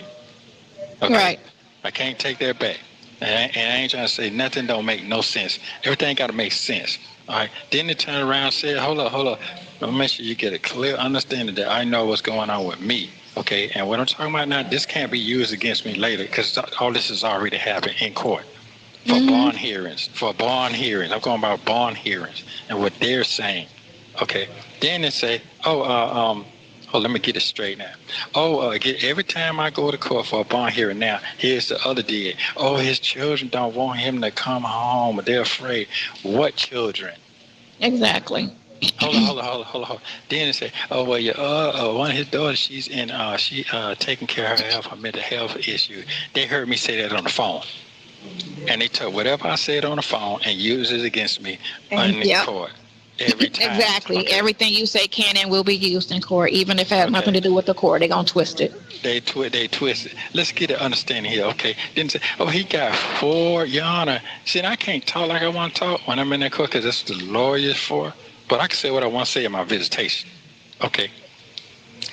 Okay?
Right.
I can't take that back. And I ain't trying to say nothing don't make no sense. Everything got to make sense. All right. Then they turn around and say, hold up. Let me make sure you get a clear understanding that I know what's going on with me. Okay. And what I'm talking about now, this can't be used against me later because all this has already happened in court for bond hearings. I'm going about bond hearings and what they're saying. Okay. Then they say, let me get it straight now. Every time I go to court for a bond hearing now, here's the other DA. His children don't want him to come home. They're afraid. What children?
Exactly.
Hold on. Then they say, oh well, one of his daughters, she's in, she taking care of her mental health issue. They heard me say that on the phone, and they took whatever I said on the phone and used it against me in the
Yep.
court every time.
Exactly.
Okay.
Everything you say can and will be used in court, even if it has nothing to do with the court. They're going to twist it.
They twist it. Let's get an understanding here, okay? Then say, oh, he got 4, Your Honor. See, I can't talk like I want to talk when I'm in that court because that's what the lawyer's for. But I can say what I want to say in my visitation, okay?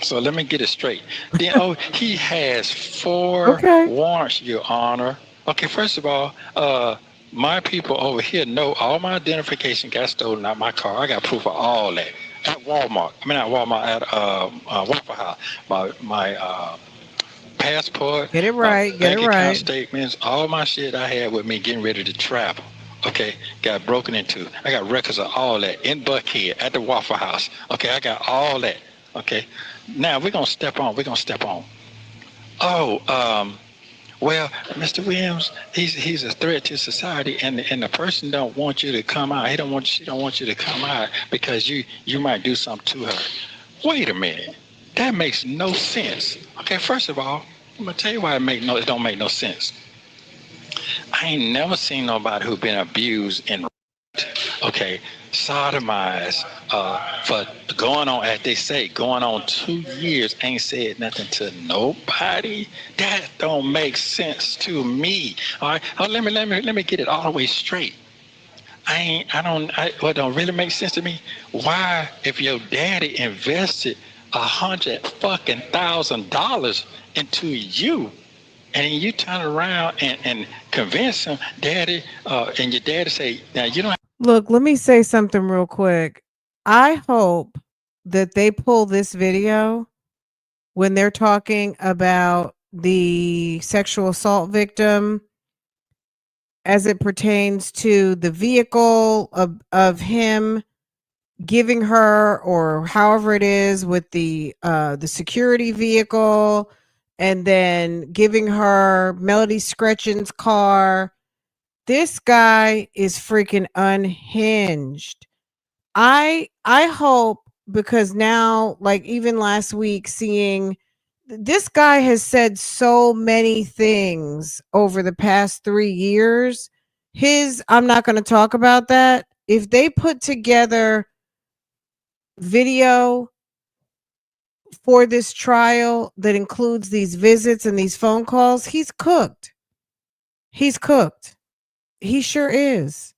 So let me get it straight. Then, oh, he has 4 warrants, Your Honor. Okay, first of all, my people over here know all my identification got stolen out my car. I got proof of all that at Walmart. I mean, not Walmart, at Waffle House. My passport,
Get it right.
my
Get it
bank account
right.
statements, all my shit I had with me getting ready to travel. Okay, got broken into. I got records of all that in Buckhead at the Waffle House. Okay, I got all that. Okay, now we're gonna step on. Oh, well, Mr. Williams, he's a threat to society, and the person don't want you to come out. She don't want you to come out because you might do something to her. Wait a minute, that makes no sense. Okay, first of all, I'm gonna tell you why it don't make no sense. I ain't never seen nobody who been abused and okay, sodomized for going on, as they say, going on 2 years, ain't said nothing to nobody. That don't make sense to me. All right, let me get it all the way straight. What don't really make sense to me? Why, if your daddy invested $100,000 into you, and then you turn around and convince him, daddy, and your daddy say, now you don't.
Look, let me say something real quick. I hope that they pull this video when they're talking about the sexual assault victim as it pertains to the vehicle of him giving her, or however it is with the security vehicle, and then giving her Melody Scretchen's car. This guy is freaking unhinged. I hope, because now, like even last week, seeing this guy has said so many things over the past 3 years. I'm not going to talk about that. If they put together video for this trial that includes these visits and these phone calls, he's cooked. He's cooked. He sure is.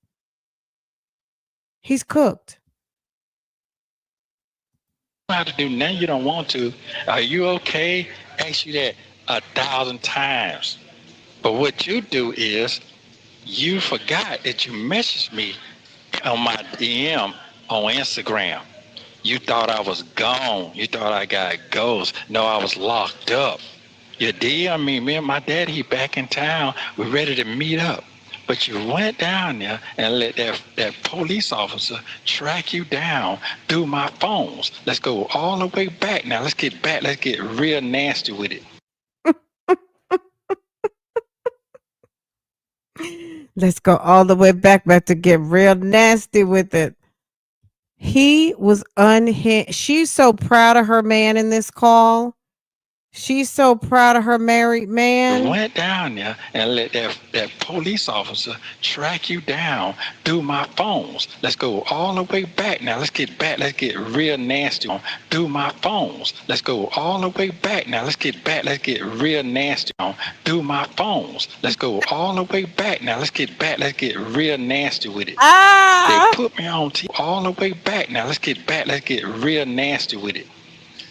He's cooked.
How to do now, you don't want to. Are you okay? Ask you that 1,000 times. But what you do is you forgot that you messaged me on my DM on Instagram. You thought I was gone. You thought I got ghosts. No, I was locked up. You DM me and my daddy, he back in town. We're ready to meet up. But you went down there and let that police officer track you down through my phones. Let's go all the way back now. Let's get back. Let's get real nasty with it.
Let's go all the way back to get real nasty with it. He was unhinged. She's so proud of her man in this call. She's so proud of her married man.
Went down there and let that police officer track you down through my phones. Let's go all the way back now. Let's get back. Let's get real nasty on through my phones. Let's go all the way back now. Let's get back. Let's get real nasty on through my phones. Let's go all the way back now. Let's get back. Let's get real nasty with it. They put me on TV all the way back now. Let's get back. Let's get real nasty with it.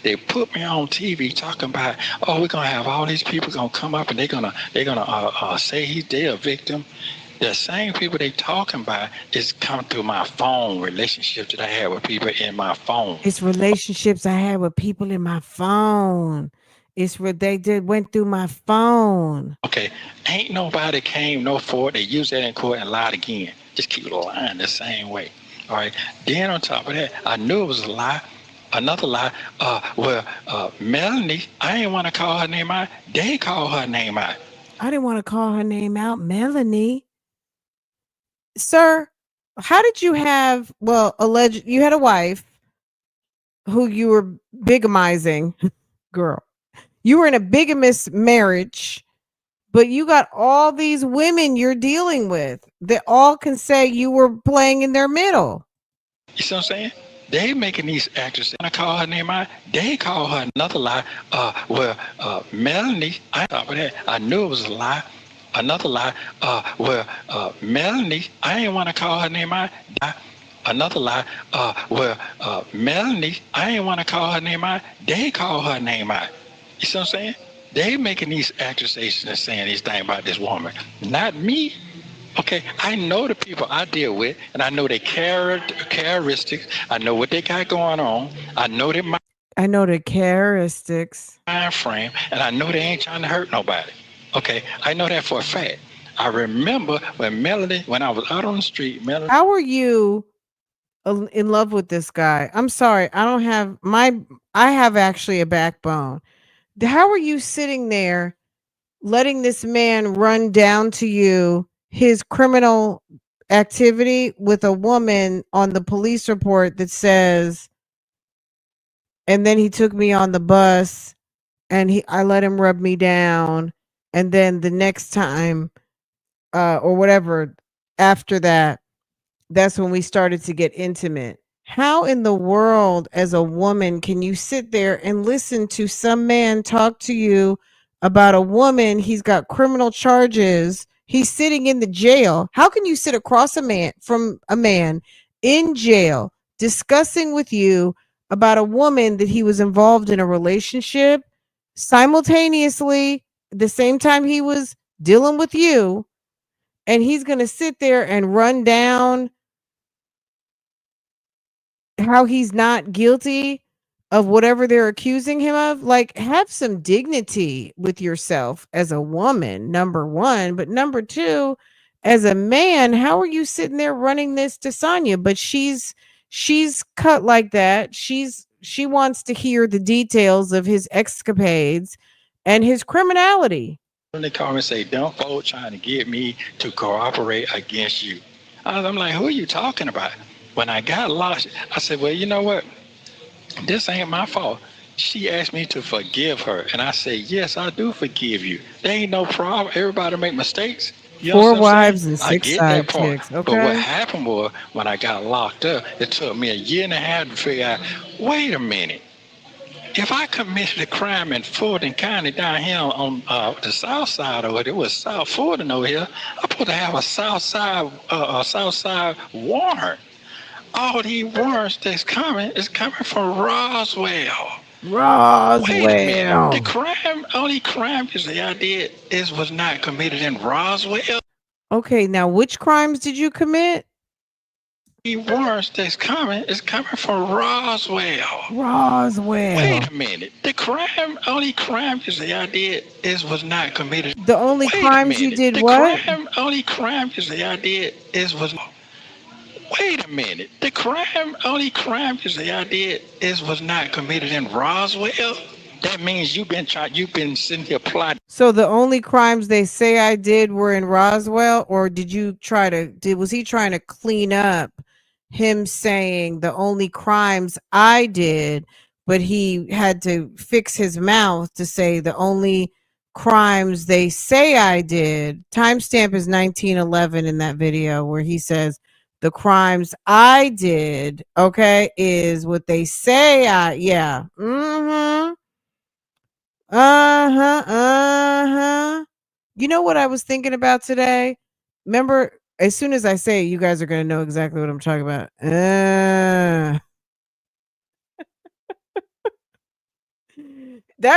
They put me on TV talking about, oh, we're gonna have all these people gonna come up and they're gonna say they're a victim. The same people they talking about is come through my phone, relationships that I had with people in my phone.
It's relationships I had with people in my phone. It's what they went through my phone.
Okay, ain't nobody came no forward. They used that in court and lied again. Just keep lying the same way. All right. Then on top of that, I knew it was a lie. Another lie, Melanie, I didn't want to call her name out. They called her name out.
I didn't want to call her name out, Melanie. Sir, how did you have, well, alleged, you had a wife who you were bigamizing, girl. You were in a bigamous marriage, but you got all these women you're dealing with that all can say you were playing in their middle.
You see what I'm saying? They making these actresses. When I call her name out, they call her another lie. Melanie, I thought that. I knew it was a lie. Another lie. Melanie, I ain't want to call her name out. Another lie. Melanie, I ain't want to call her name out. They call her name out. You see what I'm saying? They making these accusations and saying these things about this woman. Not me. Okay, I know the people I deal with, and I know their characteristics. I know what they got going on. I know their
the characteristics.
mind frame, and I know they ain't trying to hurt nobody. Okay, I know that for a fact. I remember when I was out on the street, Melanie.
How are you in love with this guy? I'm sorry, I have actually a backbone. How are you sitting there letting this man run down to you his criminal activity with a woman on the police report that says, and then he took me on the bus and I let him rub me down, and then the next time or whatever after that, that's when we started to get intimate. How in the world as a woman can you sit there and listen to some man talk to you about a woman? He's got criminal charges. He's sitting in the jail. How can you sit across from a man in jail discussing with you about a woman that he was involved in a relationship simultaneously the same time he was dealing with you, and he's going to sit there and run down how he's not guilty of whatever they're accusing him of? Like, have some dignity with yourself as a woman, number one. But number two, as a man, how are you sitting there running this to Sonya? But she's cut like that. She wants to hear the details of his escapades and his criminality.
They call me and say, "Don't folk trying to get me to cooperate against you." I'm like, who are you talking about? When I got lost, I said, well, you know what? This ain't my fault. She asked me to forgive her. And I said, yes, I do forgive you. There ain't no problem. Everybody make mistakes. You
4 wives and 6 side chicks. Okay.
But what happened was when I got locked up, it took me 1.5 years to figure out, wait a minute. If I committed a crime in Fulton County down here on the south side of it was South Fulton over here, I'm supposed to have a south side warrant. All these warrants that's coming is coming from Roswell. Wait a minute. The only crime you say I did was not committed in Roswell.
Okay, now which crimes did you commit?
The warrants that's coming is coming from Roswell.
Wait
a minute. The only crime you say I did was not committed.
The only crimes you did what?
Only crime you say I did was. Wait a minute. The only crime you say I did was not committed in Roswell. That means you've been sitting here plotting.
So the only crimes they say I did were in Roswell, or was he trying to clean up him saying the only crimes I did, but he had to fix his mouth to say the only crimes they say I did. Timestamp is 1911 in that video where he says the crimes I did, okay, is what they say yeah. You know what I was thinking about today? Remember, as soon as I say it, you guys are going to know exactly what I'm talking about. That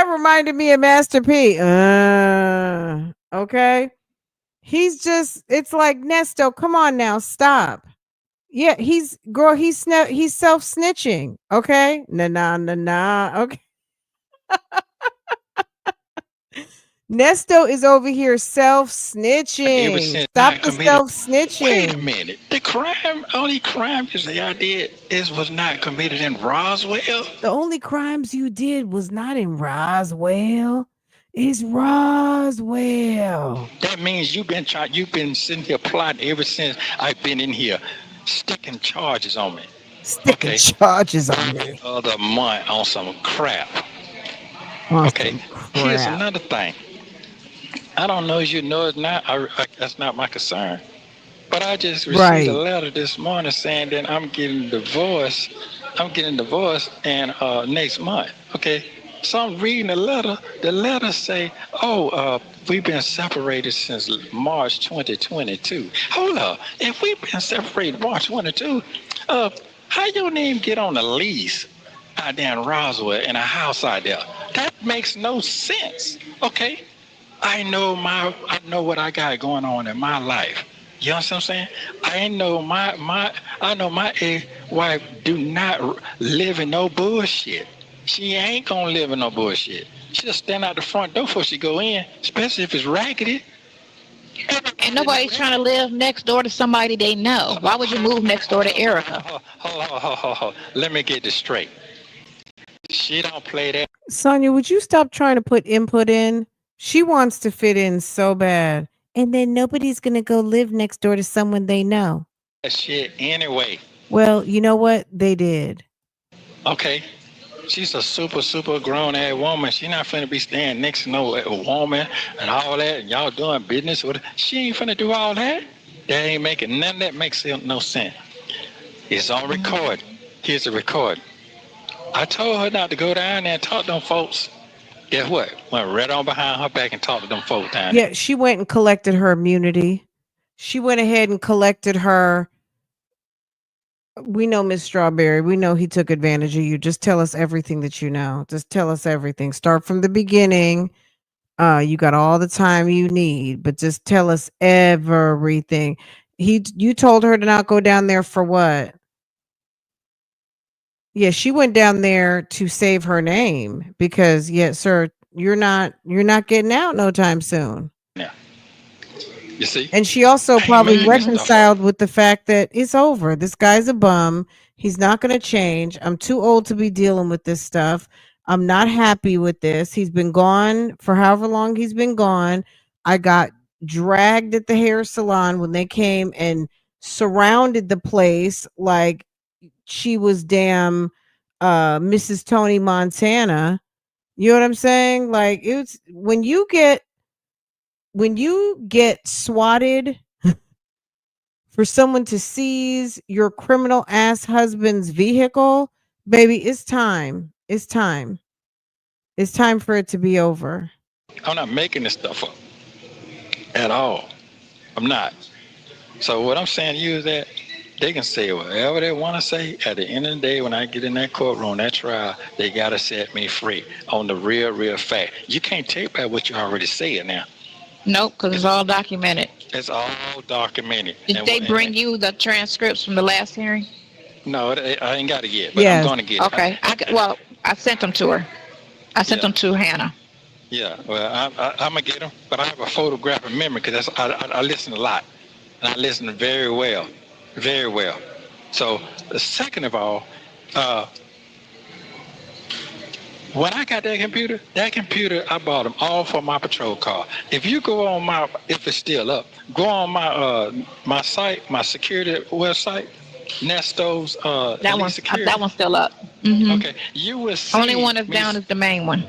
reminded me of Master P. Okay. It's like, Nesto, come on now, stop. Yeah, he's self-snitching. Okay. Nah. Okay. Nesto is over here self-snitching. Stop the self-snitching.
Wait a minute. The only crime you say I did was not committed in Roswell.
The only crimes you did was not in Roswell. It's Roswell.
That means you've been sitting here plotting ever since I've been in here. sticking charges on me.
Sticking charges on me.
The other month on some crap.
Okay,
here's another thing. I don't know if you know it not. That's not my concern. But I just received a letter this morning saying that I'm getting divorced. And next month. Okay. So I'm reading the letter. The letter say, we've been separated since March 2022. Hold up. If we've been separated March 22, how your name get on a lease out there in Roswell in a house out there? That makes no sense. Okay. I know what I got going on in my life. You know what I'm saying? I know my ex-wife do not live in no bullshit. She ain't gonna live in no bullshit. She'll stand out the front door before she go in, especially if it's raggedy.
And nobody's trying to live next door to somebody they know. Why would you move next door to Erica?
Hold. Let me get this straight. She don't play that.
Sonya, would you stop trying to put input in? She wants to fit in so bad. And then nobody's going to go live next door to someone they know.
That shit anyway.
Well, you know what? They did.
Okay. She's a super grown ass woman. She not finna be staying next to no woman and all that, and y'all doing business with her. She ain't finna do all that. That ain't making none of that makes no sense. It's on record. Here's the record. I told her not to go down there and talk to them folks. Guess what? Went right on behind her back and talked to them folks down there.
Yeah, she went and collected her immunity. She went ahead and collected her. We know Miss Strawberry. We know he took advantage of you. Just tell us everything that you know. Just tell us everything. Start from the beginning. You got all the time you need, but just tell us everything. You told her to not go down there for what? Yeah, she went down there to save her name because, yes, sir, you're not getting out no time soon.
Yeah. You see?
And she also probably reconciled with the fact that it's over. This guy's a bum. He's not going to change. I'm too old to be dealing with this stuff. I'm not happy with this. He's been gone for however long he's been gone. I got dragged at the hair salon when they came and surrounded the place like she was damn Mrs. Tony Montana. You know what I'm saying? Like, it's when you get swatted for someone to seize your criminal ass husband's vehicle, baby, it's time. It's time. It's time for it to be over.
I'm not making this stuff up at all. I'm not. So what I'm saying to you is that they can say whatever they want to say. At the end of the day, when I get in that courtroom, that trial, they got to set me free on the real fact. You can't take back what you already said now.
Nope, because it's all documented.
It's all documented.
Did they bring you the transcripts from the last hearing?
No, I ain't got it yet, but I'm going to get it.
Okay. I sent them to her. I sent them to Hannah.
Yeah, well, I'm going to get them, but I have a photographic memory because I listen a lot, and I listen very well. Very well. So, second of all, when I got that computer, I bought them all for my patrol car. If you go on if it's still up, go on my site, my security website, Nesto's
that one's still up. Mm-hmm.
Okay, you will see.
Only one that's down is the main one.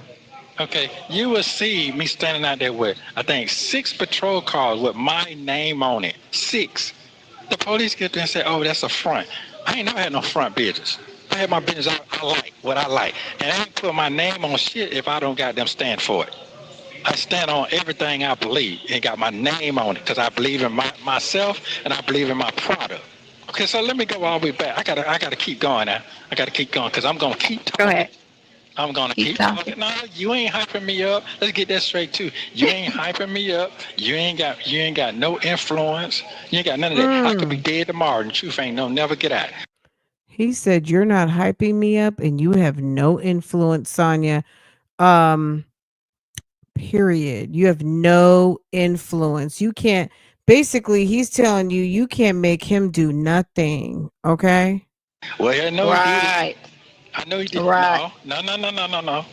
Okay, you will see me standing out there with, I think, 6 patrol cars with my name on it. 6. The police get there and say, oh, that's a front. I ain't never had no front business. I had my business I like, what I like. And I ain't put my name on shit if I don't got them stand for it. I stand on everything I believe and got my name on it because I believe in myself and I believe in my product. Okay, so let me go all the way back. I gotta keep going now. I gotta keep going because I'm gonna keep talking.
Go ahead.
I'm gonna keep talking. No, you ain't hyping me up. Let's get that straight too. You ain't hyping me up. You ain't got no influence. You ain't got none of that. I could be dead tomorrow and the truth ain't never get out.
He said, you're not hyping me up and you have no influence, Sonya. Period. You have no influence. You can't. Basically, he's telling you can't make him do nothing. Okay?
Well, I know
right.
He did. I know he did.
Right.
No.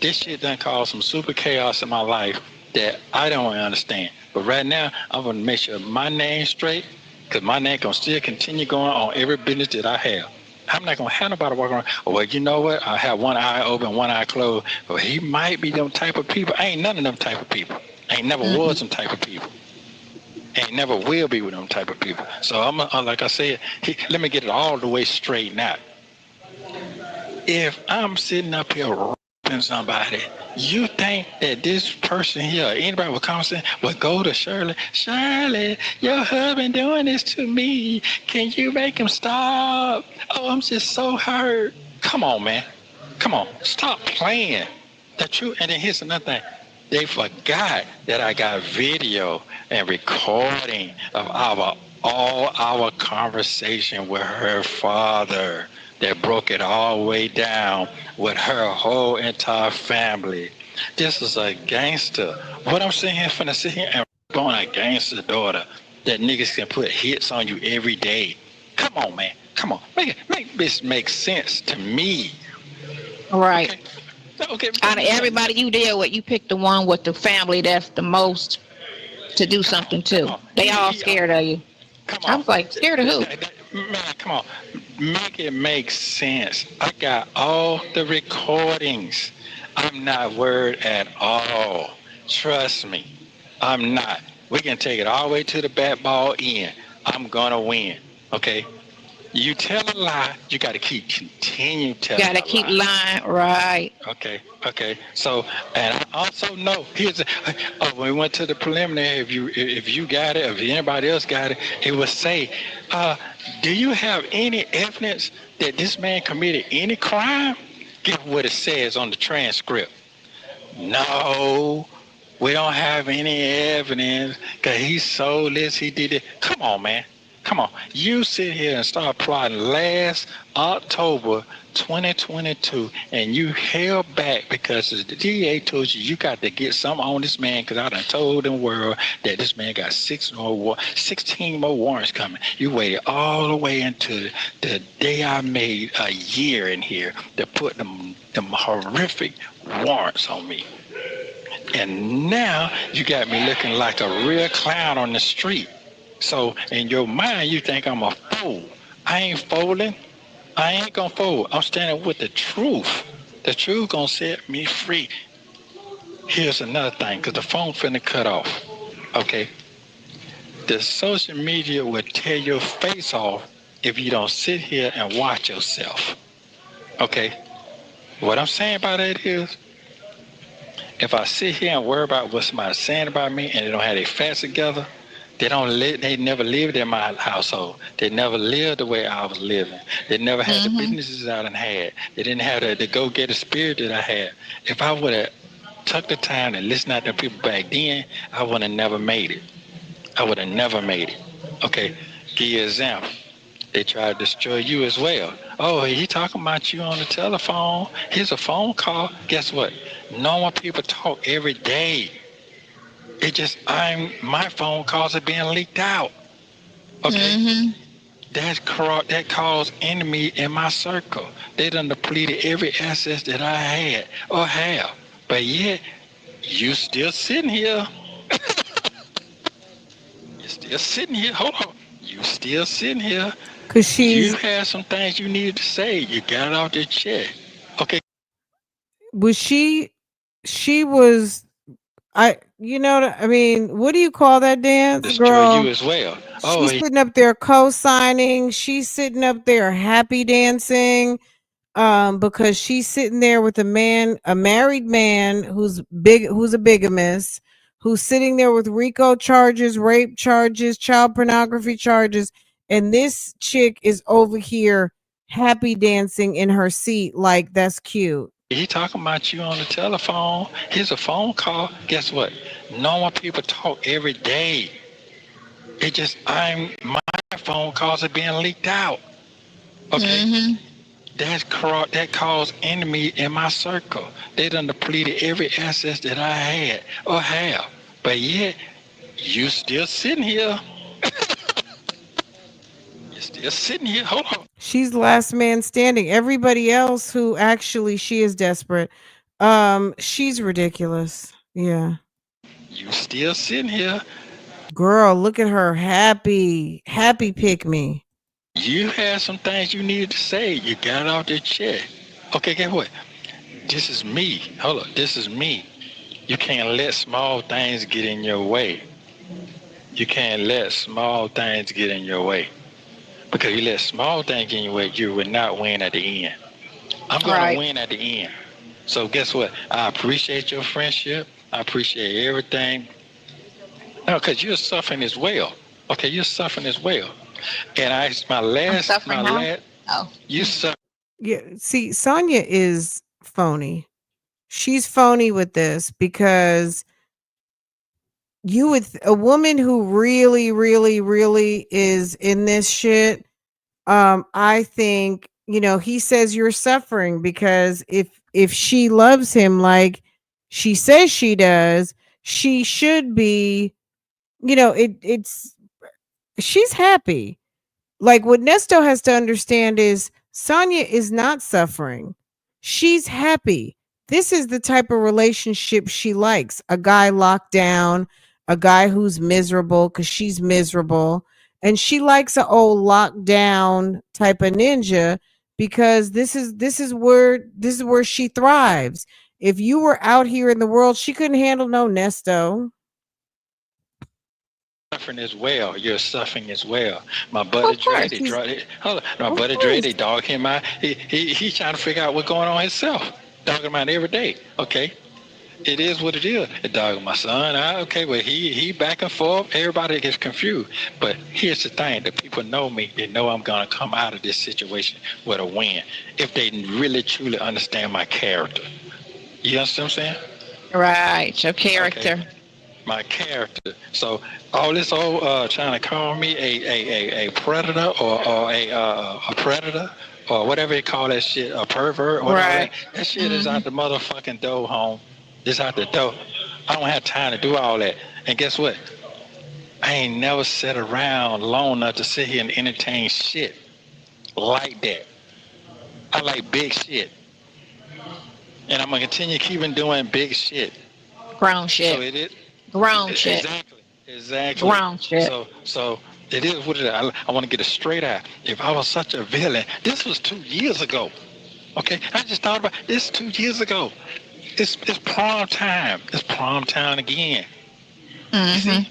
This shit done caused some super chaos in my life that I don't understand. But right now, I'm going to make sure my name's straight Because my name gonna still continue going on every business that I have. I'm not gonna have nobody walking around. Oh, well, you know what? I have one eye open, one eye closed. Well, he might be them type of people. I ain't none of them type of people. I ain't never was them type of people. Ain't never will be with them type of people. So I'm like I said, let me get it all the way straight now. If I'm sitting up here rapping somebody, you think that this person here, anybody would come and would go to Shirley, Shirley, your husband doing this to me. Can you make him stop? Oh, I'm just so hurt. Come on, man. Come on. Stop playing. The truth. And then here's another thing. They forgot that I got video and recording of all our conversation with her father that broke it all the way down with her whole entire family. This is a gangster. What I'm saying here, finna sit here and on a gangster daughter that niggas can put hits on you every day. Come on, man. Come on. Make this make sense to me.
Right.
Okay. Okay.
Out of everybody you deal with, you pick the one with the family that's the most to do something to. They all scared of you. I was like, scared of who?
Man, come on. Make it make sense. I got all the recordings. I'm not worried at all. Trust me. I'm not. We can take it all the way to the bat ball end. I'm going to win. Okay? You tell a lie, you got to continue telling.
Got to keep lying, right?
Okay. So, and I also know when we went to the preliminary, if you got it, if anybody else got it, it would say, do you have any evidence that this man committed any crime? Guess what it says on the transcript? No, we don't have any evidence because he sold this, he did it. Come on, man. Come on, you sit here and start plotting last October 2022, and you held back because the DA told you got to get something on this man because I done told the world that this man got 16 more warrants coming. You waited all the way until the day I made a year in here to put them horrific warrants on me. And now you got me looking like a real clown on the street. So in your mind, you think I'm a fool. I ain't folding. I ain't gonna fold. I'm standing with the truth. The truth gonna set me free. Here's another thing, because the phone finna cut off. Okay? The social media will tear your face off if you don't sit here and watch yourself. Okay? What I'm saying by that is, if I sit here and worry about what somebody's saying about me and they don't have their facts together, they never lived in my household. They never lived the way I was living. They never had the businesses I done had. They didn't have the go-getter spirit that I had. If I would have took the time and listened to the people back then, I would have never made it. I would have never made it. Okay, give you an example. They tried to destroy you as well. Oh, he talking about you on the telephone. Here's a phone call. Guess what? Normal people talk every day. It just, my phone calls are being leaked out. Okay? That caused enemy in my circle. They done depleted every asset that I had or have. But yet, you still sitting here. You're still sitting here. Hold on. You still sitting here.
Because
you had some things you needed to say. You got it off your chest. Okay.
Was she was, what do you call that dance,
Destroy
girl?
you as well.
She's sitting up there co-signing. She's sitting up there happy dancing, because she's sitting there with a married man who's a bigamist, who's sitting there with RICO charges, rape charges, child pornography charges, and this chick is over here happy dancing in her seat like that's cute.
He talking about you on the telephone. Here's a phone call. Guess what? Normal people talk every day. It just, my phone calls are being leaked out. Okay? That caused enemy in my circle. They done depleted every asset that I had or have. But yet, you still sitting here. You're still sitting here. Hold on.
She's the last man standing. Everybody else who actually she is desperate. She's ridiculous. Yeah.
You still sitting here
Girl, look at her. Happy pick me.
You had some things you needed to say. You got it off your chest. Okay, guess what? This is me. Hold on. This is me. You can't let small things get in your way. You can't let small things get in your way. Because you let small things get in your way, you will not win at the end. I'm going to win at the end. So guess what? I appreciate your friendship. I appreciate everything. No, because you're suffering as well. Okay, you're suffering as well. And you suffer.
Yeah, see, Sonya is phony. She's phony with this because a woman who really, really, really is in this shit. I think, he says you're suffering because if she loves him like she says she does, she should be, she's happy. Like what Nesto has to understand is Sonya is not suffering. She's happy. This is the type of relationship she likes. A guy locked down, a guy who's miserable because she's miserable. And she likes an old locked down type of ninja because this is where she thrives. If you were out here in the world, she couldn't handle no Nesto.
Suffering as well. You're suffering as well. My buddy Dre, they dog him out. He's trying to figure out what's going on himself. Dog him out every day. Okay. It is what it is. It dog my son out. Okay, well he back and forth. Everybody gets confused. But here's the thing: the people know me. They know I'm gonna come out of this situation with a win if they really truly understand my character. You understand what I'm saying?
Right. Your character.
Okay. My character. So all this old trying to call me a predator or a predator or whatever they call that shit, a pervert or whatever. That shit is out the motherfucking door, home. It's out the door. I don't have time to do all that. And guess what? I ain't never sat around long enough to sit here and entertain shit like that. I like big shit. And I'm gonna continue keeping doing big shit.
Grown shit.
So it is.
Grown shit.
Exactly.
Grown shit.
So it is what it is. I want to get it straight out. If I was such a villain, this was 2 years ago. Okay, I just thought about this 2 years ago. It's prom time. It's prom time again. You see?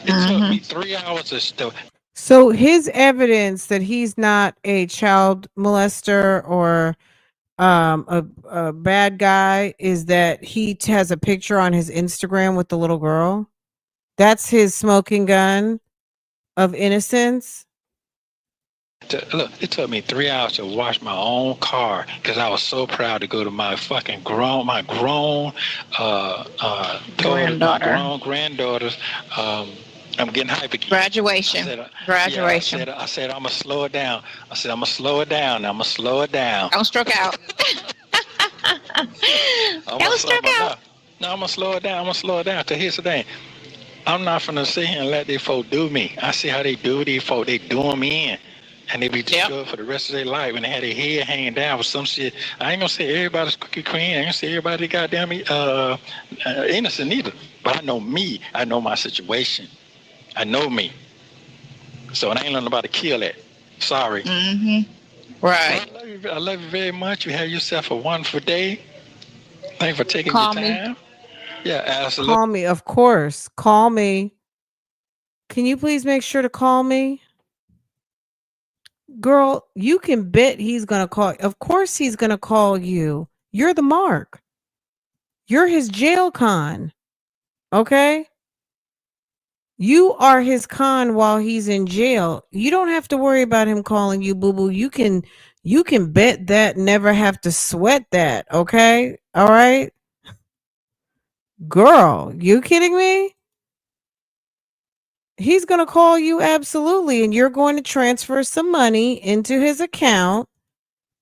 It took me 3 hours to still.
So his evidence that he's not a child molester or a bad guy is that he has a picture on his Instagram with the little girl. That's his smoking gun of innocence.
Look, it took me 3 hours to wash my own car because I was so proud to go to my fucking grown granddaughters. I'm getting hype again.
Graduation.
I said I'm gonna slow it down. I'm gonna slow it down.
Don't stroke out.
Don't stroke out. No, I'm gonna slow it down. Cause here's the thing. I'm not gonna sit here and let these folk do me. I see how they do these folk. They doing me in. And they be good for the rest of their life when they had their head hanging down with some shit. I ain't gonna say everybody's cookie queen. I ain't gonna say everybody goddamn innocent either. But I know me. I know my situation. I know me. So I ain't letting nobody kill that. Sorry.
Right.
So I love you very much. You have yourself a wonderful day. Thanks for taking
Call
your
me.
time. Yeah, absolutely.
Call me, of course. Call me. Can you please make sure to call me? Girl, you can bet he's going to call. Of course he's going to call you. You're the mark. You're his jail con. Okay? You are his con while he's in jail. You don't have to worry about him calling you, boo-boo. You can bet that, never have to sweat that. Okay? All right? Girl, you kidding me? He's going to call you, absolutely, and you're going to transfer some money into his account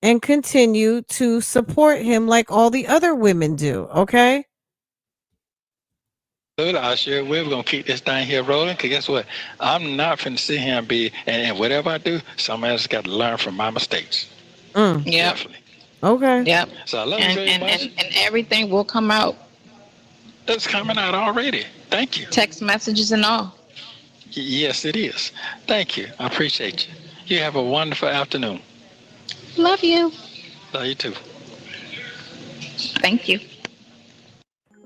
and continue to support him like all the other women do, okay?
I sure will. We're going to keep this thing here rolling, because guess what? I'm not finna sit here and be, and whatever I do, somebody else got to learn from my mistakes.
Yep.
Definitely.
Okay.
Yep.
So I love you very much.
And everything will come out
That's coming out already. Thank you.
Text messages and all.
Yes, it is. Thank you. I appreciate you. You have a wonderful afternoon.
Love you.
Love you too.
Thank you.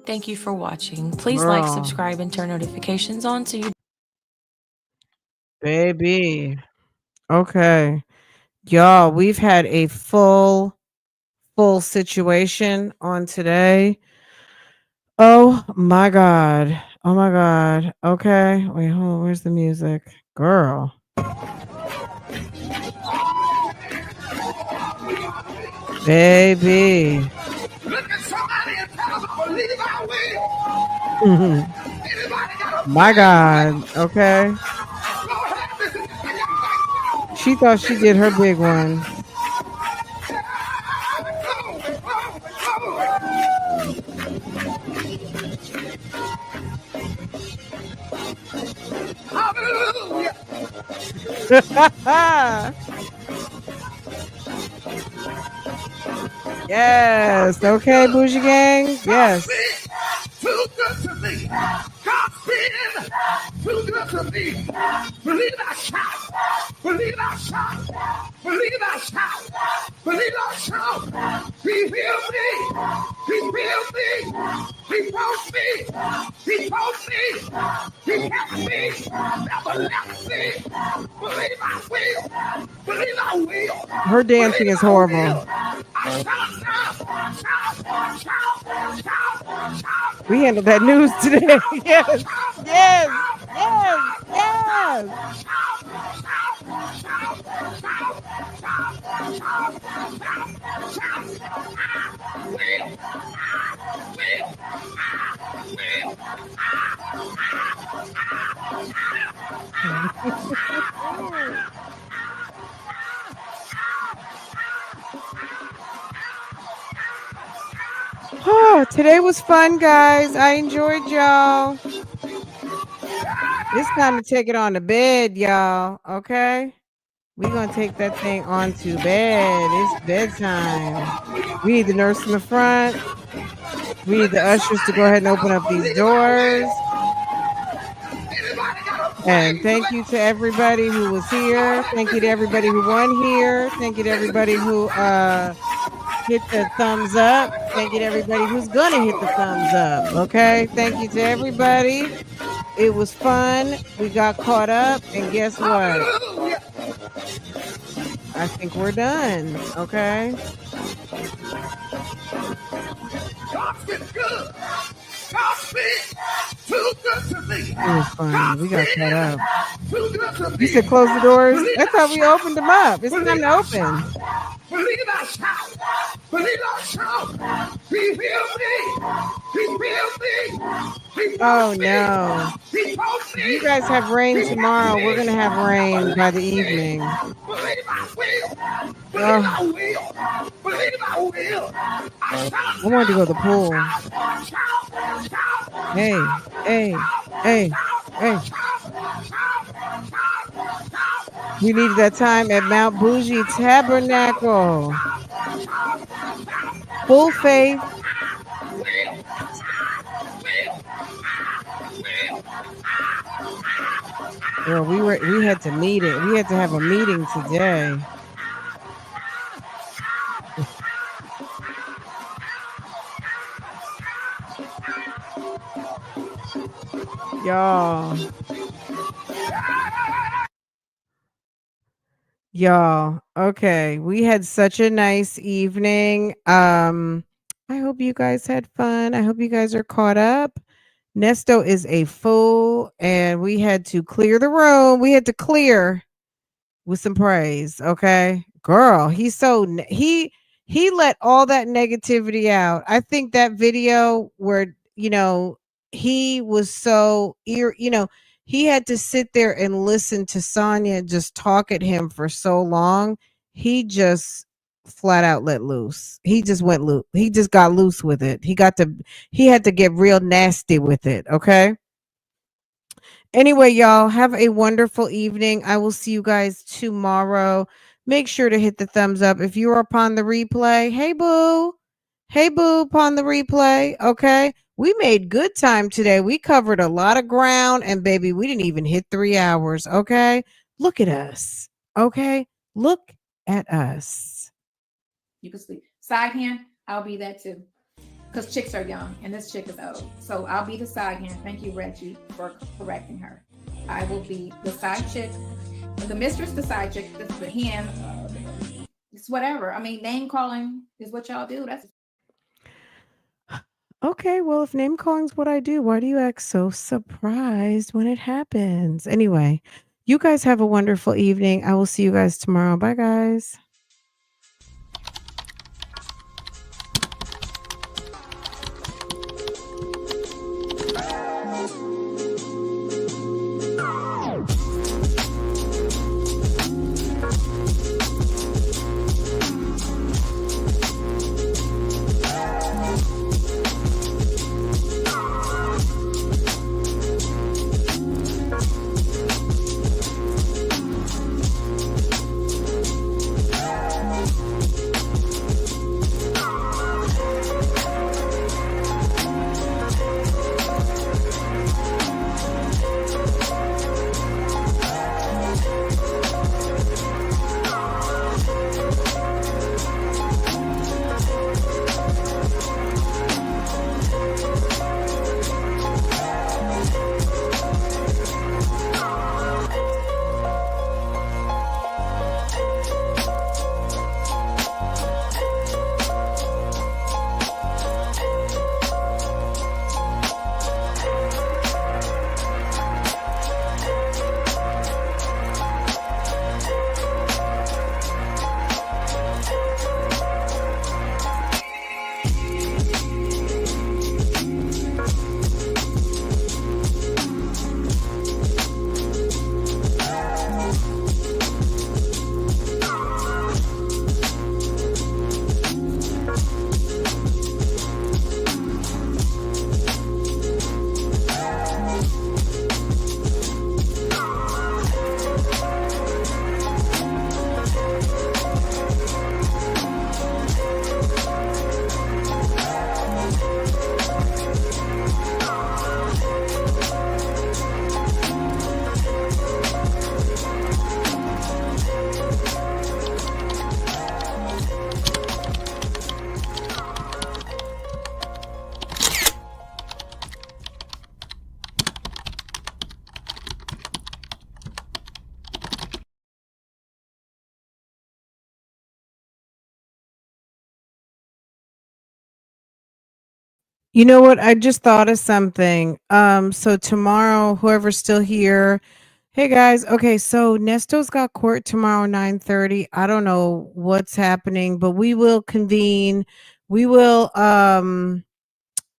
Thank you for watching. Please like,
Girl,
subscribe, and turn notifications on so you
baby. Okay. Y'all, we've had a full situation on today. Oh my God. Oh my God. Okay. Wait, hold on. Where's the music? Girl. Baby. My God. Okay. She thought she did her big one. Yes. Okay, Bougie Gang. Yes.
Too good to me. God's been too good to me. Believe I shout. Believe I shout. Believe I shout. Believe I shout. He healed me. He healed me. He broke me. He told me. He kept me. Never left me. Believe I will. Believe I will.
Her dancing is horrible. We handled that news today. Yes, yes, yes, yes. Oh, today was fun, guys. I enjoyed y'all. It's time to take it on to bed, y'all. Okay? We're going to take that thing on to bed. It's bedtime. We need the nurse in the front. We need the ushers to go ahead and open up these doors. And thank you to everybody who was here. Thank you to everybody who won here. Thank you to everybody who hit the thumbs up. Thank you to everybody who's going to hit the thumbs up. Okay? Thank you to everybody. It was fun. We got caught up. And guess what? I think we're done. Okay?
God's been good. God's been too good to me.
It was fun. We got caught up.
Too good to me.
You said close the doors? I thought we opened them up. It's time to open.
Believe I shout. Believe I shout. He healed me. He healed me.
Oh no. You guys have rain tomorrow. We're going to have rain by the evening.
Believe I will. Believe I will. Believe I will.
I wanted to go to the pool. Hey, hey, hey, hey. We needed that time at Mount Bougie Tabernacle. Full faith. Girl, we had to meet it. We had to have a meeting today. Y'all, okay. We had such a nice evening. I hope you guys had fun. I hope you guys are caught up. Nesto is a fool, and we had to clear the room. We had to clear with some praise, okay? Girl, he let all that negativity out. I think that video where, he was so he had to sit there and listen to Sonya just talk at him for so long. He just flat out let loose. He just went loose. He just got loose with it. He had to get real nasty with it, okay? Anyway, y'all, have a wonderful evening. I will see you guys tomorrow. Make sure to hit the thumbs up. If you're upon the replay, hey, boo. Hey, Boop on the replay. Okay. We made good time today. We covered a lot of ground, and baby, we didn't even hit 3 hours. Okay. Look at us. Okay. Look at us.
You can sleep. Side hand, I'll be that too. Because chicks are young and this chick is old. So I'll be the side hand. Thank you, Reggie, for correcting her. I will be the side chick. The mistress, the side chick, the hand. It's whatever. I mean, name calling is what y'all do. That's
Okay, well, if name calling's what I do, why do you act so surprised when it happens? Anyway, you guys have a wonderful evening. I will see you guys tomorrow. Bye, guys. You know what? I just thought of something. So tomorrow, whoever's still here, hey guys. Okay, so Nesto's got court tomorrow, 9:30. I don't know what's happening, but we will convene. We will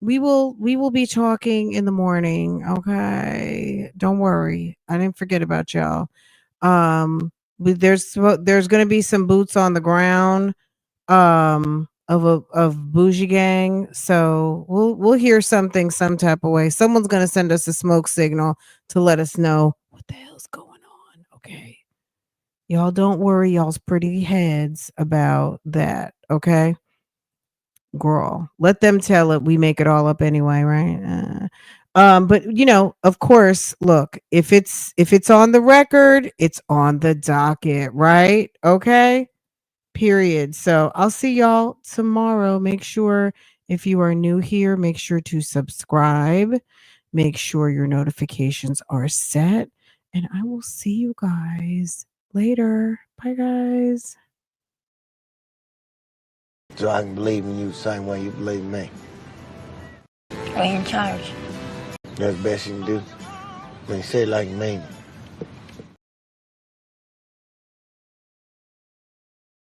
we will be talking in the morning. Okay. Don't worry. I didn't forget about y'all. There's gonna be some boots on the ground. Of Bougie gang. So we'll hear something some type of way. Someone's gonna send us a smoke signal to let us know what the hell's going on. Okay. Y'all don't worry y'all's pretty heads about that. Okay. Girl, let them tell it. We make it all up anyway, right? But of course, look, if it's on the record, it's on the docket, right? Okay. Period. So I'll see y'all tomorrow. Make sure if you are new here, make sure to subscribe. Make sure your notifications are set. And I will see you guys later. Bye, guys.
So I can believe in you the same way you believe in me.
I ain't in charge.
That's the best you can do. I mean, say it like you mean it.